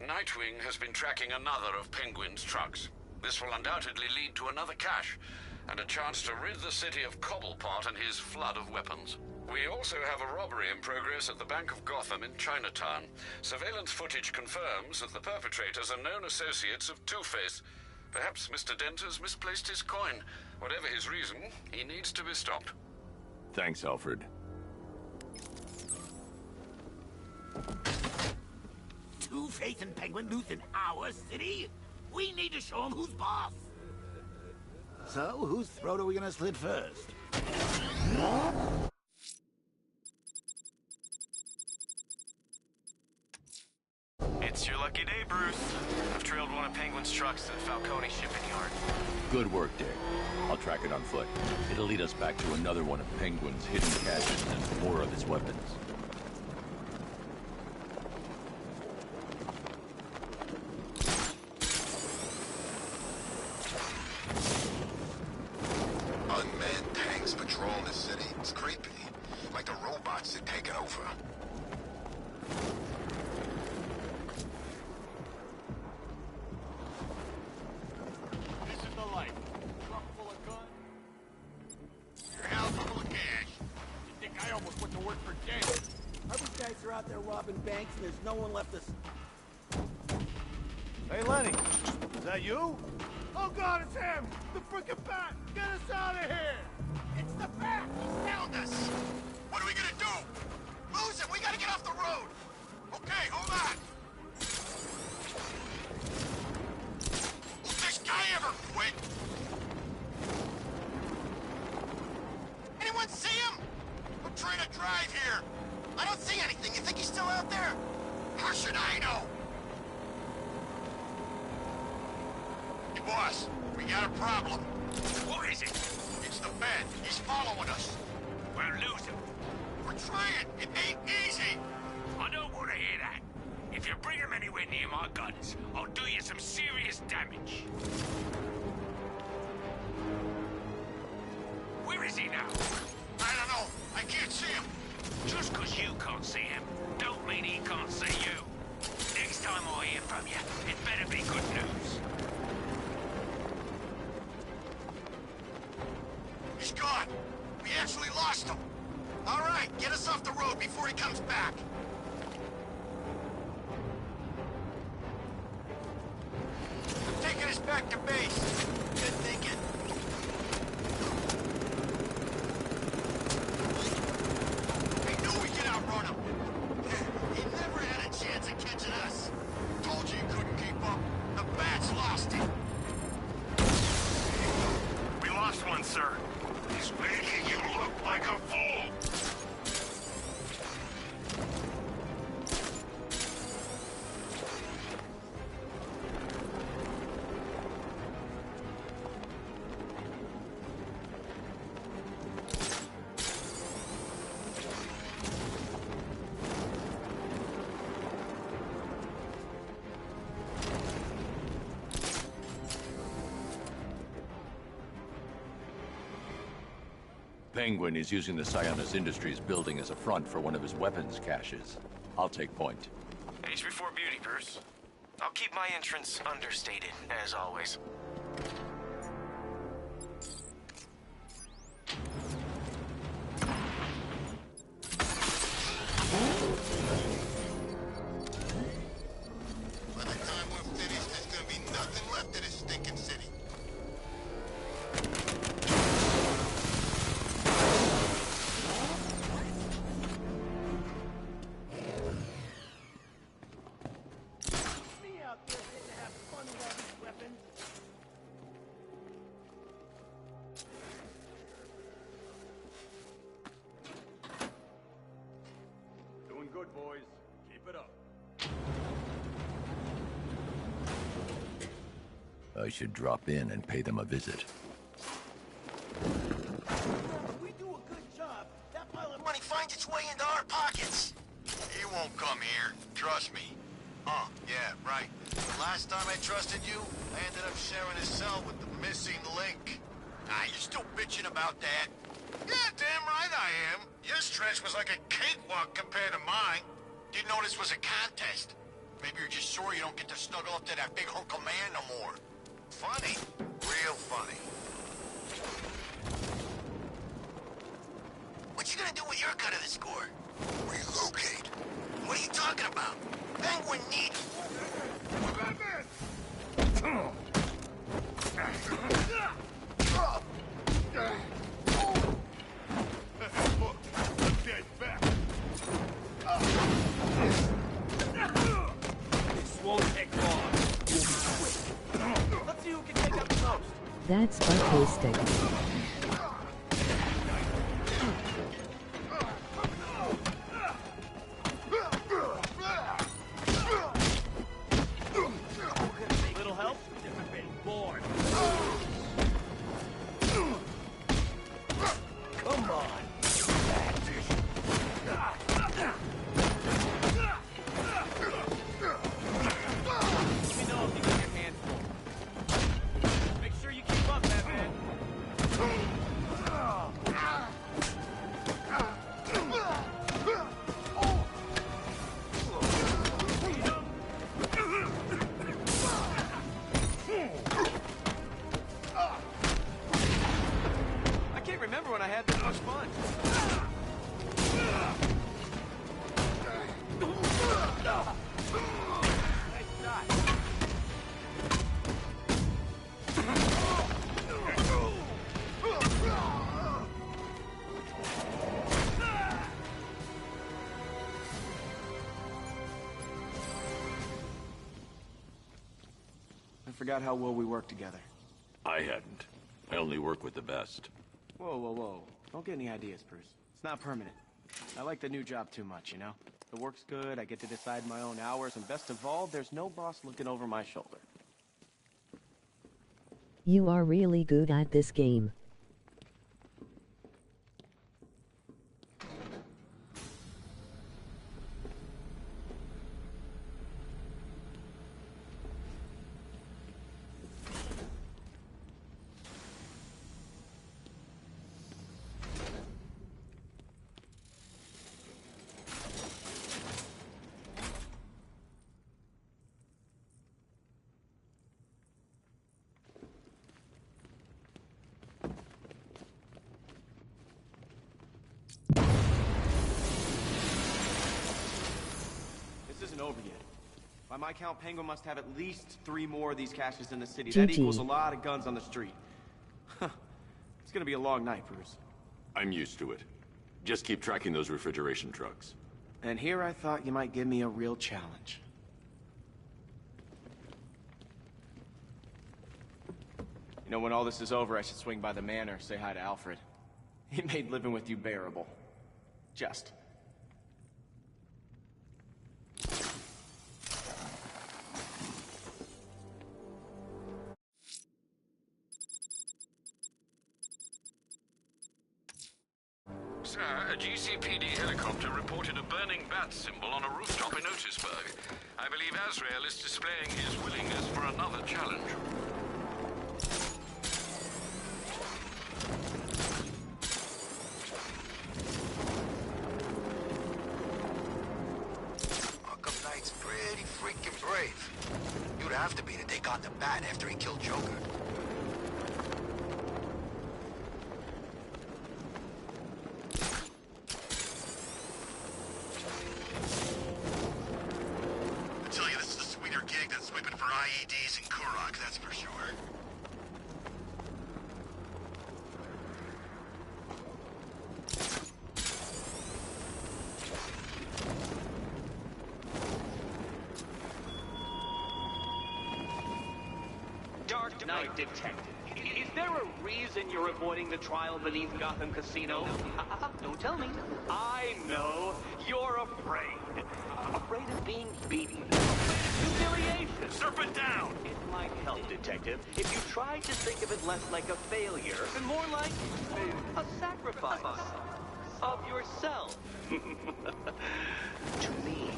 Nightwing has been tracking another of Penguin's trucks. This will undoubtedly lead to another cache, and a chance to rid the city of Cobblepot and his flood of weapons. We also have a robbery in progress at the Bank of Gotham in Chinatown. Surveillance footage confirms that the perpetrators are known associates of Two-Face. Perhaps Mr. Dent has misplaced his coin. Whatever his reason, he needs to be stopped. Thanks, Alfred. Two-Face and Penguin loose in our city? We need to show them who's boss. So, whose throat are we gonna slit first? It's your lucky day, Bruce. I've trailed one of Penguin's trucks to the Falcone shipping yard. Good work, Dick. I'll track it on foot. It'll lead us back to another one of Penguin's hidden caches and more of his weapons. Unmanned tanks patrolling the city. It's creepy. Like the robots had taken over. This is the life. Truck full of guns. Your house full of cash. You think I almost went to work for Dave? How these guys are out there robbing banks and there's no one left to... Hey, Lenny. Is that you? Oh, God, it's him! The frickin' bat! Get us out of here! It's the bat! He found us! What are we gonna do? Lose it! We gotta get off the road! Okay, hold on! Will this guy ever quit? Anyone see him? I'm trying to drive here. I don't see anything. You think he's still out there? How should I know? Hey, boss, we got a problem. What is it? It's the bat. He's following us. We'll lose him. We're trying. It ain't easy. I don't want to hear that. If you bring him anywhere near my guns, I'll do you some serious damage. Where is he now? I don't know. I can't see him. Just 'cause you can't see him, don't mean he can't see you. Next time I hear from you, it better be good news. He's gone. We actually lost him. All right, get us off the road before he comes back. I'm taking us back to base. Good thinking. I knew we could outrun him. He never had a chance of catching us. Told you he couldn't keep up. The bat's lost him. We lost one, sir. He's making you look like a fool. Penguin is using the Sionis Industries building as a front for one of his weapons caches. I'll take point. Age before beauty, Bruce. I'll keep my entrance understated, as always. By the time we're finished, there's gonna be nothing left of this stinking city. Me out there didn't have fun with all these weapons. Doing good, boys. Keep it up. I should drop in and pay them a visit. If we do a good job, that pile of Money finds its way into our pockets. He won't come here. Trust me. Yeah, right. The last time I trusted you, I ended up sharing a cell with the missing link. You're still bitching about that? Yeah, damn right I am. Your stretch was like a cakewalk compared to mine. Didn't know this was a contest. Maybe you're just sore you don't get to snuggle up to that big hunk of man no more. Funny. Real funny. What you gonna do with your cut of the score? Relocate. What are you talking about? Penguin needs... Look, I'm dead back. That's artistic. Little help? I've been bored. Come on. When I had this much fun. I forgot how well we worked together. I hadn't. I only work with the best. Whoa, whoa, whoa. Don't get any ideas, Bruce. It's not permanent. I like the new job too much, you know? The work's good, I get to decide my own hours, and best of all, there's no boss looking over my shoulder. You are really good at this game. Over yet. By my count, Penguin must have at least 3 more of these caches in the city. That equals a lot of guns on the street. It's gonna be a long night, Bruce. I'm used to it. Just keep tracking those refrigeration trucks. And here I thought you might give me a real challenge. You know, when all this is over, I should swing by the manor, say hi to Alfred. He made living with you bearable. Just. Sir, a GCPD helicopter reported a burning bat symbol on a rooftop in Otisburg. I believe Azrael is displaying his willingness for another challenge. Arkham Knight's pretty freaking brave. You'd have to be to take on the Bat after he killed Joker. IEDs in Kurok, that's for sure. Dark Knight Detective. Is there a reason you're avoiding the trial beneath Gotham Casino? Don't tell me. I know. You're afraid. Afraid of being beaten. Humiliation. Serpent down! It might help, Detective, if you tried to think of it less like a failure and more like a sacrifice of yourself. To me.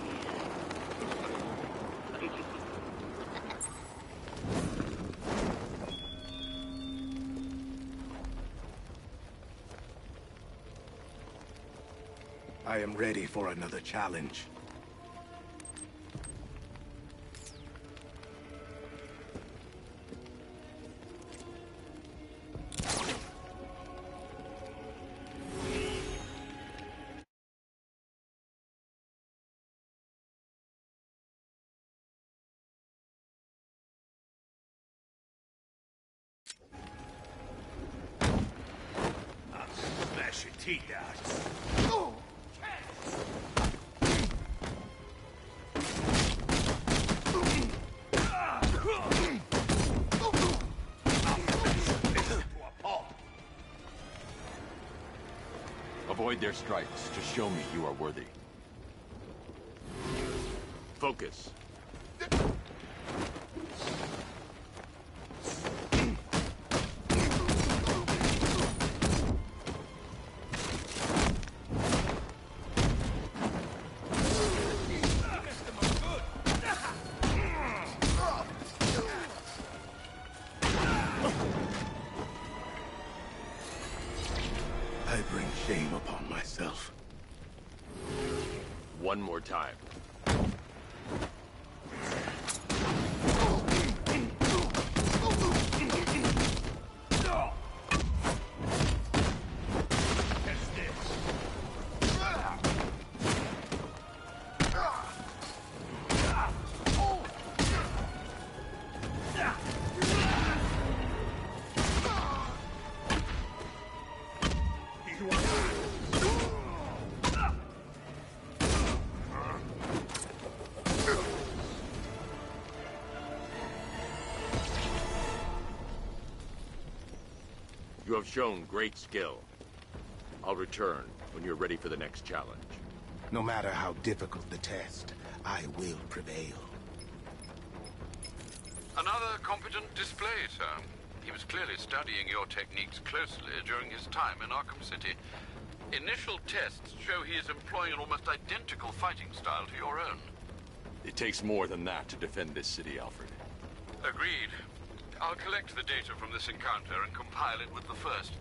I am ready for another challenge. Smash your teeth out. Avoid their strikes to show me you are worthy. Focus. I bring shame upon myself. One more time. You have shown great skill. I'll return when you're ready for the next challenge. No matter how difficult the test, I will prevail. Another competent display, sir. He was clearly studying your techniques closely during his time in Arkham City. Initial tests show he is employing an almost identical fighting style to your own. It takes more than that to defend this city, Alfred. Agreed. I'll collect the data from this encounter and compile it with the first.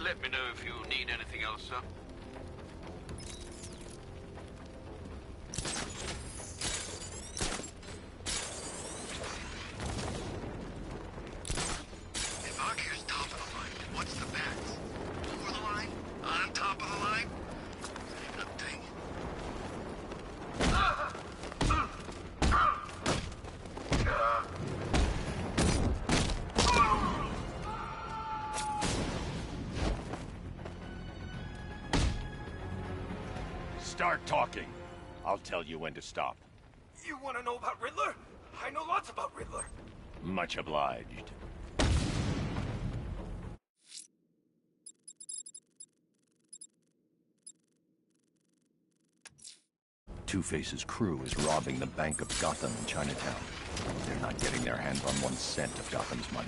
Let me know if you need anything else, sir. If Arkham's top of the line, what's the bats? Over the line? On top of the line? Same thing. Start talking. I'll tell you when to stop. You want to know about Riddler? I know lots about Riddler. Much obliged. Two-Face's crew is robbing the Bank of Gotham in Chinatown. They're not getting their hands on 1 cent of Gotham's money.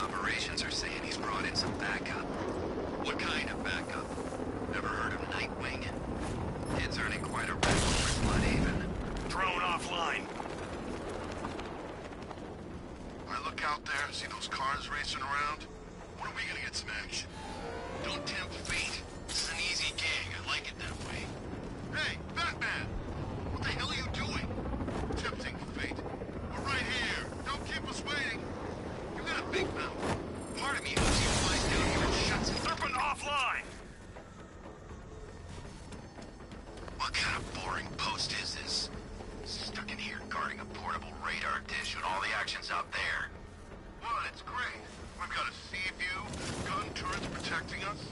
Operations are saying he's brought in some backup. What kind of backup? Never heard of Nightwing. Kid's earning quite a rep for his money, even. Thrown offline. I look out there, see those cars racing around. When are we gonna get some action? Don't tempt fate. This is an easy gang. I like it that way. Hey, Batman! What the hell are you doing? Tempting fate. We're right here. Don't keep us waiting. You got a big mouth. Part of me hopes he flies down here and shuts it. Serpent offline! What kind of boring post is this? Stuck in here guarding a portable radar dish when all the action's out there. Well, it's great. We've got a sea view, gun turrets protecting us.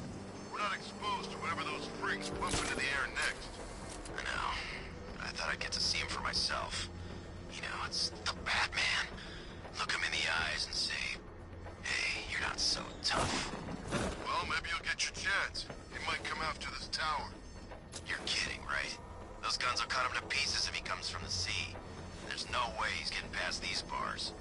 We're not exposed to whatever those freaks pump into the air next. I know. I thought I'd get to see him for myself. You know, it's the Batman. Look him in the eyes and say, hey, you're not so tough. Well, maybe you'll get your chance. He might come after this tower. You're kidding, right? Those guns will cut him to pieces if he comes from the sea. There's no way he's getting past these bars.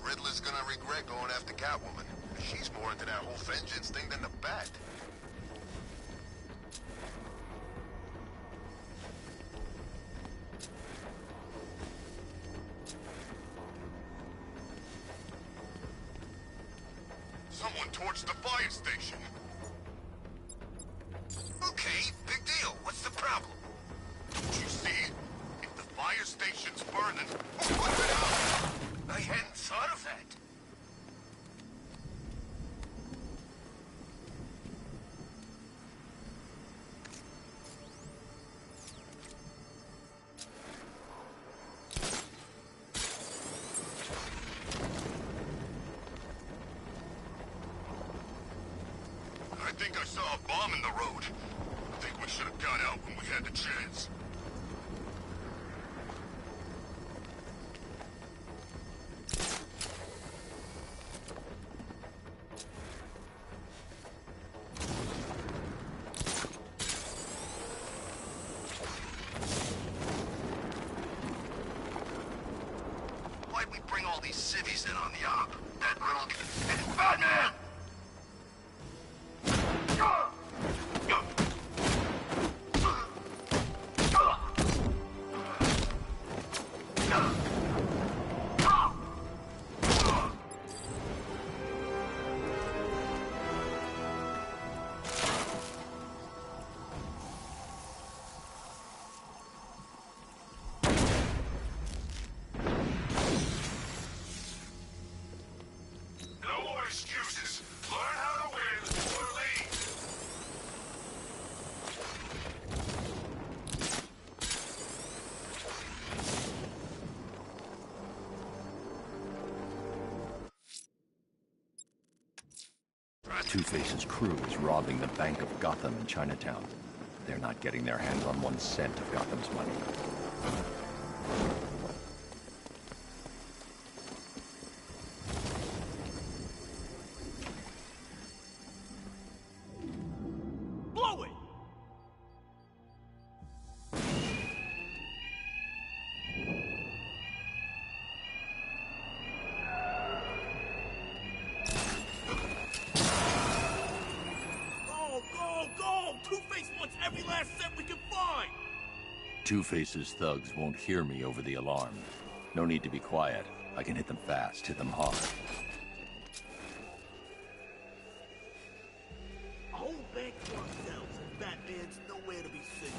Riddler's gonna regret going after Catwoman. She's more into that whole vengeance thing than the Bat. Someone torched the fire station. Okay, big deal. What's the problem? Don't you see? If the fire station's burning, who put it out? I hadn't thought of that. think I saw a bomb in the road. I think we should have got out when we had the chance. Why'd we bring all these civvies in on the op? That little... It's Batman! Excuses. Learn how to win or leave. Two-Face's crew is robbing the Bank of Gotham in Chinatown. They're not getting their hands on 1 cent of Gotham's money. Blow it! Go! Two-Face wants every last cent we can find! Two-Face's thugs won't hear me over the alarm. No need to be quiet. I can hit them fast, hit them hard. A whole bank to ourselves, and Batman's nowhere to be seen.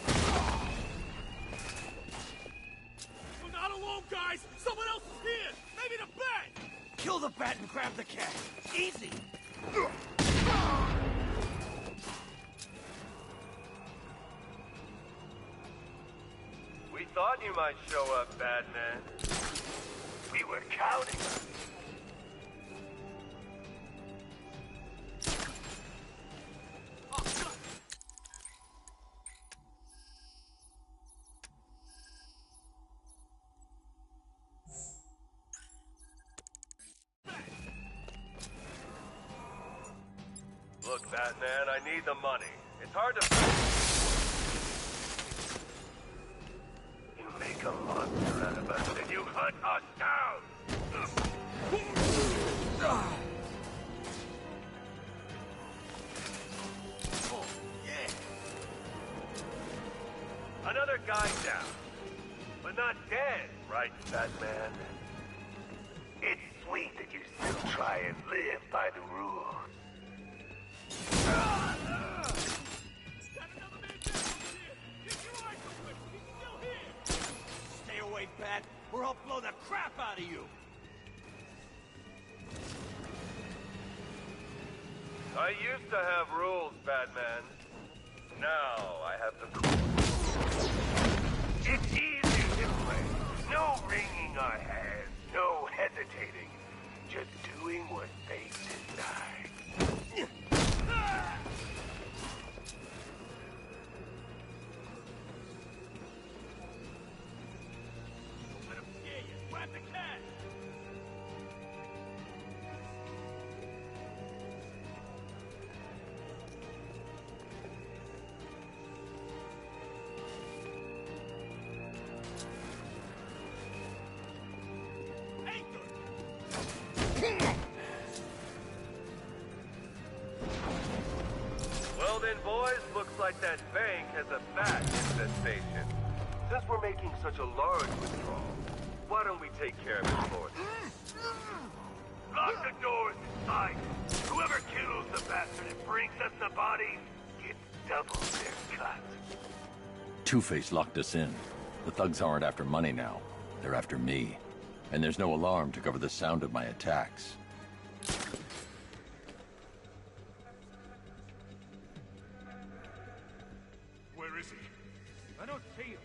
We're not alone, guys! Someone else is here! Maybe the Bat! Kill the Bat and grab the cash. Easy! We thought you might show up, Batman. We were counting on you. Look, Batman, I need the money. It's hard to... You make a monster out of us, and you hunt us down! Oh, yeah! Another guy down. But not dead, right, Batman? It's sweet that you still try and live by the rules. Stay away, Bat, or I'll blow the crap out of you! I used to have rules, Batman. Now I have the cool. It's easy this way. No wringing our hands, no hesitating. Just doing what they decide. Let him scare you. Grab the cash! Well then, boys, looks like that bank has a bat infestation. Since we're making such a large withdrawal, why don't we take care of it for you? Lock the doors inside. Whoever kills the bastard and brings us the body gets double their cut. Two-Face locked us in. The thugs aren't after money now. They're after me. And there's no alarm to cover the sound of my attacks. Where is he? I don't see him.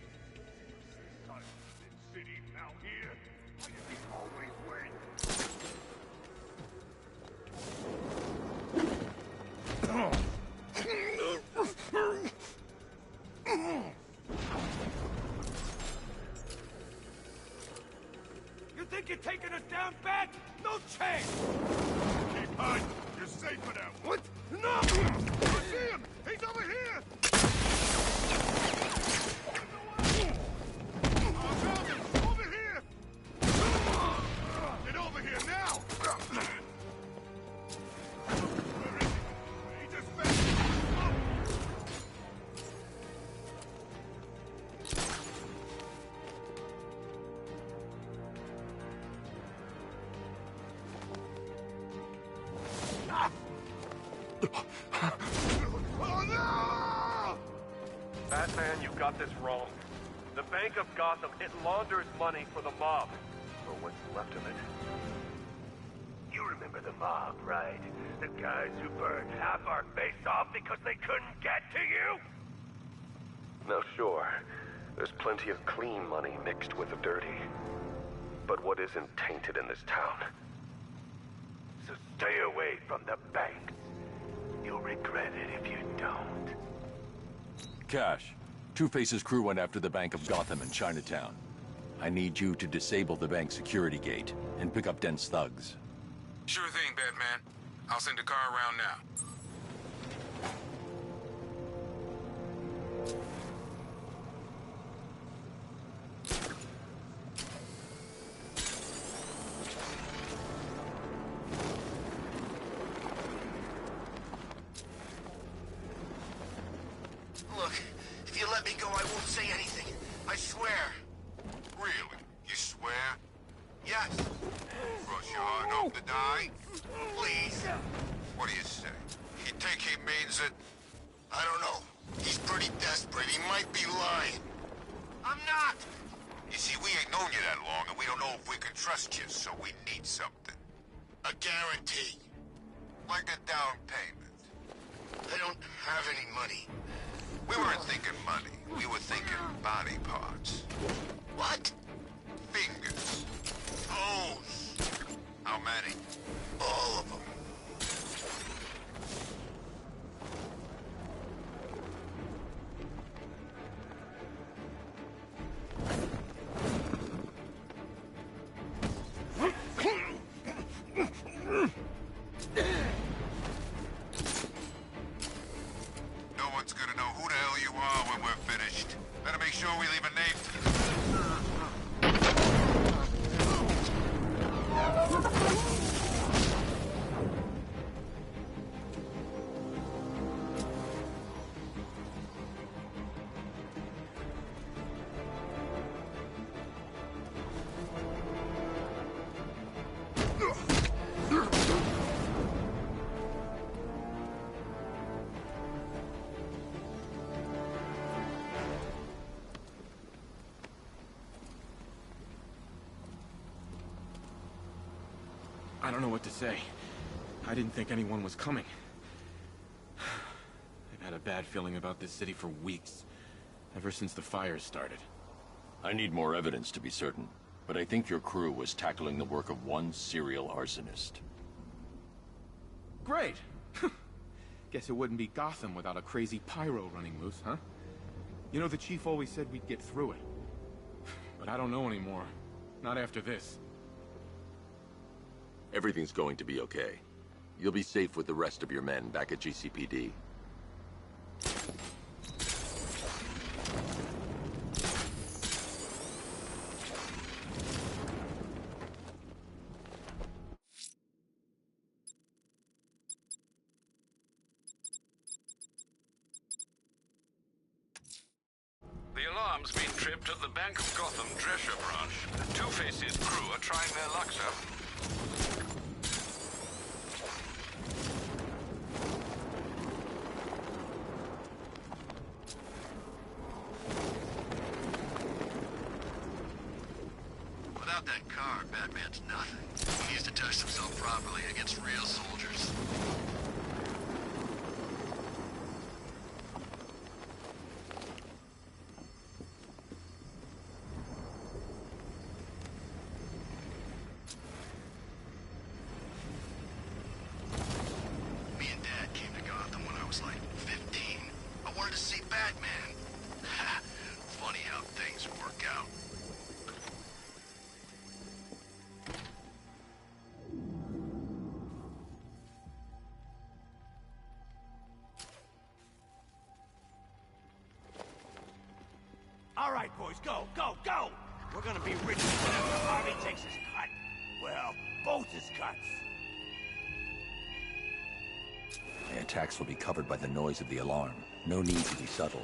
Son of Sin City now here. Why does he always win? You think you're taking us down, Bat? No chance! Keep hiding. You're safer now. What? No! I see him! He's over here! I found him! Over here! Get over here now! Where is he? He just vanished. Batman, you got this wrong. The Bank of Gotham, it launders money for the mob. Or what's left of it. You remember the mob, right? The guys who burned half our face off because they couldn't get to you? Now sure, there's plenty of clean money mixed with the dirty. But what isn't tainted in this town? So stay away from the banks. You'll regret it if you don't. Cash, Two-Face's crew went after the Bank of Gotham in Chinatown. I need you to disable the bank security gate and pick up Dent's thugs. Sure thing, Batman. I'll send a car around now. Look, if you let me go, I won't say anything. I swear. Really? You swear? Yes. Cross your heart and hope to die? Please. What do you say? You think he means it? I don't know. He's pretty desperate. He might be lying. I'm not. You see, we ain't known you that long, and we don't know if we can trust you, so we need something. A guarantee. Like a down payment. I don't have any money. We weren't thinking money. We were thinking body parts. What? Fingers. Toes. How many? All of them. No one's gonna know who the hell you are when we're finished. Better make sure we leave a name. I don't know what to say. I didn't think anyone was coming. I've had a bad feeling about this city for weeks. Ever since the fires started. I need more evidence to be certain, but I think your crew was tackling the work of one serial arsonist. Great! Guess it wouldn't be Gotham without a crazy pyro running loose, huh? You know, the chief always said we'd get through it. But I don't know anymore. Not after this. Everything's going to be okay. You'll be safe with the rest of your men back at GCPD. The alarm's been tripped at the Bank of Gotham Drescher branch. Two-Face's crew are trying their luck, sir. Without that car, Batman's nothing. He needs to test himself properly against real soldiers. Me and Dad came to Gotham when I was like 15. I wanted to see Batman. Funny how things work out. right, boys, go, go, go! We're gonna be rich whenever Harvey takes his cut. Well, both his cuts. My attacks will be covered by the noise of the alarm. No need to be subtle.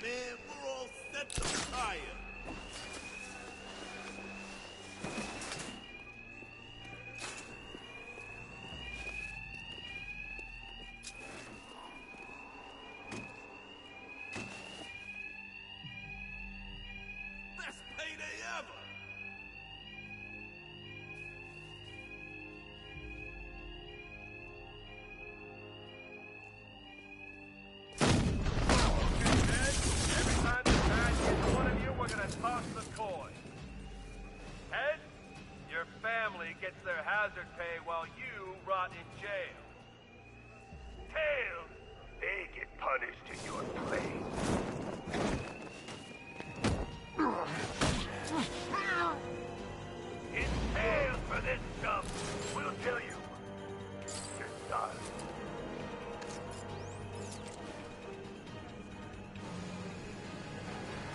Man, we're all set to fire. Best payday ever! Every time the bad hits one of you, we're gonna toss the coin. Head, your family gets their hazard pay while you rot in jail. Tails, they get punished in your place. It's tails for this stuff. We'll tell you. You're done.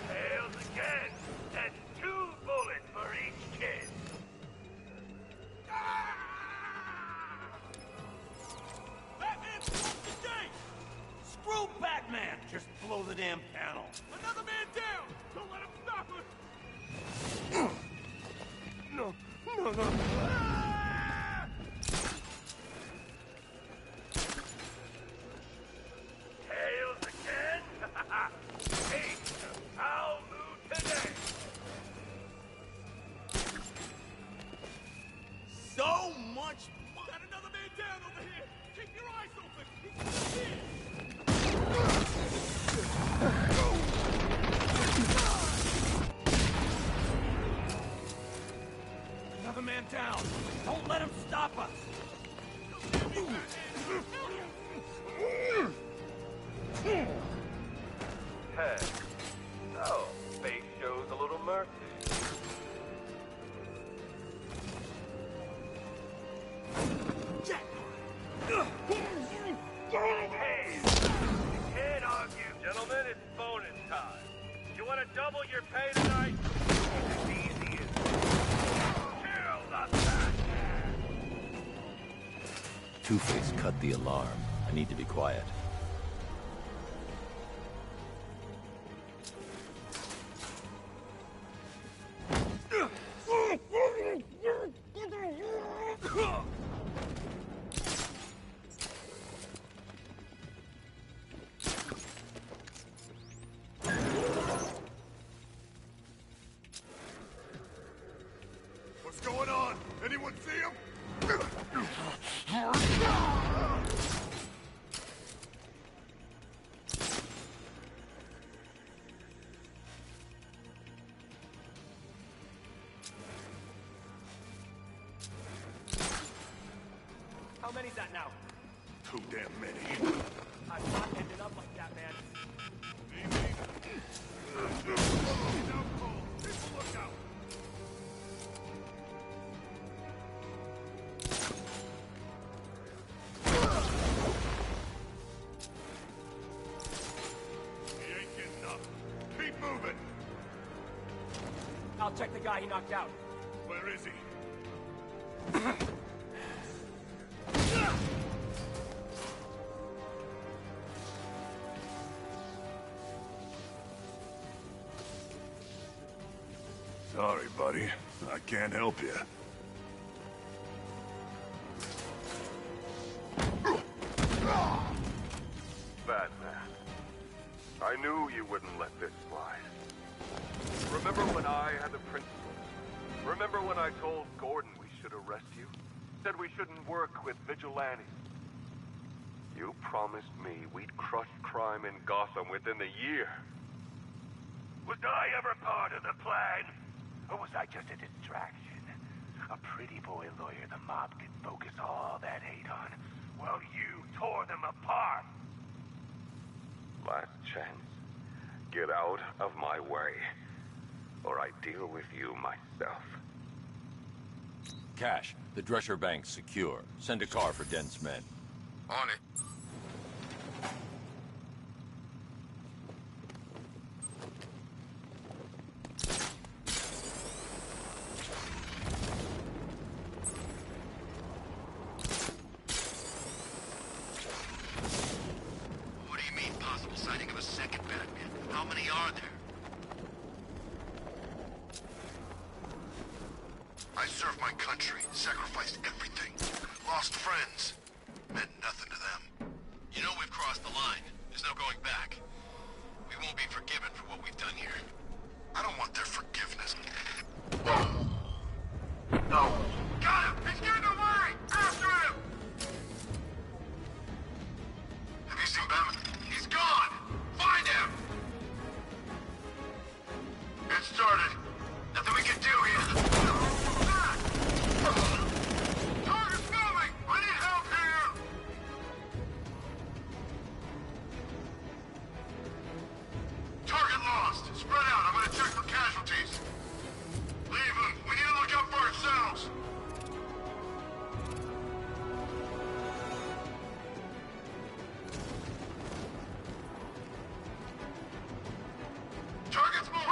Tails again. That's 2 bullets for each kid. Batman, stop the gate! Screw Batman! Just blow the damn panel. Another man down! Don't let him stop us! No, no, no. Ah! Tails again? Hey, I'll move today. So much. Got another man down over here. Keep your eyes open. He's here. Another man down. Don't let him stop us. Head. So, fate shows a little mercy. Hey, you can't argue. Gentlemen, it's bonus time. You want to double your pay tonight? It's easy as kill the Batman. Two-Face cut the alarm. I need to be quiet. What's going on? Anyone see him? How many's that now? Too damn many. I'm not ending up like that, man. People look out! He ain't getting up. Keep moving. I'll check the guy he knocked out. Where is he? Sorry, buddy. I can't help you. Batman, I knew you wouldn't let this slide. Remember when I had the principles? Remember when I told Gordon we should arrest you? Said we shouldn't work with vigilantes? You promised me we'd crush crime in Gotham within a year. Was I ever part of the plan? Or was I just a distraction? A pretty boy lawyer the mob could focus all that hate on, while you tore them apart. Last chance. Get out of my way, or I deal with you myself. Cash, the Drescher Bank's secure. Send a car for Dent's men. On it. I served my country, sacrificed everything. Lost friends. Meant nothing to them. You know we've crossed the line. There's no going back. We won't be forgiven for what we've done here. I don't want their forgiveness. No. Got him! He's getting away! After him! Have you seen Batman? He's gone! Find him! It started. Nothing we can do here. Target's moving! I need help here! Target lost. Spread out. I'm gonna check for casualties. Leave them. We need to look out for ourselves. Target's moving!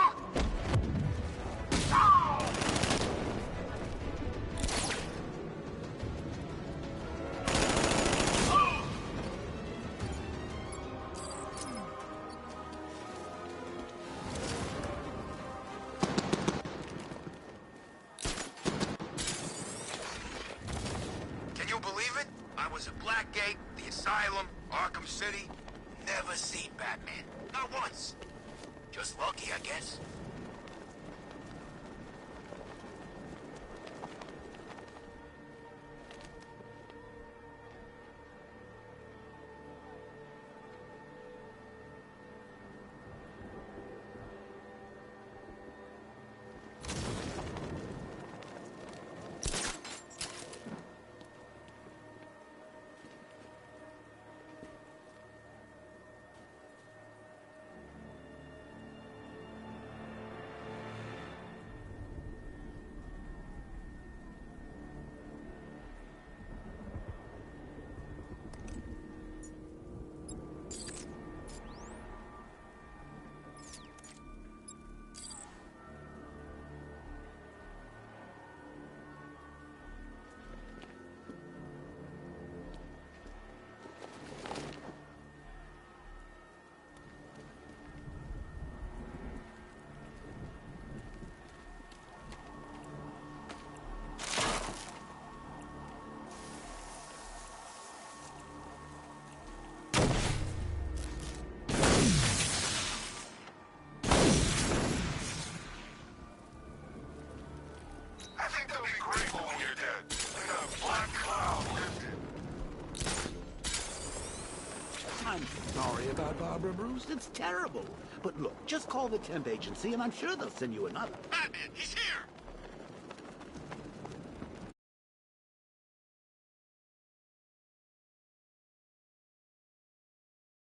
Can you believe it? I was at Blackgate, the Asylum, Arkham City. Never seen Batman. Not once. Just lucky, I guess. I think they'll be grateful when you're dead. Like a black cloud lifted. I'm sorry about Barbara Bruce. It's terrible. But look, just call the temp agency and I'm sure they'll send you another. Batman, he's here!